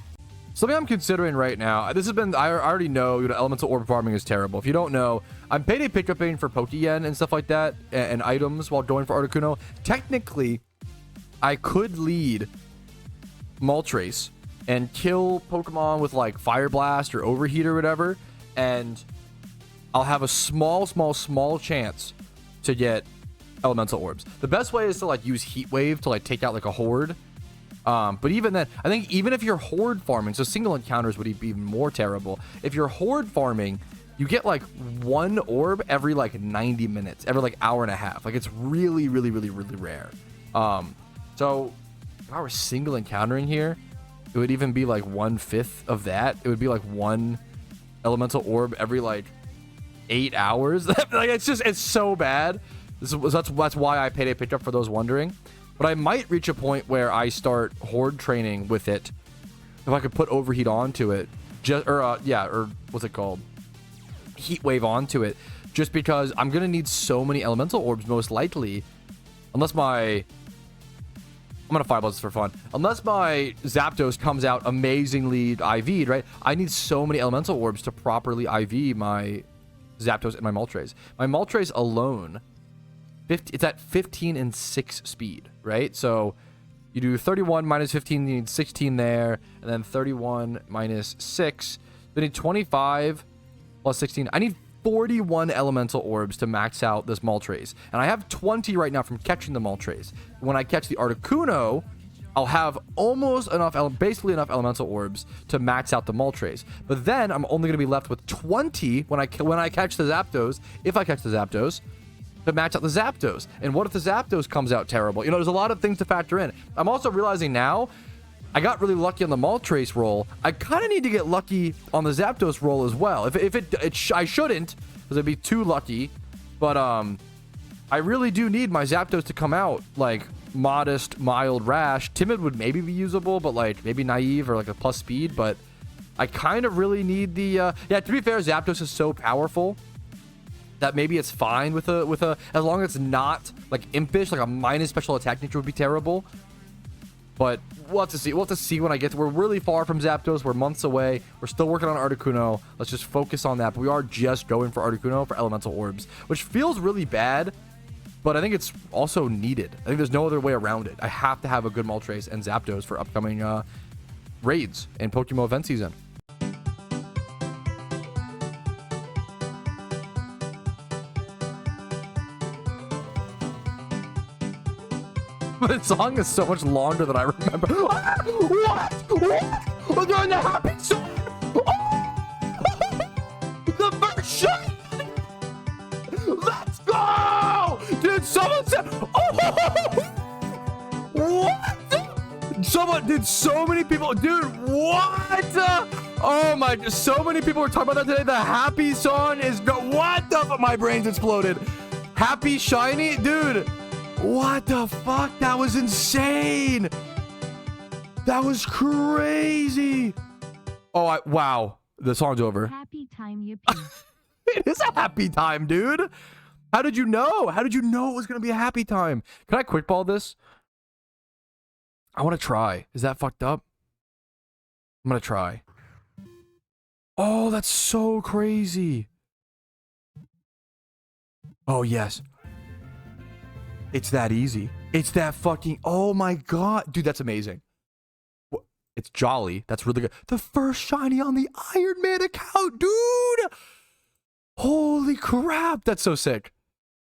Speaker 1: Something I'm considering right now, this has been, I already know, elemental orb farming is terrible. If you don't know, I'm payday pickuping for Pokeyen and stuff like that, and items while going for Articuno. Technically, I could lead Moltres and kill Pokemon with like Fire Blast or Overheat or whatever, and I'll have a small chance to get elemental orbs. The best way is to like use Heat Wave to like take out like a horde. But even then, I think even if you're horde farming, so single encounters would be even more terrible. If you're horde farming, you get like 1 orb every like 90 minutes, every like hour and a half. Like it's really rare. So if I were single encountering here, it would even be like 1/5 of that. It would be like 1 elemental orb every like 8 hours. Like it's so bad. That's why I payday picked up, for those wondering. But I might reach a point where I start horde training with it. If I could put Overheat onto it, or what's it called? Heat Wave onto it, just because I'm gonna need so many elemental orbs most likely, unless I'm gonna Fireball this for fun. Unless my Zapdos comes out amazingly IV'd, right? I need so many elemental orbs to properly IV my Zapdos and my Moltres. My Moltres alone, it's at 15 and 6 speed, right? So you do 31 minus 15, you need 16 there, and then 31 minus 6. Then you need 25 plus 16. I need 41 elemental orbs to max out this Moltres. And I have 20 right now from catching the Moltres. When I catch the Articuno, I'll have almost enough, basically enough elemental orbs to max out the Moltres. But then I'm only going to be left with 20 when I catch the Zapdos, if I catch the Zapdos, to match out the Zapdos. And what if the Zapdos comes out terrible? You know, there's a lot of things to factor in. I'm also realizing now, I got really lucky on the Moltres roll. I kind of need to get lucky on the Zapdos roll as well. I shouldn't, because it'd be too lucky. But I really do need my Zapdos to come out like modest, mild, rash. Timid would maybe be usable, but like maybe naive or like a plus speed. But I kind of really need the to be fair, Zapdos is so powerful that maybe it's fine with a as long as it's not like impish, like a minus special attack nature would be terrible. But we'll have to see. We'll have to see when I get to. We're really far from Zapdos. We're months away. We're still working on Articuno. Let's just focus on that. But we are just going for Articuno for elemental orbs, which feels really bad, but I think it's also needed. I think there's no other way around it. I have to have a good Moltres and Zapdos for upcoming raids and PokeMMO event season. The song is so much longer than I remember. What? We're doing the happy song. The first shot. Let's go, dude. Someone said, what? Someone did. So many people, dude. What? Oh my! So many people were talking about that today. The happy song is what the? My brain's exploded. Happy shiny, dude. What the fuck? That was insane. That was crazy. Oh, wow. The song's over.
Speaker 3: Happy time, yippee.
Speaker 1: It is a happy time, dude. How did you know? How did you know it was going to be a happy time? Can I quick ball this? I want to try. Is that fucked up? I'm going to try. Oh, that's so crazy. Oh, yes. It's that easy. It's that fucking... Oh, my God. Dude, that's amazing. It's Jolly. That's really good. The first shiny on the Iron Man account, dude. Holy crap. That's so sick.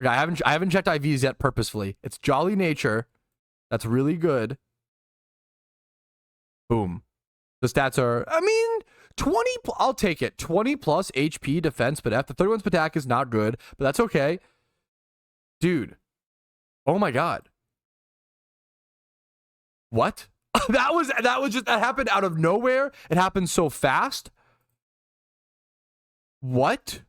Speaker 1: I haven't checked IVs yet purposefully. It's Jolly Nature. That's really good. Boom. The stats are, I mean, 20, I'll take it. 20 plus HP, defense, but F. The 31 attack is not good, but that's okay. Dude. Oh my God. What? that happened out of nowhere. It happened so fast. What?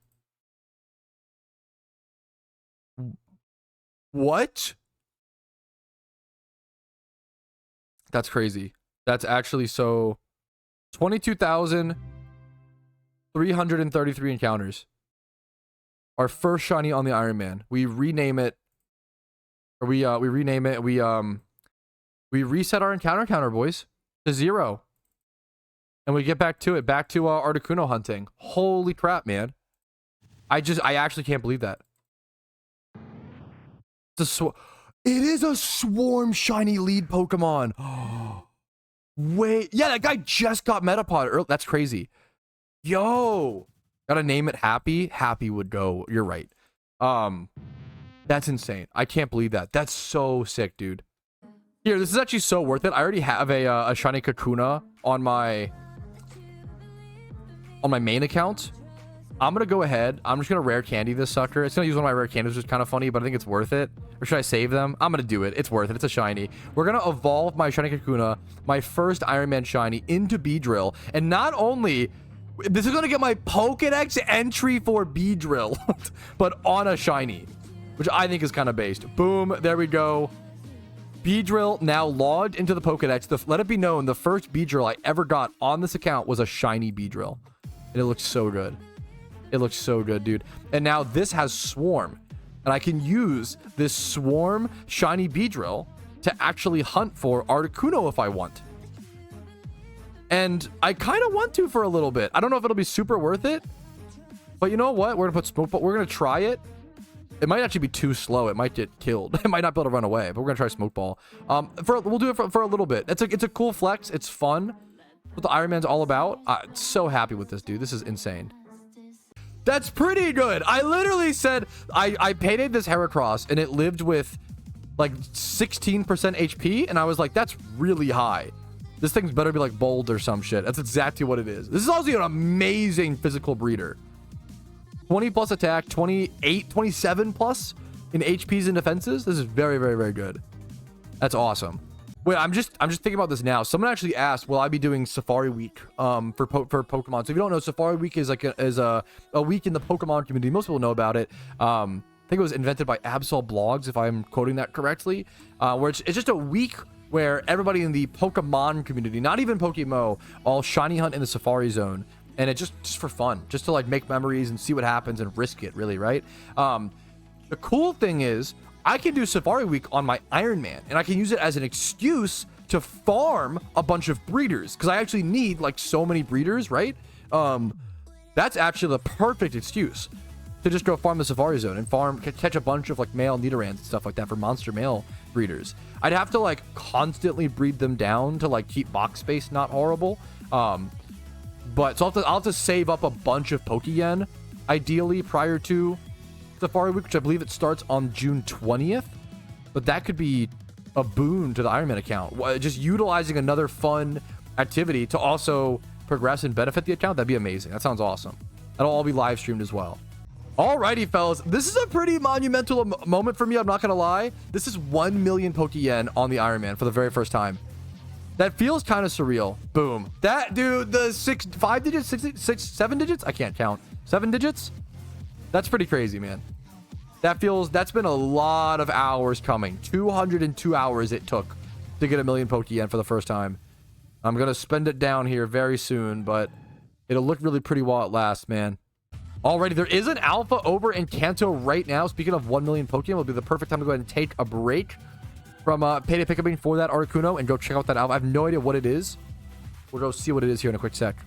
Speaker 1: What? That's crazy. That's actually so... 22,333 encounters. Our first shiny on the Iron Man. We rename it. Or we rename it. We reset our encounter counter, boys, to 0. And we get back to it. Back to Articuno hunting. Holy crap, man. I actually can't believe that. It is a swarm shiny lead Pokemon. Wait, yeah, that guy just got Metapod early. That's crazy. Yo, gotta name it Happy. Happy would go. You're right. That's insane. I can't believe that. That's so sick, dude. Here, this is actually so worth it. I already have a shiny Kakuna on my main account. I'm gonna go ahead. I'm just gonna rare candy this sucker. It's gonna use one of my rare candies, which is kind of funny, but I think it's worth it. Or should I save them? I'm gonna do it. It's worth it. It's a shiny. We're gonna evolve my shiny Kakuna, my first Iron Man shiny, into Beedrill. And not only, this is gonna get my Pokedex entry for Beedrill, but on a shiny, which I think is kind of based. Boom. There we go. Beedrill now logged into the Pokedex. Let it be known, the first Beedrill I ever got on this account was a shiny Beedrill. And it looks so good. It looks so good, dude. And now this has Swarm. And I can use this Swarm shiny Beedrill to actually hunt for Articuno if I want. And I kind of want to for a little bit. I don't know if it'll be super worth it. But you know what? We're going to put Smoke, but we're going to try it. It might actually be too slow. It might get killed. It might not be able to run away, but we're going to try Smoke Ball. We'll do it for a little bit. It's a cool flex. It's fun. What the Iron Man's all about. I'm so happy with this, dude. This is insane. That's pretty good. I literally said I painted this Heracross and it lived with like 16% HP, and I was like, that's really high. This thing's better be like bold or some shit. That's exactly what it is. This is also an amazing physical breeder. 20 plus attack, 28, 27 plus in HPs and defenses. This is very, very, very good. That's awesome. Wait, I'm just thinking about this now. Someone actually asked, will I be doing Safari Week for Pokemon? So if you don't know, Safari Week is like a week in the Pokemon community. Most people know about it. I think it was invented by Absol Blogs, if I'm quoting that correctly. Where it's just a week where everybody in the Pokemon community, not even PokeMMO, all shiny hunt in the Safari Zone, and it's just for fun, just to like make memories and see what happens and risk it, really, right? The cool thing is, I can do Safari Week on my Iron Man, and I can use it as an excuse to farm a bunch of breeders, because I actually need like so many breeders, right? That's actually the perfect excuse to just go farm the Safari Zone and catch a bunch of like male Nidorans and stuff like that for monster male breeders. I'd have to like constantly breed them down to like keep box space not horrible. But so I'll have to save up a bunch of Pokeyen, ideally prior to Safari Week, which I believe it starts on June 20th. But that could be a boon to the Iron Man account. Just utilizing another fun activity to also progress and benefit the account. That'd be amazing. That sounds awesome. That'll all be live streamed as well. Alrighty, fellas. This is a pretty monumental moment for me. I'm not going to lie. This is 1 million Pokeyen on the Iron Man for the very first time. That feels kind of surreal. Boom. That, dude, the 5 digits, 7 digits? I can't count. 7 digits? That's pretty crazy, man. That's been a lot of hours coming. 202 hours it took to get 1 million Pokeyen for the first time. I'm going to spend it down here very soon, but it'll look really pretty while it lasts, man. Alrighty, there is an alpha over in Kanto right now. Speaking of 1 million Pokemon, will be the perfect time to go ahead and take a break from Payday Pickup for that Articuno and go check out that alpha. I have no idea what it is. We'll go see what it is here in a quick sec.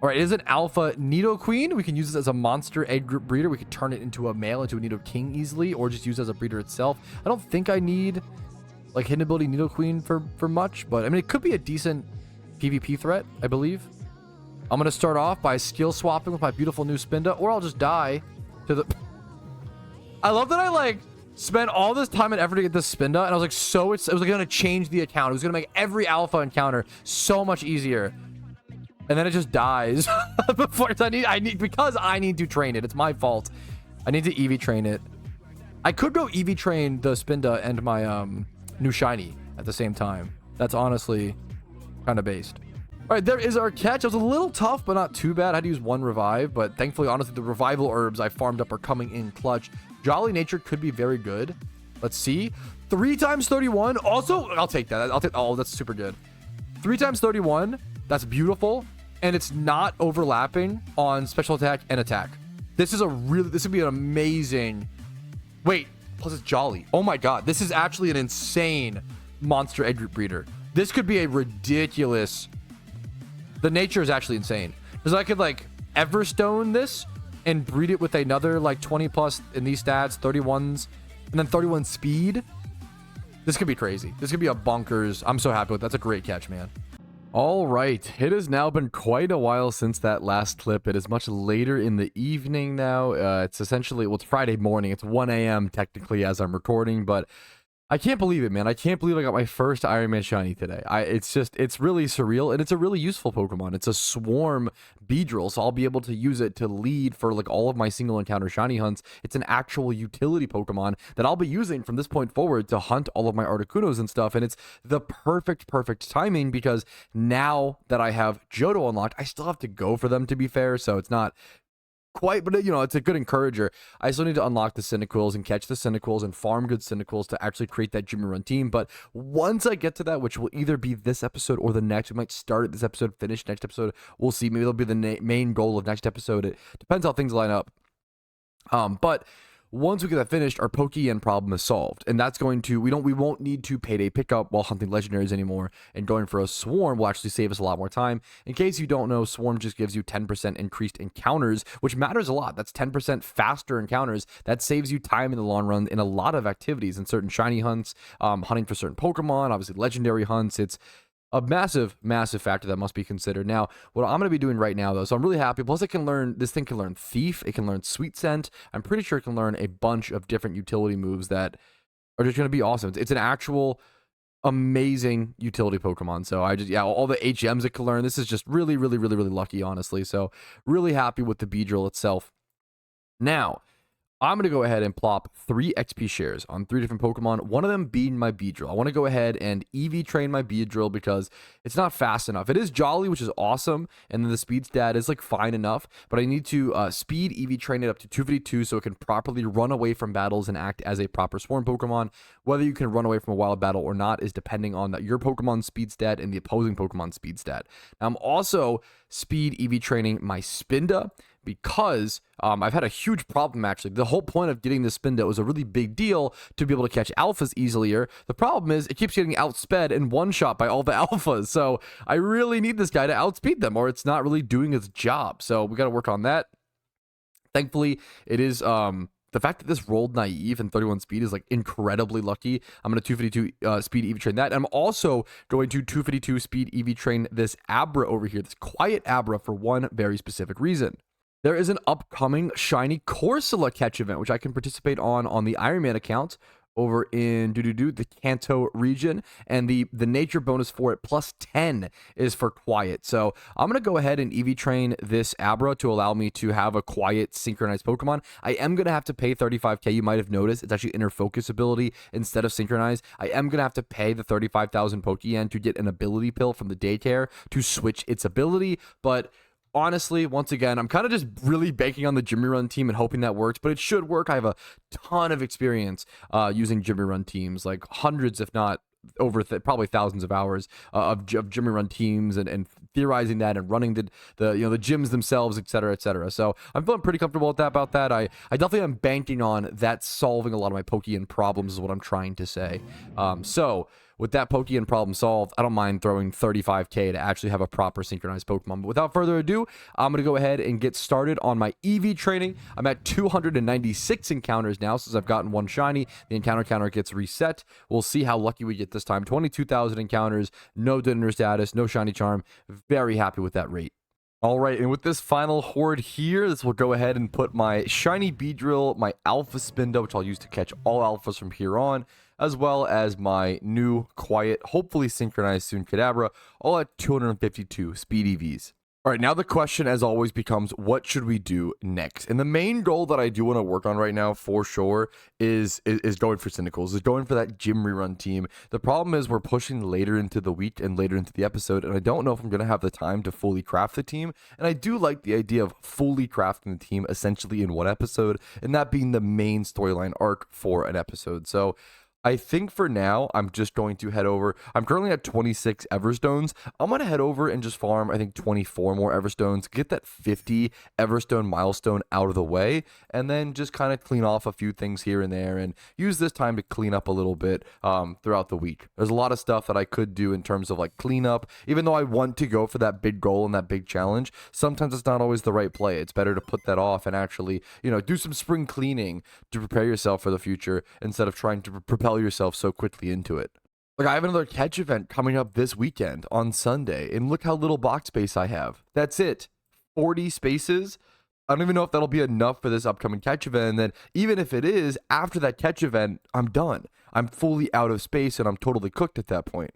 Speaker 1: All right, it is an alpha Nidoqueen. We can use this as a monster egg group breeder. We could turn it into a male, into a Nidoking easily, or just use it as a breeder itself. I don't think I need like hidden ability Nidoqueen for much, but I mean, it could be a decent PvP threat, I believe. I'm going to start off by skill swapping with my beautiful new Spinda, or I'll just die to the... I love that I, like, spent all this time and effort to get this Spinda, and I was like, it was like going to change the account. It was going to make every alpha encounter so much easier. And then it just dies before because I need to train it. It's my fault. I need to EV train it. I could go EV train the Spinda and my new shiny at the same time. That's honestly kind of based. All right, there is our catch. It was a little tough, but not too bad. I had to use 1 revive, but thankfully, honestly, the revival herbs I farmed up are coming in clutch. Jolly Nature could be very good. Let's see. 3 times 31. Also, I'll take that. Oh, that's super good. 3 times 31. That's beautiful. And it's not overlapping on special attack and attack. This would be an amazing... Wait, plus it's Jolly. Oh my god, this is actually an insane monster egg group breeder. This could be a ridiculous... The nature is actually insane. Because I could, like, Everstone this and breed it with another, like, 20 plus in these stats, 31s, and then 31 speed. This could be crazy. This could be a bonkers... I'm so happy with that. That's a great catch, man. All right, it has now been quite a while since that last clip. It is much later in the evening now. It's essentially, well, it's Friday morning. It's 1 a.m. technically as I'm recording, but I can't believe it, man. I can't believe I got my first Iron Man shiny today. It's really surreal, and it's a really useful Pokemon. It's a swarm Beedrill, so I'll be able to use it to lead for like all of my single encounter shiny hunts. It's an actual utility Pokemon that I'll be using from this point forward to hunt all of my Articunos and stuff, and it's the perfect timing because now that I have Johto unlocked, I still have to go for them, to be fair, so it's not quite, but you know, it's a good encourager. I still need to unlock the Cyndaquils and catch the Cyndaquils and farm good Cyndaquils to actually create that Jimmy Run team. But once I get to that, which will either be this episode or the next, we might start at this episode, finish next episode. We'll see. Maybe that'll be the main goal of next episode. It depends how things line up. But once we get that finished, our Pokeyen problem is solved, and that's going to we won't need to payday pickup while hunting legendaries anymore, and going for a swarm will actually save us a lot more time. In case you don't know, swarm just gives you 10% increased encounters, which matters a lot. That's 10% faster encounters. That saves you time in the long run in a lot of activities, in certain shiny hunts, hunting for certain Pokemon, obviously legendary hunts. It's a massive factor that must be considered. Now, what I'm going to be doing right now, though, so I'm really happy. Plus, this thing can learn Thief. It can learn Sweet Scent. I'm pretty sure it can learn a bunch of different utility moves that are just going to be awesome. It's an actual amazing utility Pokemon. So all the HMs it can learn. This is just really lucky, honestly. So really happy with the Beedrill itself. Now, I'm going to go ahead and plop 3 XP shares on 3 different Pokemon, one of them being my Beedrill. I want to go ahead and EV train my Beedrill because it's not fast enough. It is Jolly, which is awesome, and then the speed stat is like fine enough, but I need to speed EV train it up to 252 so it can properly run away from battles and act as a proper swarm Pokemon. Whether you can run away from a wild battle or not is depending on your Pokemon's speed stat and the opposing Pokemon's speed stat. Now, I'm also speed EV training my Spinda, because I've had a huge problem, actually. The whole point of getting this Spinda was a really big deal to be able to catch alphas easier. The problem is it keeps getting outsped and one-shot by all the alphas. So I really need this guy to outspeed them or it's not really doing its job. So we got to work on that. Thankfully, it is... the fact that this rolled naive and 31 speed is like incredibly lucky. I'm going to 252 speed EV train that. And I'm also going to 252 speed EV train this Abra over here, this quiet Abra, for one very specific reason. There is an upcoming shiny Corsola catch event, which I can participate on the Iron Man account over in the Kanto region, and the nature bonus for it plus 10 is for quiet. So I'm going to go ahead and EV train this Abra to allow me to have a quiet synchronized Pokemon. I am going to have to pay 35k. You might have noticed it's actually inner focus ability instead of synchronized. I am going to have to pay the 35,000 Pokeyen to get an ability pill from the DAYCARE to switch its ability, but honestly, once again, I'm kind of just really banking on the Jimmy Run team and hoping that works, but it should work. I have a ton of experience using Jimmy Run teams, like hundreds, if not over probably thousands of hours of Jimmy Run teams and theorizing that and running the you know, the gyms themselves, etc., etc. So I'm feeling pretty comfortable about that. I definitely am banking on that solving a lot of my Pokeyen problems is what I'm trying to say. So with that Pokeyen problem solved, I don't mind throwing 35k to actually have a proper synchronized Pokemon. But without further ado, I'm going to go ahead and get started on my EV training. I'm at 296 encounters now since I've gotten one shiny. The encounter counter gets reset. We'll see how lucky we get this time. 22,000 encounters, no dinner status, no shiny charm. Very happy with that rate. All right, and with this final horde here, this will go ahead and put my shiny Beedrill, my Alpha Spinda, which I'll use to catch all Alphas from here on, as well as my new, quiet, hopefully synchronized soon Kadabra, all at 252 speed EVs. All right, now the question, as always, becomes what should we do next? And the main goal that I do want to work on right now, for sure, is going for Cynicals, is going for that gym rerun team. The problem is we're pushing later into the week and later into the episode, and I don't know if I'm going to have the time to fully craft the team. And I do like the idea of fully crafting the team essentially in one episode, and that being the main storyline arc for an episode. So I think for now, I'm just going to head over. I'm currently at 26 Everstones. I'm going to head over and just farm, I think, 24 more Everstones, get that 50 Everstone milestone out of the way, and then just kind of clean off a few things here and there and use this time to clean up a little bit throughout the week. There's a lot of stuff that I could do in terms of like cleanup. Even though I want to go for that big goal and that big challenge, sometimes it's not always the right play. It's better to put that off and actually, you know, do some spring cleaning to prepare yourself for the future instead of trying to propel yourself so quickly into it. Like, I have another catch event coming up this weekend on Sunday, and look how little box space I have. That's it. 40 spaces. I don't even know if that'll be enough for this upcoming catch event. And then even if it is, after that catch event, I'm done. I'm fully out of space and I'm totally cooked at that point.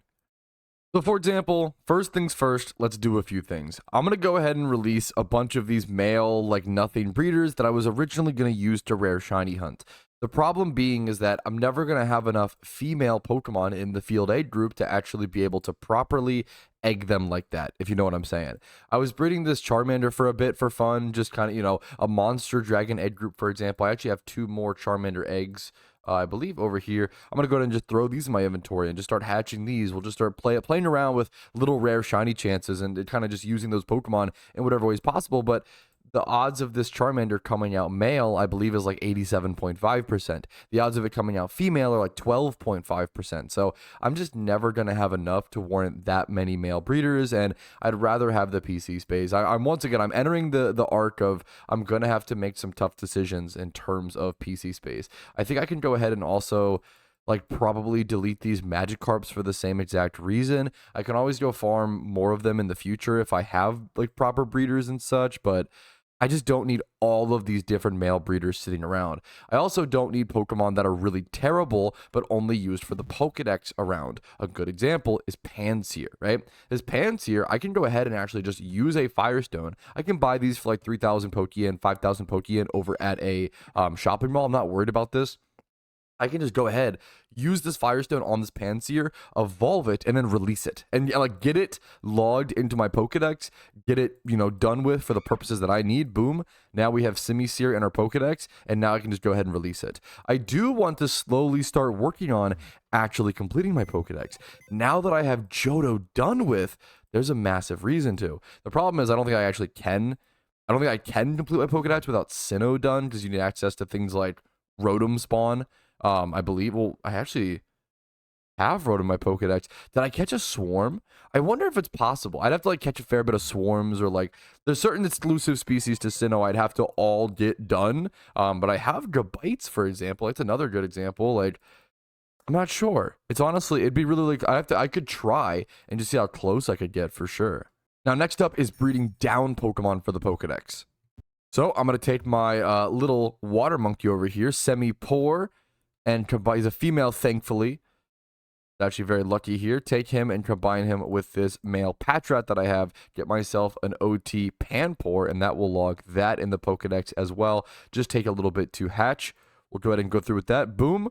Speaker 1: So for example, first things first, let's do a few things. I'm going to go ahead and release a bunch of these male, like nothing breeders that I was originally going to use to rare shiny hunt. The problem being is that I'm never going to have enough female Pokemon in the field egg group to actually be able to properly egg them like that, if you know what I'm saying. I was breeding this Charmander for a bit for fun, just kind of, you know, a monster dragon egg group, for example. I actually have 2 more Charmander eggs, I believe, over here. I'm going to go ahead and just throw these in my inventory and just start hatching these. We'll just start playing around with little rare shiny chances and kind of just using those Pokemon in whatever ways possible. But the odds of this Charmander coming out male, I believe, is like 87.5%. The odds of it coming out female are like 12.5%. So I'm just never going to have enough to warrant that many male breeders, and I'd rather have the PC space. I'm once again, I'm entering the arc of I'm going to have to make some tough decisions in terms of PC space. I think I can go ahead and also like probably delete these Magikarps for the same exact reason. I can always go farm more of them in the future if I have like proper breeders and such, but I just don't need all of these different male breeders sitting around. I also don't need Pokemon that are really terrible, but only used for the Pokedex around. A good example is Pansear, right? This Pansear, I can go ahead and actually just use a Firestone. I can buy these for like 3,000 Pokeyen, 5,000 Pokeyen over at a shopping mall. I'm not worried about this. I can just go ahead, use this Firestone on this Pansear, evolve it, and then release it. And like get it logged into my Pokedex, get it, you know, done with for the purposes that I need. Boom. Now we have Simisear in our Pokedex, and now I can just go ahead and release it. I do want to slowly start working on actually completing my Pokedex. Now that I have Johto done with, there's a massive reason to. The problem is I don't think I can complete my Pokedex without Sinnoh done, because you need access to things like Rotom spawn. I believe, well, I actually have Rotom in my Pokedex. Did I catch a swarm? I wonder if it's possible. I'd have to like catch a fair bit of swarms, or like there's certain exclusive species to Sinnoh I'd have to all get done. But I have Gabites, for example. It's another good example. Like, I'm not sure. It's honestly, it'd be really like, I could try and just see how close I could get for sure. Now, next up is breeding down Pokemon for the Pokedex. So I'm going to take my little water monkey over here, Semi-Poor, and combine, he's a female, thankfully. Actually very lucky here. Take him and combine him with this male Patrat that I have. Get myself an OT Panpour, and that will log that in the Pokedex as well. Just take a little bit to hatch. We'll go ahead and go through with that. Boom.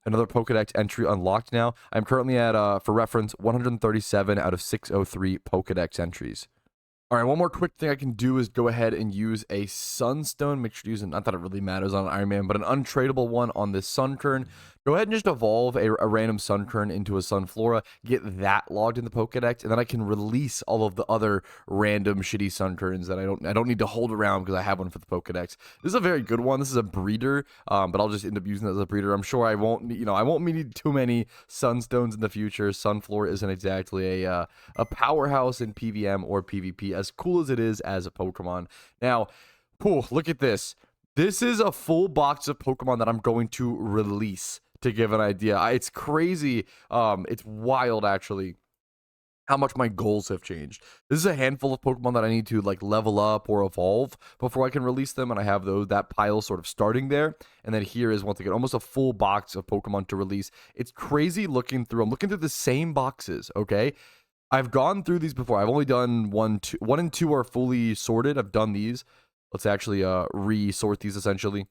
Speaker 1: Another Pokedex entry unlocked now. I'm currently at, for reference, 137 out of 603 Pokedex entries. All right, one more quick thing I can do is go ahead and use a Sunstone. Make sure to use it, not that it really matters on an Iron Man, but an untradeable one on this Sunkern
Speaker 2: go ahead and just evolve a random Sunkern into a Sunflora, get that logged in the Pokedex, and then I can release all of the other random shitty Sunkerns that I don't need to hold around because I have one for the Pokedex. This is a very good one. This is a breeder, but I'll just end up using it as a breeder. I'm sure I won't need too many Sunstones in the future. Sunflora isn't exactly a powerhouse in PVM or PvP, as cool as it is as a Pokemon. Now, look at this. This is a full box of Pokemon that I'm going to release, to give an idea. It's crazy. It's wild, actually, how much my goals have changed. This is a handful of Pokemon that I need to like level up or evolve before I can release them, and I have that pile sort of starting there. And then here is, once again, almost a full box of Pokemon to release. It's crazy looking through. I'm looking through the same boxes, okay? I've gone through these before. I've only done 1 and 2 are fully sorted. I've done these. Let's actually re-sort these, essentially.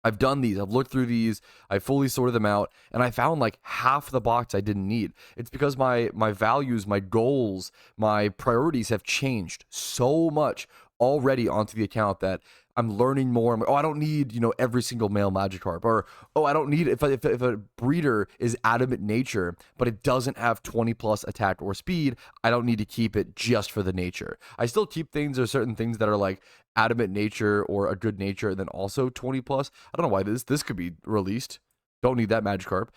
Speaker 2: I've done these. I've looked through these. I fully sorted them out, and I found like half the box I didn't need. It's because my values, my goals, my priorities have changed so much already onto the account that I'm learning more. I'm like, I don't need, every single male Magikarp, or I don't need if a breeder is adamant nature, but it doesn't have 20 plus attack or speed, I don't need to keep it just for the nature. I still keep things. There's certain things that are like adamant nature or a good nature, and then also 20 plus. I don't know why this could be released. Don't need that Magikarp.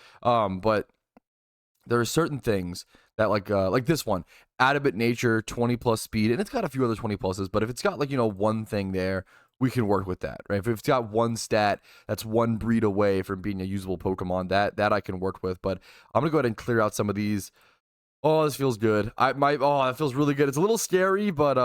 Speaker 2: But there are certain things that like this one, adamant nature, 20 plus speed, and it's got a few other 20 pluses, but if it's got like, one thing there, we can work with that, right? If it's got one stat that's one breed away from being a usable Pokemon, that I can work with. But I'm gonna go ahead and clear out some of these. Oh, this feels good. That feels really good. It's a little scary, but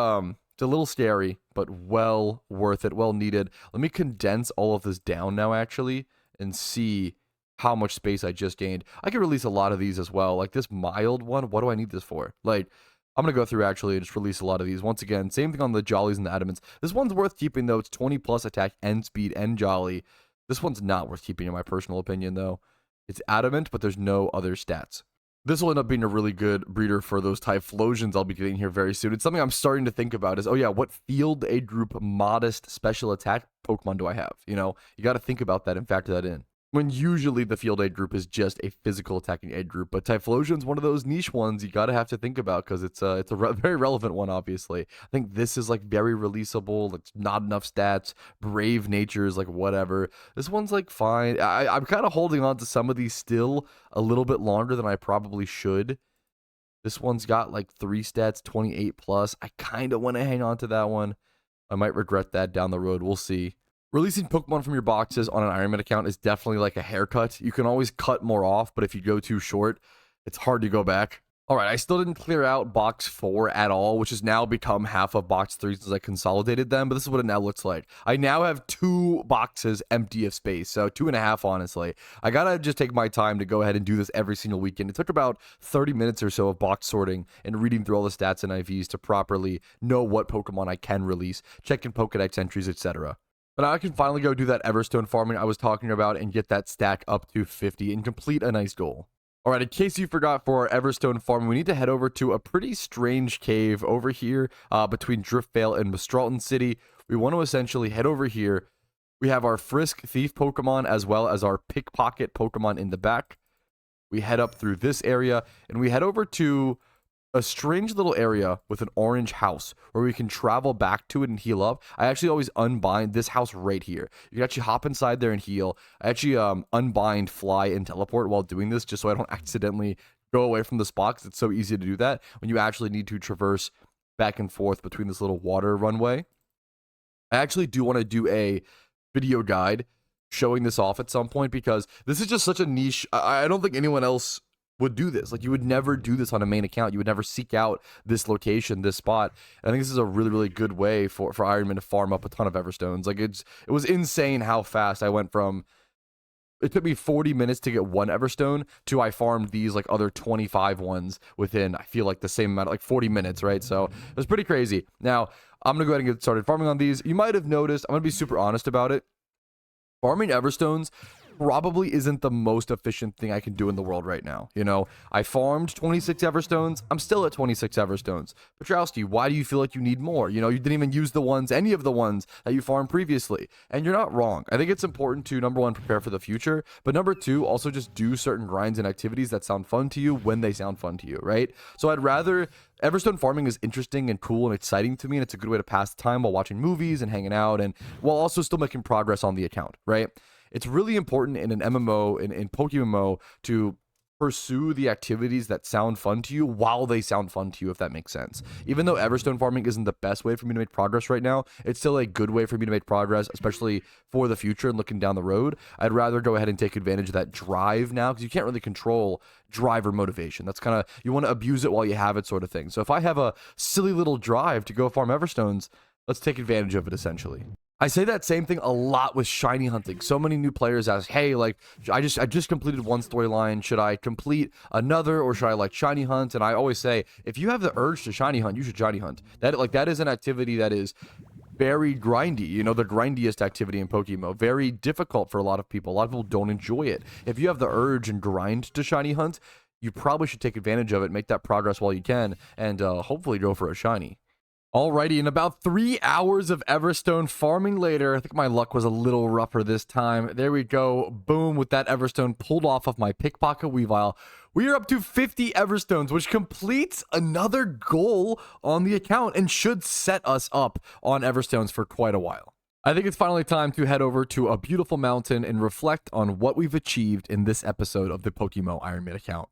Speaker 2: well worth it, well needed. Let me condense all of this down now, actually, and see how much space I just gained. I can release a lot of these as well. Like this mild one, what do I need this for? Like, I'm going to go through actually and just release a lot of these. Once again, same thing on the Jollies and the Adamants. This one's worth keeping, though. It's 20 plus attack and speed and Jolly. This one's not worth keeping, in my personal opinion, though. It's Adamant, but there's no other stats. This will end up being a really good breeder for those Typhlosions I'll be getting here very soon. It's something I'm starting to think about is, what field aid group modest special attack Pokemon do I have? You got to think about that and factor that in. When usually the field aid group is just a physical attacking aid group, but Typhlosion's one of those niche ones you gotta have to think about because it's a very relevant one. Obviously, I think this is like very releasable. Like not enough stats, brave natures, like whatever. This one's like fine. I'm kind of holding on to some of these still a little bit longer than I probably should. This one's got like 3 stats, 28 plus. I kind of want to hang on to that one. I might regret that down the road. We'll see. Releasing Pokemon from your boxes on an Ironman account is definitely like a haircut. You can always cut more off, but if you go too short, it's hard to go back. All right, I still didn't clear out box 4 at all, which has now become half of box 3 since I consolidated them, but this is what it now looks like. I now have 2 boxes empty of space, so 2.5, honestly. I gotta just take my time to go ahead and do this every single weekend. It took about 30 minutes or so of box sorting and reading through all the stats and IVs to properly know what Pokemon I can release, checking Pokedex entries, etc. But now I can finally go do that Everstone farming I was talking about and get that stack up to 50 and complete a nice goal. All right, in case you forgot, for our Everstone farming, we need to head over to a pretty strange cave over here between Driftvale and Mistralton City. We want to essentially head over here. We have our Frisk Thief Pokemon as well as our Pickpocket Pokemon in the back. We head up through this area and we head over to a strange little area with an orange house where we can travel back to it and heal up. I actually always unbind this house right here. You can actually hop inside there and heal. I actually unbind, fly, and teleport while doing this just so I don't accidentally go away from the spot because it's so easy to do that when you actually need to traverse back and forth between this little water runway. I actually do want to do a video guide showing this off at some point because this is just such a niche. I don't think anyone else would do this. Like, you would never do this on a main account. You would never seek out this location, this spot. And I think this is a really, really good way for Ironman to farm up a ton of Everstones. Like, it was insane how fast I went from, it took me 40 minutes to get 1 Everstone to I farmed these like other 25 ones within, I feel like, the same amount, like 40 minutes, right? So it was pretty crazy. Now, I'm gonna go ahead and get started farming on these. You might have noticed, I'm gonna be super honest about it. Farming Everstones probably isn't the most efficient thing I can do in the world right now. You know, I farmed 26 Everstones. I'm still at 26 Everstones. Patrouski, why do you feel like you need more? You know, you didn't even use any of the ones that you farmed previously. And you're not wrong. I think it's important to, number one, prepare for the future. But number two, also just do certain grinds and activities that sound fun to you when they sound fun to you, right? So I'd rather... Everstone farming is interesting and cool and exciting to me, and it's a good way to pass the time while watching movies and hanging out, and while also still making progress on the account, right? It's really important in an MMO, in PokeMMO, to pursue the activities that sound fun to you while they sound fun to you, if that makes sense. Even though Everstone farming isn't the best way for me to make progress right now, it's still a good way for me to make progress, especially for the future and looking down the road. I'd rather go ahead and take advantage of that drive now, because you can't really control drive or motivation. That's kind of, you want to abuse it while you have it sort of thing. So if I have a silly little drive to go farm Everstones, let's take advantage of it, essentially. I say that same thing a lot with shiny hunting. So many new players ask, hey, like, I just completed one storyline. Should I complete another, or should I like shiny hunt? And I always say, if you have the urge to shiny hunt, you should shiny hunt. That is an activity that is very grindy, you know, the grindiest activity in PokeMMO. Very difficult for a lot of people. A lot of people don't enjoy it. If you have the urge and grind to shiny hunt, you probably should take advantage of it, make that progress while you can, and hopefully go for a shiny. Alrighty, in about 3 hours of Everstone farming later, I think my luck was a little rougher this time. There we go. Boom, with that Everstone pulled off of my Pickpocket Weavile. We are up to 50 Everstones, which completes another goal on the account and should set us up on Everstones for quite a while. I think it's finally time to head over to a beautiful mountain and reflect on what we've achieved in this episode of the PokeMMO Ironman account.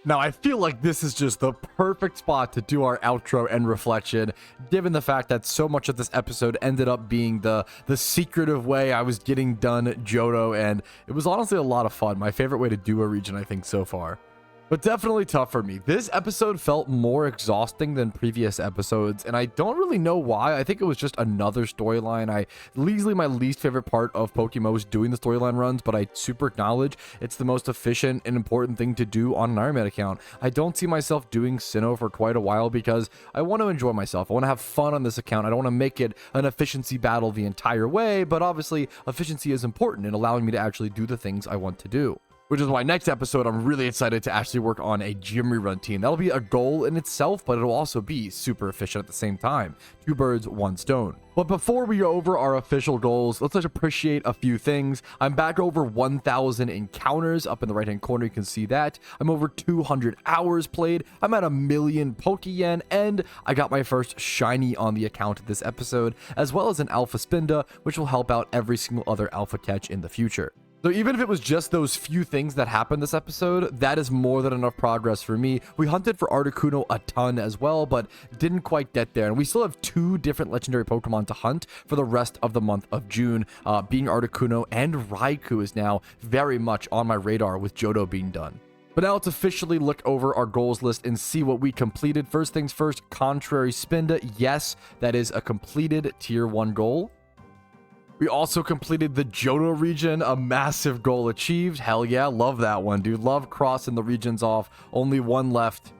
Speaker 2: Now, I feel like this is just the perfect spot to do our outro and reflection, given the fact that so much of this episode ended up being the secretive way I was getting done Johto, and it was honestly a lot of fun. My favorite way to do a region, I think, so far. But definitely tough for me. This episode felt more exhausting than previous episodes, and I don't really know why. I think it was just another storyline. Easily my least favorite part of PokeMMO is doing the storyline runs, but I super acknowledge it's the most efficient and important thing to do on an Ironman account. I don't see myself doing Sinnoh for quite a while because I want to enjoy myself. I want to have fun on this account. I don't want to make it an efficiency battle the entire way, but obviously efficiency is important in allowing me to actually do the things I want to do. Which is why next episode, I'm really excited to actually work on a gym rerun team. That'll be a goal in itself, but it'll also be super efficient at the same time. 2 birds, 1 stone. But before we go over our official goals, let's just appreciate a few things. I'm back over 1,000 encounters. Up in the right-hand corner, you can see that. I'm over 200 hours played. I'm at 1 million Pokeyen, and I got my first shiny on the account this episode, as well as an Alpha Spinda, which will help out every single other Alpha catch in the future. So even if it was just those few things that happened this episode, that is more than enough progress for me. We hunted for Articuno a ton as well, but didn't quite get there. And we still have 2 different legendary Pokemon to hunt for the rest of the month of June. Being Articuno and Raikou is now very much on my radar with Johto being done. But now let's officially look over our goals list and see what we completed. First things first, Contrary Spinda. Yes, that is a completed tier 1 goal. We also completed the Johto region, a massive goal achieved. Hell yeah, love that one, dude. Love crossing the regions off. Only 1 left.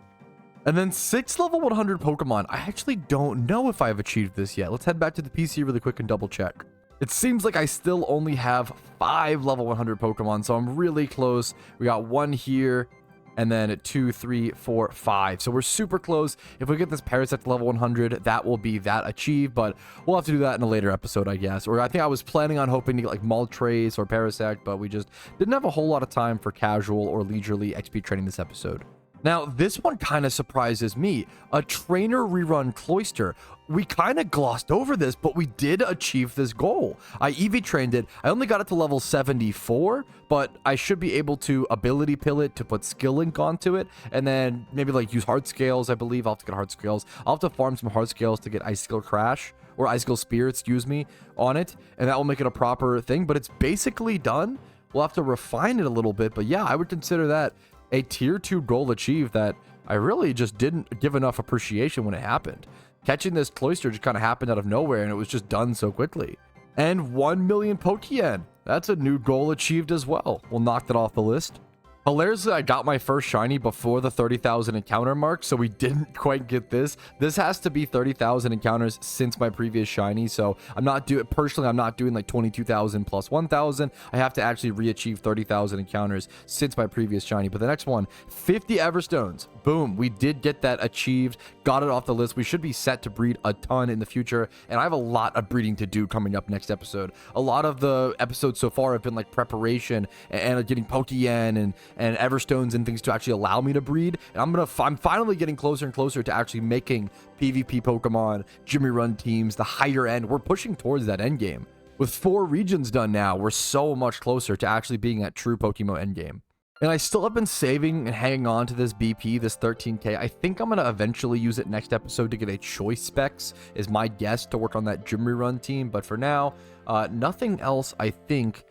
Speaker 2: And then 6 level 100 Pokemon. I actually don't know if I've achieved this yet. Let's head back to the PC really quick and double check. It seems like I still only have 5 level 100 Pokemon, so I'm really close. We got 1 here. And then 2, 3, 4, 5. So we're super close. If we get this Parasect to level 100, that will be that achieved. But we'll have to do that in a later episode, I guess. Or I think I was planning on hoping to get like Moltres or Parasect, but we just didn't have a whole lot of time for casual or leisurely XP training this episode. Now, this one kind of surprises me. A trainer rerun Cloyster. We kind of glossed over this, but we did achieve this goal. I EV trained it. I only got it to level 74, but I should be able to ability pill it to put skill link onto it, and then maybe like use hard scales, I believe. I'll have to get hard scales. I'll have to farm some hard scales to get Icicle Crash, or Icicle Spear, excuse me, on it, and that will make it a proper thing, but it's basically done. We'll have to refine it a little bit, but yeah, I would consider that a tier 2 goal achieved that I really just didn't give enough appreciation when it happened. Catching this Cloyster just kind of happened out of nowhere, and it was just done so quickly. And 1 million Pokeyen. That's a new goal achieved as well. We'll knock that off the list. Hilariously, I got my first shiny before the 30,000 encounter mark, so we didn't quite get this. This has to be 30,000 encounters since my previous shiny, so I'm not doing like 22,000 plus 1,000. I have to actually re-achieve 30,000 encounters since my previous shiny. But the next one, 50 Everstones. Boom, we did get that achieved, got it off the list. We should be set to breed a ton in the future, and I have a lot of breeding to do coming up next episode. A lot of the episodes so far have been like preparation and getting Pokeyen and Everstones and things to actually allow me to breed. And I'm finally getting closer and closer to actually making PvP Pokemon, Jimmy Run teams, the higher end. We're pushing towards that end game. With 4 regions done now, we're so much closer to actually being at true Pokemon end game. And I still have been saving and hanging on to this BP, this 13k. I think I'm going to eventually use it next episode to get a choice specs, is my guess, to work on that Jimmy Run team. But for now, nothing else, I think.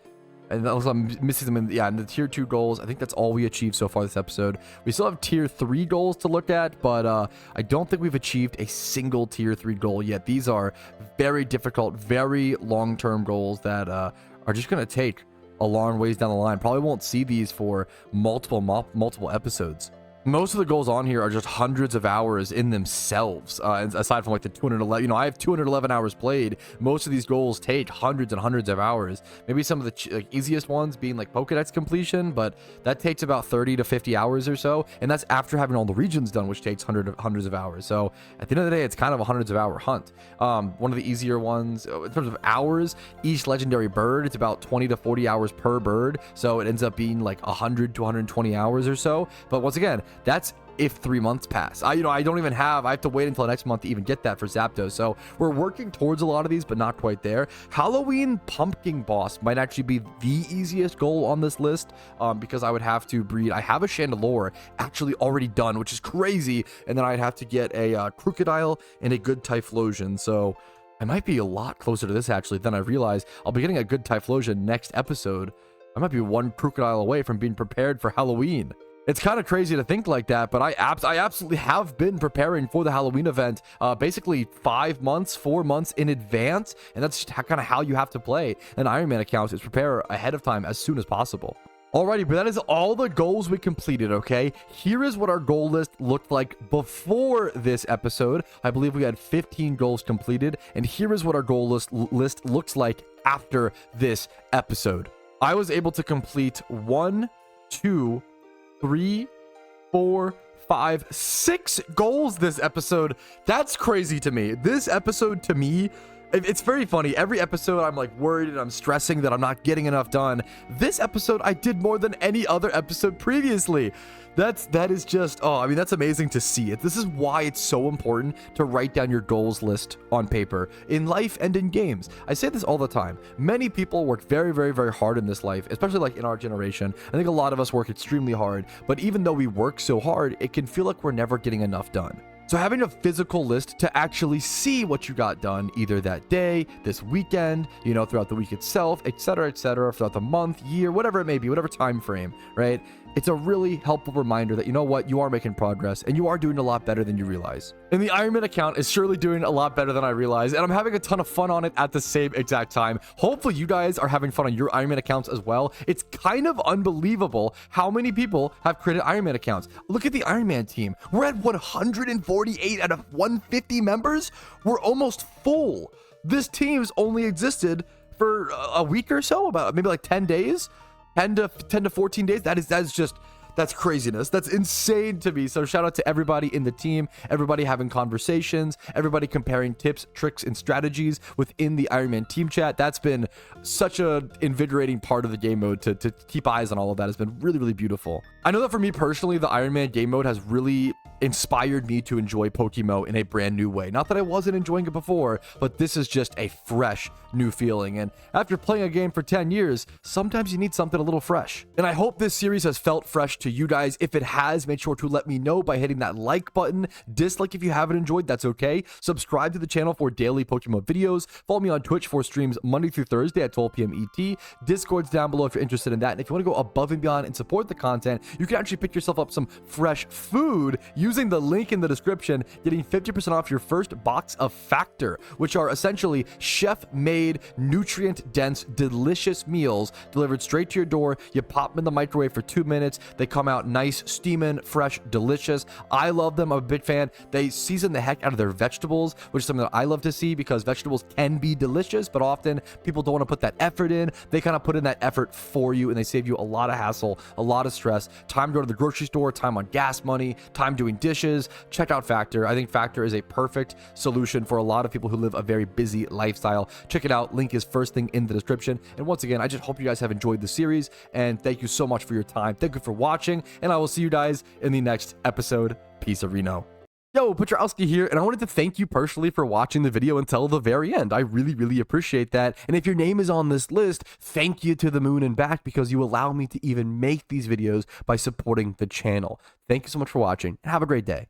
Speaker 2: And also I'm missing them in the tier 2 goals. I think that's all we achieved so far this episode. We still have tier 3 goals to look at, but I don't think we've achieved a single tier 3 goal yet. These are very difficult, very long-term goals that are just going to take a long ways down the line. Probably won't see these for multiple episodes. Most of the goals on here are just hundreds of hours in themselves, aside from like the 211. I have 211 hours played. Most of these goals take hundreds and hundreds of hours. Maybe some of the easiest ones being like Pokedex completion, but that takes about 30 to 50 hours or so, and that's after having all the regions done, which takes hundreds of hours. So at the end of the day, it's kind of a hundreds of hour hunt. One of the easier ones in terms of hours, each legendary bird, it's about 20 to 40 hours per bird, so it ends up being like 100 to 120 hours or so. But once again, that's if 3 months pass. I have to wait until next month to even get that for Zapdos. So we're working towards a lot of these, but not quite there. Halloween pumpkin boss might actually be the easiest goal on this list, because I would have to breed. I have a Chandelure actually already done, which is crazy, and then I'd have to get a Crocodile and a good Typhlosion. So I might be a lot closer to this actually than I realized. I'll be getting a good Typhlosion next episode. I might be one Crocodile away from being prepared for Halloween. It's kind of crazy to think like that, but I absolutely have been preparing for the Halloween event basically 4 months in advance, and that's kind of how you have to play an Iron Man account, is prepare ahead of time as soon as possible. Alrighty, but that is all the goals we completed, okay? Here is what our goal list looked like before this episode. I believe we had 15 goals completed, and here is what our goal list looks like after this episode. I was able to complete 1, 2, 3, 4, 5, 6 goals this episode. That's crazy to me. This episode to me, it's very funny. Every episode I'm like worried and I'm stressing that I'm not getting enough done. This episode I did more than any other episode previously. That is just, that's amazing to see. This is why it's so important to write down your goals list on paper, in life and in games. I say this all the time. Many people work very, very, very hard in this life, especially like in our generation. I think a lot of us work extremely hard, but even though we work so hard, it can feel like we're never getting enough done. So having a physical list to actually see what you got done either that day, this weekend, throughout the week itself, etc., throughout the month, year, whatever it may be, whatever time frame, right? It's a really helpful reminder that, you are making progress and you are doing a lot better than you realize. And the Iron Man account is surely doing a lot better than I realize, and I'm having a ton of fun on it at the same exact time. Hopefully you guys are having fun on your Iron Man accounts as well. It's kind of unbelievable how many people have created Iron Man accounts. Look at the Iron Man team. We're at 148 out of 150 members. We're almost full. This team's only existed for a week or so, about maybe like 10 days. 10 to 14 days. That's craziness. That's insane to me. So shout out to everybody in the team, everybody having conversations, everybody comparing tips, tricks, and strategies within the Iron Man team chat. That's been such a invigorating part of the game mode to keep eyes on all of that. Has been really, really beautiful. I know that for me personally, the Iron Man game mode has really inspired me to enjoy PokeMMO in a brand new way. Not that I wasn't enjoying it before, but this is just a fresh new feeling. And after playing a game for 10 years, sometimes you need something a little fresh. And I hope this series has felt fresh to you guys. If it has, make sure to let me know by hitting that like button. Dislike if you haven't enjoyed, that's okay. Subscribe to the channel for daily PokeMMO videos. Follow me on Twitch for streams Monday through Thursday at 12 p.m. ET. Discord's down below if you're interested in that. And if you want to go above and beyond and support the content, you can actually pick yourself up some fresh food using
Speaker 1: using the link in the description, getting 50% off your first box of Factor, which are essentially chef-made, nutrient-dense, delicious meals delivered straight to your door. You pop them in the microwave for 2 minutes. They come out nice, steaming, fresh, delicious. I love them. I'm a big fan. They season the heck out of their vegetables, which is something that I love to see because vegetables can be delicious, but often people don't want to put that effort in. They kind of put in that effort for you, and they save you a lot of hassle, a lot of stress, time to go to the grocery store, time on gas money, time doing dishes. Check out Factor. I think Factor is a perfect solution for a lot of people who live a very busy lifestyle. Check it out. Link is first thing in the description. And once again, I just hope you guys have enjoyed the series, and thank you so much for your time. Thank you for watching, and I will see you guys in the next episode. Peace, Reno. Yo, Patrouski here, and I wanted to thank you personally for watching the video until the very end. I really, really appreciate that. And if your name is on this list, thank you to the moon and back, because you allow me to even make these videos by supporting the channel. Thank you so much for watching, and have a great day.